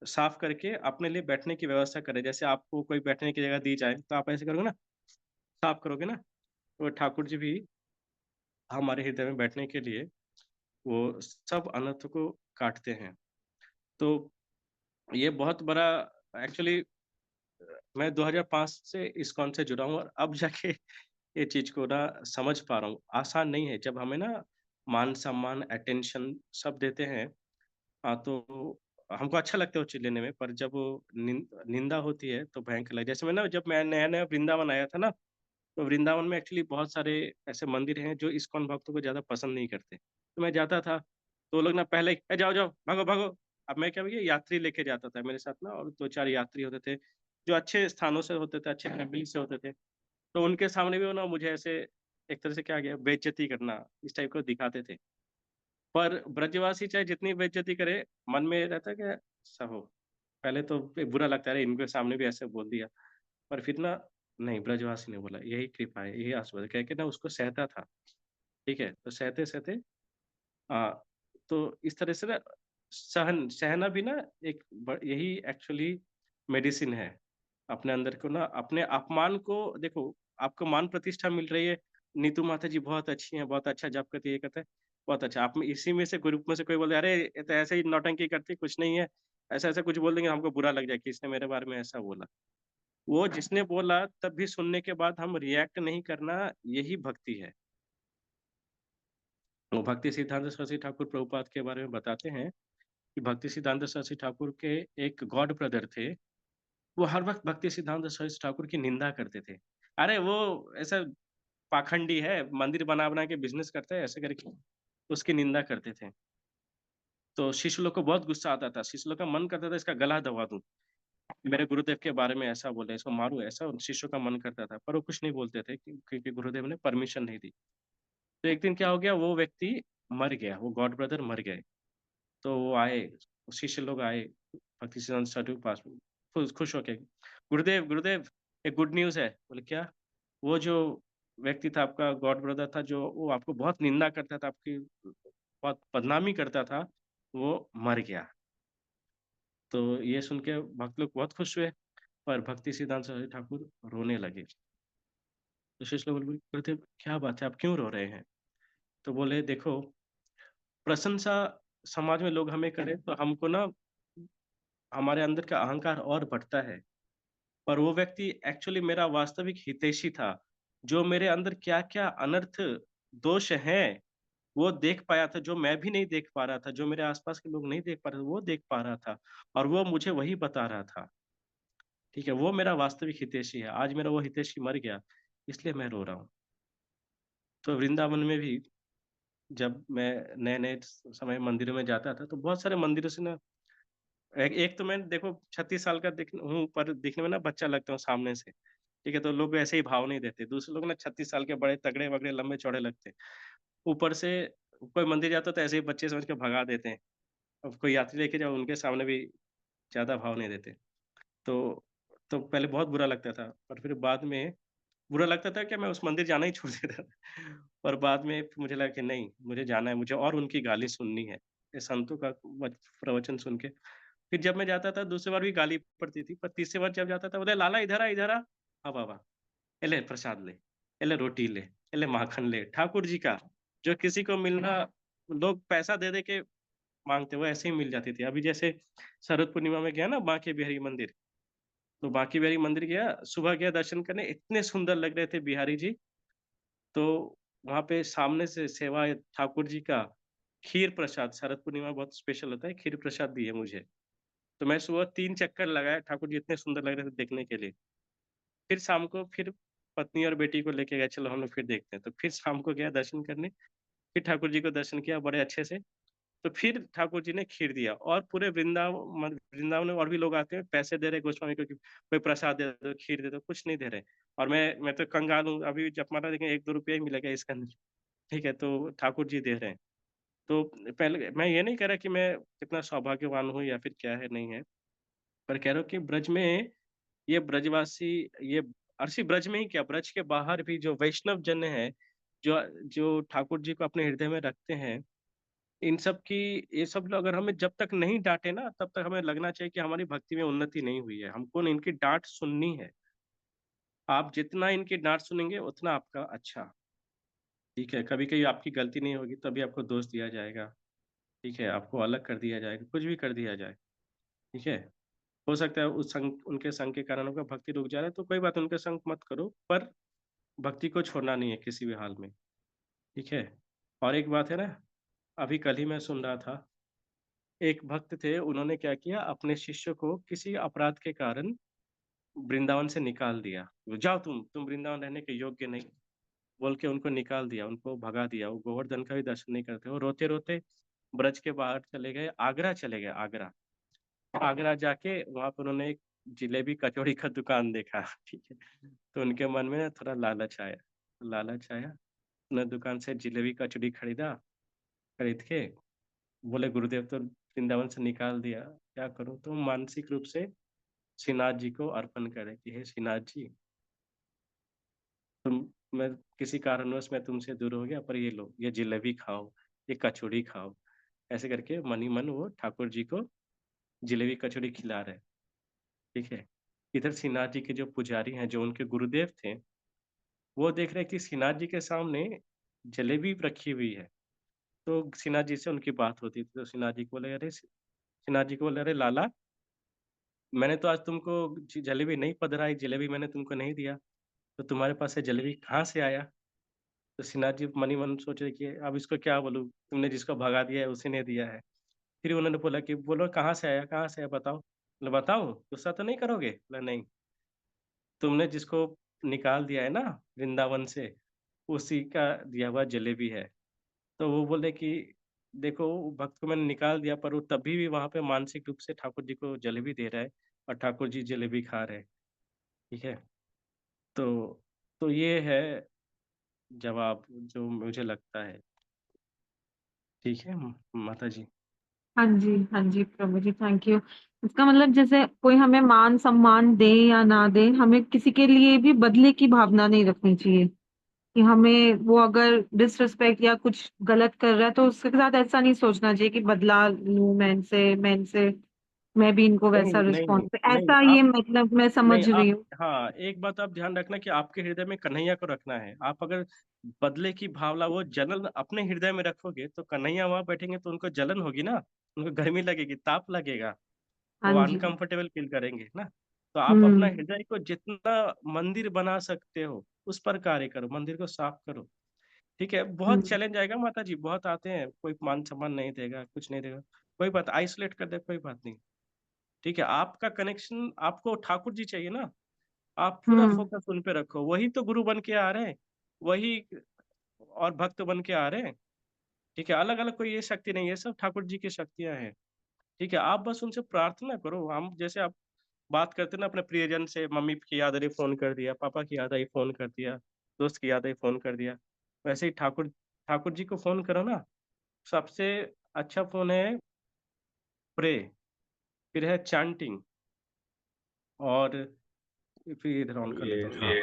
साफ करके अपने लिए बैठने की व्यवस्था करे। जैसे आपको कोई बैठने की जगह दी जाए, तो आप ऐसे करोगे ना, साफ करोगे ना, तो ठाकुर जी भी हमारे हृदय में बैठने के लिए वो सब अनर्थ को काटते हैं। तो ये बहुत बड़ा, एक्चुअली मैं 2005 से इस्कॉन से जुड़ा हूँ, और अब जाके ये चीज को ना समझ पा रहा हूँ। आसान नहीं है, जब हमें ना मान सम्मान अटेंशन सब देते हैं, हाँ, तो हमको अच्छा लगता है वो चीज लेने में, पर जब वो निंदा होती है तो भयंकर लगता है। जैसे जब मैं नया नया वृंदावन आया था ना, तो वृंदावन में एक्चुअली बहुत सारे ऐसे मंदिर हैं जो इस्कॉन भक्तों को ज्यादा पसंद नहीं करते। तो मैं जाता था, तो वो लोग ना पहले ही, "ए, जाओ जाओ भागो भागो।" अब मैं क्या भैया यात्री लेके जाता था मेरे साथ ना, और 2-4 यात्री होते थे जो अच्छे स्थानों से होते थे, अच्छे फैमिली से होते थे। तो उनके सामने भी वो ना मुझे ऐसे एक तरह से क्या गया, बेइज्जती करना, इस टाइप को दिखाते थे। पर ब्रजवासी चाहे जितनी बेइज्जती करे, मन में रहता है कि सब हो। पहले तो बुरा लगता है, अरे इनके सामने भी ऐसे बोल दिया। पर फिर ना, नहीं, ब्रजवासी ने बोला, यही कृपा है, यही आशीर्वाद है, कह के ना उसको सहता था, ठीक है। तो सहते-सहते अ, तो इस तरह से ना सहना भी ना एक यही एक्चुअली मेडिसिन है। अपने अंदर को ना, अपने अपमान को देखो, आपको मान प्रतिष्ठा मिल रही है, नीतू माता जी बहुत अच्छी हैं, बहुत अच्छा जॉब करती है, ये करता है, बहुत अच्छा। आप में इसी में से ग्रुप में से कोई बोले, अरे ये तो ऐसे ही नौटंकी करती है, कुछ नहीं है, ऐसा-ऐसा कुछ बोल देंगे, हमको बुरा लग जाए कि इसने मेरे बारे में ऐसा बोला। वो जिसने बोला तब भी सुनने के बाद हम रिएक्ट नहीं करना, यही भक्ति है। वो भक्ति सिद्धांत सरस्वती ठाकुर प्रभुपाद के बारे में बताते हैं कि भक्ति सिद्धांत सरस्वती ठाकुर के एक गॉड ब्रदर थे, वो हर वक़्त भक्ति सिद्धांत सरस्वती ठाकुर की निंदा करते थे। अरे वो ऐसा पाखंडी है, मंदिर बना-बना के बिज़नेस करता है, ऐसे करके उसकी निंदा करते थे। तो शिष्य लोग को बहुत गुस्सा आता था, शिष्य लोग का मन करता था इसका गला दबा दूँ। मेरे गुरुदेव के बारे में ऐसा बोले, इसको मारूँ, ऐसा उन शिष्यों का मन करता था, पर वो कुछ नहीं बोलते थे क्योंकि गुरुदेव ने परमिशन नहीं दी। तो एक दिन क्या हो गया, वो व्यक्ति मर गया, वो गॉड ब्रदर मर गए। तो वो आए, शिष्य लोग आए भक्तिसिद्धांत सरस्वती के पास में, खुश होके, "गुरुदेव, गुरुदेव, एक गुड न्यूज़ है।" बोले, "क्या?" "वो जो व्यक्ति था आपका गॉड ब्रदर था, जो वो आपको बहुत निंदा करता था, आपकी बहुत बदनामी करता था, वो मर गया।" तो ये सुन के भक्त लोग बहुत खुश हुए, पर भक्ति सिद्धांत सरस्वती ठाकुर रोने लगे। तो शिष्य लोग बोले, "गुरुदेव, क्या बात है, आप क्यों रो रहे हैं?" तो बोले, "देखो, प्रशंसा समाज में लोग हमें करें, तो हमको ना हमारे अंदर का अहंकार और बढ़ता है। पर वो व्यक्ति एक्चुअली मेरा वास्तविक हितैषी था, जो मेरे अंदर क्या-क्या अनर्थ दोष हैं, वो देख पाया था, जो मैं भी नहीं देख पा रहा था, जो मेरे आस-पास के लोग नहीं देख पा रहे थे, वो देख पा रहा था और वो मुझे वही बता रहा था, ठीक है? वो मेरा वास्तविक हितैषी है। आज मेरा वो हितैषी मर गया, इसलिए मैं रो रहा हूँ। तो वृंदावन में भी जब मैं नए-नए समय मंदिरों में जाता था, तो बहुत सारे मंदिरों से ना एक एक तो मैं देखो 36 साल का हूँ, पर दिखने में ना बच्चा लगता हूँ सामने से। ठीक है? तो लोग ऐसे ही भाव नहीं देते। दूसरे लोग ना 36 साल के बड़े तगड़े-वगड़े, लंबे-चौड़े लगते हैं। ऊपर से कोई मंदिर जाता है तो ऐसे ही बच्चे समझ के भगा देते हैं। अब कोई यात्री लेके जाओ उनके सामने भी ज़्यादा भाव नहीं देते। तो तो पहले बहुत बुरा लगता था, पर फिर बाद में बुरा लगता था कि मैं उस मंदिर जाना ही छोड़ देता था। और बाद में फिर मुझे लगा कि नहीं, मुझे जाना है, मुझे और उनकी गाली सुननी है। ये संतों का प्रवचन सुन के फिर जब मैं जाता था दूसरी बार भी गाली पड़ती थी, पर तीसरी बार जब जाता था, बोले, "लाला इधर आ, इधर आ।" "हाँ बाबा।" "ए ले प्रसाद ले, ए ले रोटी ले, ए ले माखन ले।" ठाकुर जी का, जो किसी को मिलना लोग पैसा दे-दे के माँगते, वो ऐसे ही मिल जाती थी। अभी जैसे शरद पूर्णिमा में गया ना बांके बिहारी मंदिर, तो बांके बिहारी मंदिर गया, सुबह गया दर्शन करने, इतने सुंदर लग रहे थे बिहारी जी, तो वहाँ पे सामने से सेवा ठाकुर जी का खीर प्रसाद, शरद पूर्णिमा बहुत स्पेशल होता है, खीर प्रसाद दिए मुझे। तो मैं सुबह 3 चक्कर लगाया, ठाकुर जी इतने सुंदर लग रहे थे देखने के लिए। फिर शाम को फिर पत्नी और बेटी को लेके गए, चलो हम लोग फिर देखते हैं। तो फिर शाम को गया दर्शन करने, फिर ठाकुर जी को दर्शन किया बड़े अच्छे से। तो फिर ठाकुर जी ने खीर दिया और पूरे वृंदावन में और भी लोग आते हैं, पैसे दे रहे हैं गोस्वामी को कि कोई प्रसाद दे दो, खीर दे दो, कुछ नहीं दे रहे। और मैं तो कंगाल हूँ, अभी जपमाला देखें ₹1-2 ही मिलेगा इसके अंदर, ठीक है? तो ठाकुर जी दे रहे हैं। तो पहले मैं ये नहीं कह रहा कि मैं कितना सौभाग्यवान हूँ या फिर क्या है, नहीं है। पर कह रहा हूँ कि ब्रज में ये ब्रजवासी, ये और सिर्फ ब्रज में ही क्या, ब्रज के बाहर भी जो वैष्णव जन हैं, जो जो ठाकुर जी को अपने हृदय में रखते हैं, इन सब की, ये सब लोग अगर हमें जब तक नहीं डाँटे ना, तब तक हमें लगना चाहिए कि हमारी भक्ति में उन्नति नहीं हुई है। हमको ना इनकी डाँट सुननी है। आप जितना इनकी डाँट सुनेंगे, उतना आपका अच्छा, ठीक है? कभी-कभी आपकी गलती नहीं होगी, तभी आपको दोष दिया जाएगा, ठीक है? आपको अलग कर दिया जाएगा, कुछ भी कर दिया जाए, ठीक है? हो सकता है उस संग उनके संग के कारण आपका भक्ति रुक जा रहा है, तो कोई बात नहीं, उनके संग मत करो, पर भक्ति को छोड़ना नहीं है किसी भी हाल में, ठीक है? और एक बात है ना, अभी कल ही मैं सुन रहा था, एक भक्त थे, उन्होंने क्या किया, अपने शिष्य को किसी अपराध के कारण वृंदावन से निकाल दिया। जाओ तुम वृंदावन रहने के योग्य नहीं, बोल के उनको निकाल दिया, उनको भगा दिया। वो गोवर्धन का भी दर्शन नहीं करते, वो रोते-रोते ब्रज के बाहर चले गए, आगरा चले गए, आगरा। आगरा जाके वहाँ पे उन्होंने एक जलेबी कचौड़ी का दुकान देखा, ठीक है? तो उनके मन में ना थोड़ा लालच आया, उन्होंने दुकान से जलेबी कचौड़ी खरीदा, खरीद के बोले, गुरुदेव तो वृंदावन से निकाल दिया, क्या करूँ? तो मानसिक रूप से श्रीनाथ जी को अर्पण करें कि हे श्रीनाथ जी, तुम मैं किसी कारणवश मैं तुमसे दूर हो गया, पर ये लो, ये जलेबी खाओ, ये कचौड़ी खाओ। ऐसे करके मन ही मन वो ठाकुर जी को जलेबी कचौड़ी खिला रहे, ठीक है? इधर श्रीनाथ जी के जो पुजारी हैं, जो उनके गुरुदेव थे, वो देख रहे हैं कि श्रीनाथ जी के सामने जलेबी रखी हुई है। तो श्रीनाथ जी से उनकी बात होती थी, तो श्रीनाथ जी को बोले, "अरे! श्रीनाथ जी को बोले, अरे लाला, मैंने तो आज तुमको जलेबी नहीं पधराई, जलेबी मैंने तुमको नहीं दिया, तो तुम्हारे पास से जलेबी कहाँ से आया? तो श्रीनाथ जी मन ही मन सोच रहे कि अब इसको क्या बोलूँ, तुमने जिसको भगा दिया है उसी ने दिया है। फिर उन्होंने बोला कि बोलो कहाँ से आया, कहाँ से आया बताओ? बोले बताऊँ? गुस्सा तो नहीं करोगे? बोला नहीं, तुमने जिसको निकाल दिया है ना वृंदावन से, उसी का दिया हुआ जलेबी है। तो वो बोले कि देखो, भक्त को मैंने निकाल दिया, पर वो तभी भी वहाँ पे मानसिक रूप से ठाकुर जी को जलेबी दे रहा है और ठाकुर जी जलेबी खा रहे हैं, ठीक है? तो ये है जवाब जो मुझे लगता है। ठीक है माता जी? हाँ जी प्रभु जी, थैंक यू। इसका मतलब जैसे कोई हमें मान सम्मान दे या ना दे, हमें किसी के लिए भी बदले की भावना नहीं रखनी चाहिए। कि हमें वो अगर डिसरिस्पेक्ट या कुछ गलत कर रहा है तो उसके साथ ऐसा नहीं सोचना चाहिए कि बदला लूं मैं इनसे, मैं भी इनको नहीं, वैसा नहीं, नहीं, रिस्पॉन्स, नहीं, ऐसा ये आप मतलब मैं नहीं, समझ रही आप हूँ। हाँ, एक बात आप ध्यान रखना कि आपके हृदय में कन्हैया को रखना है। आप अगर बदले की भावना, वो जलन अपने हृदय में रखोगे, तो कन्हैया वहां बैठेंगे तो उनको जलन होगी ना, उनको गर्मी लगेगी, ताप लगेगा, हाँ वो जी। अनकंफर्टेबल फील करेंगे ना। तो आप अपना हम्म। हृदय को जितना मंदिर बना सकते हो उस पर कार्य करो, मंदिर को साफ करो। ठीक है, बहुत हम्म। चैलेंज आएगा माता जी, बहुत आते हैं, कोई मान सम्मान नहीं देगा, कुछ नहीं देगा, कोई बात, आइसोलेट कर दे, कोई बात नहीं। ठीक है, आपका कनेक्शन, आपको ठाकुर जी चाहिए ना, आप पूरा हम्म। फोकस उन पे रखो, वही तो गुरु बन के आ रहे हैं, वही और भक्त बन के आ रहे हैं। ठीक है, अलग अलग कोई ये शक्ति नहीं है, सब ठाकुर जी की शक्तियां हैं। ठीक है, आप बस उनसे प्रार्थना करो। हम जैसे आप बात करते हैं ना अपने प्रियजन से, मम्मी की याद आई फोन कर दिया, पापा की याद आई फोन कर दिया, दोस्त की याद आई फोन कर दिया, वैसे ही ठाकुर ठाकुर जी को फोन करो ना। सबसे अच्छा फोन है प्रे, फिर है चैंटिंग, और फिर इधर ऑन कर लेता हूँ। हाँ,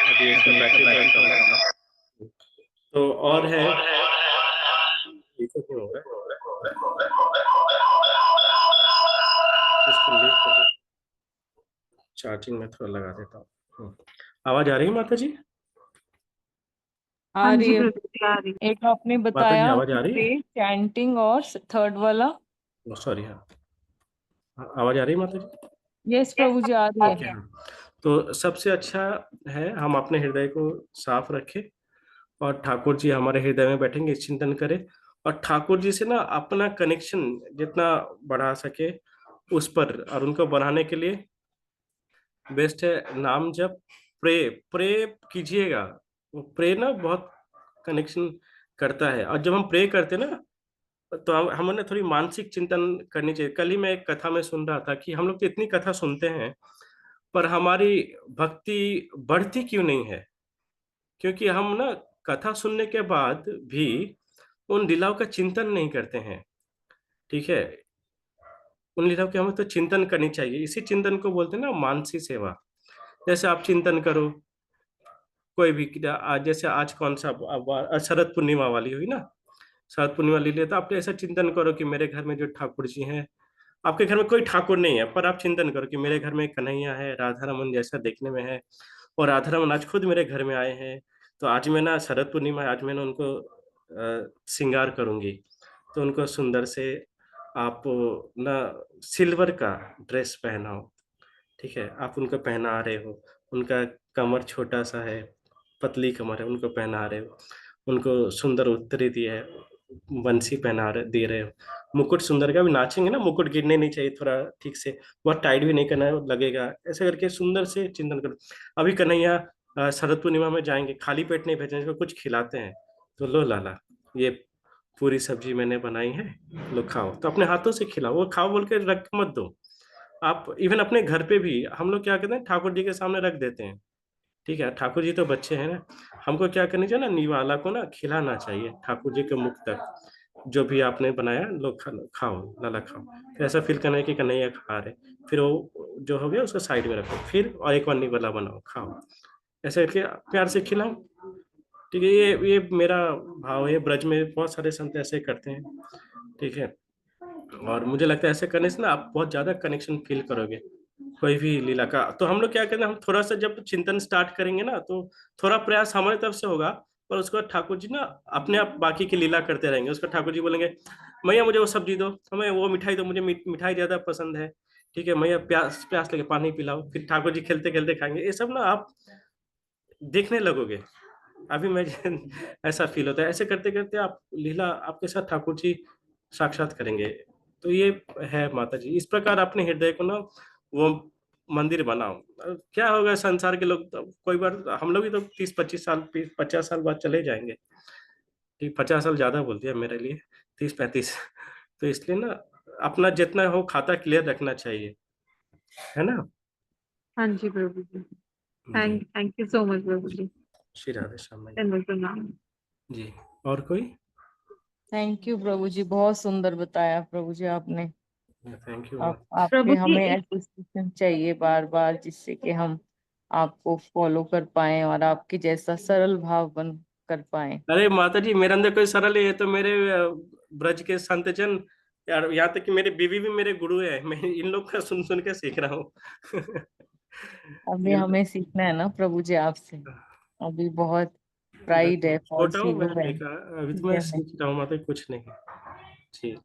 अभी इसका बैटरी बहुत कम है। तो और है, ये तो क्यों हो रहा है? इसको लीव कर दो, चार्जिंग में थोड़ा लगा देता हूँ। आवाज आ रही है माता जी? आ हाँ रही जी है। प्रभु जी, आ रही। एक आपने माता जी बताया आवाज आ रही है? चैंटिंग, और थर्ड वाला? सॉरी, हाँ, आवाज आ रही है माता जी? यस प्रभु जी, आ रही है। ओके, हाँ। तो सबसे अच्छा है हम अपने हृदय को साफ रखें, और ठाकुर जी हमारे हृदय में बैठेंगे, इस चिंतन करें, और ठाकुर जी से ना अपना कनेक्शन जितना बढ़ा सके उस पर, और उनको बढ़ाने के लिए बेस्ट है नाम जप, प्रे, प्रे कीजिएगा। वो प्रे ना बहुत कनेक्शन करता है, और जब हम प्रे करते हैं ना, तो हमें थोड़ी मानसिक चिंतन करनी चाहिए। कल ही मैं एक कथा में सुन रहा था कि हम लोग तो इतनी कथा सुनते हैं, पर हमारी भक्ति बढ़ती क्यों नहीं है? क्योंकि हम ना कथा सुनने के बाद भी उन लीलाओं का चिंतन नहीं करते हैं। ठीक है, उन लीलाओं की हमें तो चिंतन करनी चाहिए, इसी चिंतन को बोलते हैं ना मानसी सेवा। जैसे आप चिंतन करो कोई भी आज, जैसे आज कौन सा शरद पूर्णिमा वाली हुई ना, शरद पूर्णिमा ले लिया, तो आप ऐसा चिंतन करो कि मेरे घर में जो ठाकुर जी हैं, आपके घर में कोई ठाकुर नहीं है, पर आप चिंतन करो कि मेरे घर में कन्हैया है, राधा रमन जैसा देखने में है, और राधा रमन आज खुद मेरे घर में आए हैं। तो आज मैं ना, शरद पूर्णिमा है, आज मैं ना उनको श्रृंगार करूंगी। तो उनको सुंदर से आप ना सिल्वर का ड्रेस पहनाओ। ठीक है, आप उनको पहना रहे हो, उनका कमर छोटा सा है, पतली कमर है, उनको पहना रहे हो, उनको सुंदर उत्तरी दी है, बंसी पहना रहे दे रहे हो, मुकुट सुंदर का भी नाचेंगे ना, मुकुट गिरने नहीं चाहिए, थोड़ा ठीक से, बहुत टाइट भी नहीं करना है, लगेगा, ऐसे करके सुंदर से चिंतन करो। अभी कन्हैया शरद पूर्णिमा में जाएंगे, खाली पेट नहीं भेजेंगे, इसको कुछ खिलाते हैं, तो लो लाला, ये पूरी सब्जी मैंने बनाई है, लो खाओ, तो अपने हाथों से खिलाओ, वो खाओ बोल के रख मत दो। आप इवन अपने घर पे भी हम लोग क्या करते हैं, ठाकुर जी के सामने रख देते हैं। ठीक है, ठाकुर जी तो बच्चे हैं ना, हमको क्या करनी चाहिए ना, निवाला को ना खिलाना चाहिए ठाकुर जी के मुख तक, जो भी आपने बनाया लोग खाओ लाला खाओ, तो ऐसा फील करना है कि कन्हैया खा रहे, फिर वो जो हो गया उसको साइड में रखो, फिर और एक बार निवाला बनाओ खाओ, ऐसे करके प्यार से खिलाओ। ठीक है, ये मेरा भाव है, ब्रज में बहुत सारे संत ऐसे करते हैं। ठीक है, और मुझे लगता है ऐसे करने से ना आप बहुत ज्यादा कनेक्शन फील करोगे कोई भी लीला का। तो हम लोग क्या करते हैं, हम थोड़ा सा जब चिंतन स्टार्ट करेंगे ना, तो थोड़ा प्रयास हमारी तरफ से होगा, पर उसको ठाकुर जी ना अपने आप बाकी की लीला करते रहेंगे। उसको ठाकुर जी बोलेंगे मैया मुझे वो सब्जी दो, हमें वो मिठाई दो, मुझे मिठाई ज्यादा पसंद है, ठीक है मैया प्यास प्यास लगे पानी पिलाओ, फिर ठाकुर जी खेलते खेलते खाएंगे। ये सब ना आप देखने लगोगे। अभी मैं ऐसा फील होता है, ऐसे करते करते आप लीला आपके साथ ठाकुर जी साक्षात करेंगे। तो ये है माता जी, इस प्रकार अपने हृदय को ना वो मंदिर बनाओ। क्या होगा संसार के लोग तो कोई बार हम लोग भी तो 30-25 साल 50 साल बाद चले जाएंगे। ठीक 50 साल ज्यादा बोल दिया मेरे लिए, 30-35। तो इसलिए ना अपना जितना हो खाता क्लियर रखना चाहिए, है ना। हाँ जी प्रभु जी। जी। Thank you so much Prabhu जी। श्री राधे श्याम जी। धन्यवाद प्रणाम। जी। और कोई। थैंक यू प्रभु जी, बहुत सुंदर बताया प्रभु जी आपने। Thank you. आप आपके प्रभु जी हमें एक ऐसे सेशन चाहिए बार बार, जिससे कि हम आपको फॉलो कर पाए और आपके जैसा सरल भाव बन कर पाए। अरे माता जी मेरे अंदर कोई सरल है तो मेरे ब्रज के संत जन यार, यहाँ तक कि मेरे बीवी भी मेरे गुरु है, मैं इन लोग का सुन सुन के सीख रहा हूँ। अभी ये हमें सीखना है ना प्रभु जी आपसे। अभी बहुत मैं प्राइड है, छोटा फॉल्स हूँ, ईगो मैं है बेकार, अभी तो मैं हृदय में। सीख रहा हूँ माता जी, कुछ नहीं। जी।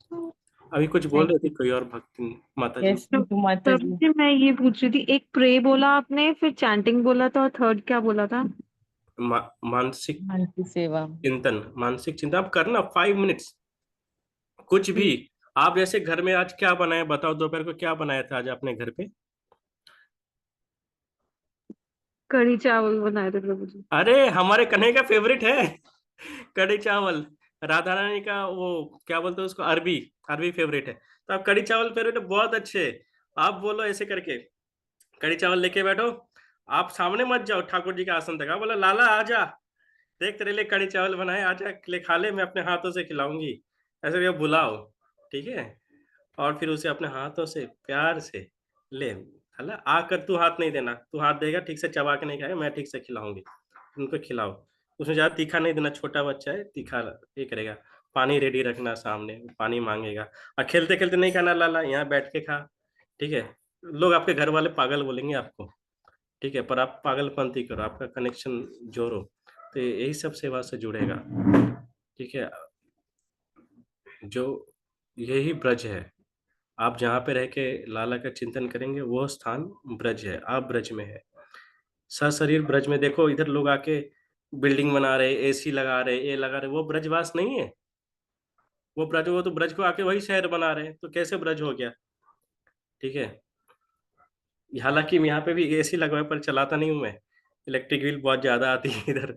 अभी कुछ बोल थैंक रहे थे यू। कोई और भक्ति माता जी। यस माता प्रभु जी। जी मैं ये पूछ रही थी, एक प्रे बोला आपने, फिर चैंटिंग बोला था, और थर्ड क्या बोला था? मानसिक मन की सेवा। चिंतन, मानसिक चिंतन आप करना 5 मिनट्स, कुछ भी। जी। आप जैसे घर में आज क्या बनाया बताओ, दोपहर को क्या बनाया था आज अपने घर पे। कढ़ी चावल बनाए थे प्रभु जी। अरे हमारे कन्हैया का फेवरेट है कढ़ी चावल। राधा रानी का वो क्या बोलते हैं उसको, अरबी, अरबी फेवरेट है। तो आप कढ़ी चावल फेवरेट है, बहुत अच्छे। आप बोलो ऐसे करके, कढ़ी चावल लेके बैठो, आप सामने मत जाओ ठाकुर जी के आसन तक, आप बोलो लाला आजा, देख तेरे लिए कढ़ी चावल बनाए, आजा ले खा ले, मैं अपने हाथों से खिलाऊंगी। ऐसे करके बुलाओ, ठीक है। और फिर उसे अपने हाथों से प्यार से ले, हला आकर तू हाथ नहीं देना, तू हाथ देगा ठीक से चबा के नहीं खाएगा, मैं ठीक से खिलाऊंगी, उनको खिलाओ। उसमें ज्यादा तीखा नहीं देना, छोटा बच्चा है तीखा ये करेगा। पानी रेडी रखना सामने, पानी मांगेगा। और खेलते खेलते नहीं खाना लाला, यहाँ बैठ के खा, ठीक है। लोग आपके घर वाले पागल बोलेंगे आपको, ठीक है, पर आप पागलपंती करो, आपका कनेक्शन जोड़ो, तो यही सब सेवा से जुड़ेगा, ठीक है। जो यही ब्रज है, आप जहाँ पे रह के लाला का चिंतन करेंगे वो स्थान ब्रज है, आप ब्रज में है। सशरीर ब्रज में, देखो इधर लोग आके बिल्डिंग बना रहे, एसी लगा रहे, ये लगा रहे, वो ब्रजवास नहीं है। वो ब्रज, वो तो ब्रज को आके वही शहर बना रहे हैं, तो कैसे ब्रज हो गया, ठीक है। हालांकि यहाँ पे भी एसी लगवाए पर चलाता नहीं हूँ मैं, इलेक्ट्रिक बिल बहुत ज्यादा आती है इधर।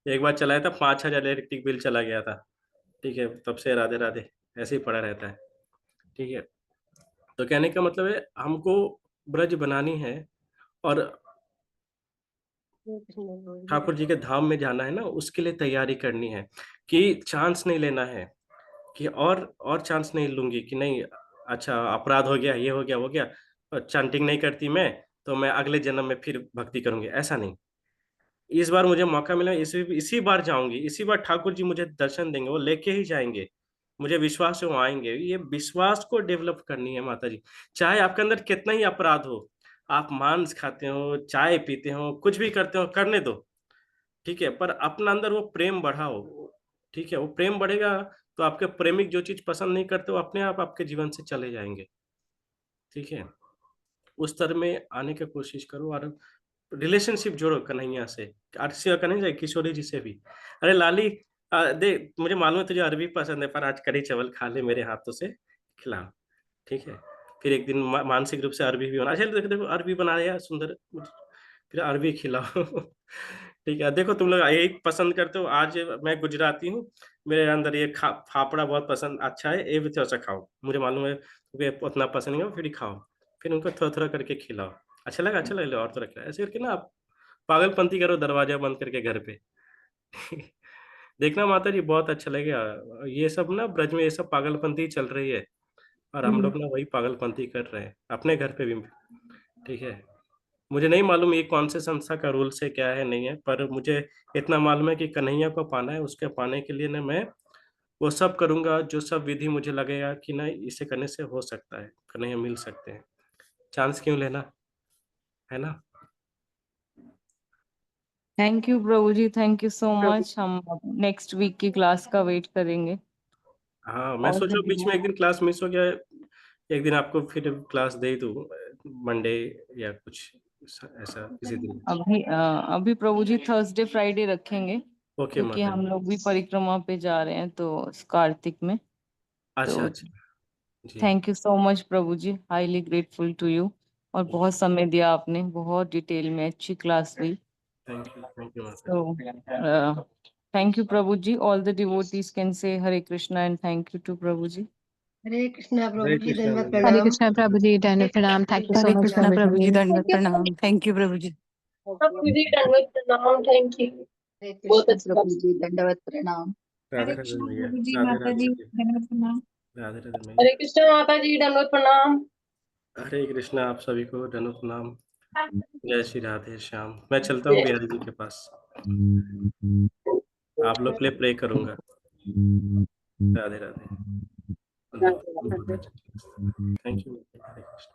एक बार चलाया था 5,000 इलेक्ट्रिक बिल चला गया था, ठीक है, तब से राधे राधे ऐसे ही पड़ा रहता है, ठीक है। तो कहने का मतलब है हमको ब्रज बनानी है, और ठाकुर जी के धाम में जाना है ना, उसके लिए तैयारी करनी है, कि चांस नहीं लेना है, कि और चांस नहीं लूंगी कि नहीं, अच्छा अपराध हो गया, ये हो गया, हो गया, चैंटिंग नहीं करती मैं, तो मैं अगले जन्म में फिर भक्ति करूंगी, ऐसा नहीं। इस बार मुझे मौका मिला, इसी इसी बार जाऊंगी, इसी बार ठाकुर जी मुझे दर्शन देंगे, वो लेके ही जाएंगे, मुझे विश्वास है वो आएंगे। ये विश्वास को डेवलप करनी है माता जी। चाहे आपके अंदर कितना ही अपराध हो, आप मांस खाते हो, चाय पीते हो, कुछ भी करते हो, करने दो, ठीक है, पर अपना अंदर वो प्रेम बढ़ाओ, ठीक है। वो प्रेम बढ़ेगा तो आपके प्रेमिक जो चीज पसंद नहीं करते वो अपने आप आपके जीवन से चले जाएंगे, ठीक है। उस स्तर में आने की कोशिश करो, और रिलेशनशिप जोड़ो कन्हैया से, आरसी और कन्हैया से, किशोरी जी से भी। अरे लाली, देख मुझे मालूम है तुझे अरबी पसंद है, पर आज कढ़ी चावल खा ले मेरे हाथों से, खिला, ठीक है। फिर एक दिन मानसिक रूप से अरबी भी बना, अच्छा देखो देखो अरबी बना रहे सुंदर, फिर अरबी खिलाओ। ठीक है, देखो तुम लोग यही पसंद करते हो, आज मैं गुजराती हूँ, मेरे अंदर ये फाफड़ा बहुत पसंद अच्छा है, ये भी थोड़ा सा खाओ, मुझे मालूम है तुम्हें उतना पसंद नहीं है, फिर ही खाओ, फिर उनको थोड़ा थोड़ा करके खिलाओ, अच्छा लगा, अच्छा लगा, और थोड़ा खिलाओ, ऐसे करके ना आप पागलपंती करो दरवाजा बंद करके घर पे। देखना माता जी बहुत अच्छा लगेगा, ये सब ना ब्रज में ये सब पागलपंती चल रही है, और हम लोग ना वही पागलपंती कर रहे हैं अपने घर पे भी, ठीक है। मुझे नहीं मालूम ये कौन से संस्था का रूल्स है, क्या है नहीं है, पर मुझे इतना मालूम है कि कन्हैया को पाना है, उसके पाने के लिए ना मैं वो सब करूंगा, जो सब विधि मुझे लगेगा कि ना इसे करने से हो सकता है, कन्हैया मिल सकते हैं, चांस क्यों लेना, है ना। Thank you Prabhu ji, thank you so much. हम नेक्स्ट वीक की क्लास का वेट करेंगे। हाँ, मैं ऑल द सोचा बीच में एक दिन क्लास मिस हो गया, एक दिन आपको फिर क्लास दे दूँ, मंडे या कुछ ऐसा किसी दिन। अभी प्रभु जी थर्सडे फ्राइडे रखेंगे, ओके क्योंकि माता हम जी। लोग भी परिक्रमा पे जा रहे हैं तो कार्तिक में। अच्छा तो अच्छा जी। Thank you so much Prabhu ji, highly grateful to you. और बहुत समय दिया आपने, बहुत डिटेल में अच्छी क्लास हुई। थैंक यू माता जी। So, thank you, Prabhuji. All the devotees can say Hare Krishna and thank you to Prabhuji. हरे कृष्णा हरे प्रभु जी, कृष्णा धन्यवाद मैम। हरे प्रणाम। कृष्णा प्रभु जी, दंड प्रणाम। Thank you so Hare much Krishna Prabhu Prabhu ji, ji. दंडवत प्रणाम। थैंक यू प्रभु जी। प्रभु जी धन्यवाद प्रणाम, थैंक यू। हरे बहुत कृष्ण अच्छी बात। प्रभु जी, दंडवत प्रणाम। राधे हरे राधे कृष्ण भैया, प्रभु जी, राधे माता राधे जी, भैया, धन्यवाद प्रणाम। राधे राधे भैया। हरे कृष्णा माता जी, धन्यवाद प्रणाम। हरे कृष्णा, आप सभी को धन्यवाद प्रणाम। जय श्री राधे श्याम। मैं चलता हूँ बिहारी जी के पास, आप लोग के लिए प्रे करूंगा। Radhe Radhe. Thank you. Hare Krishna.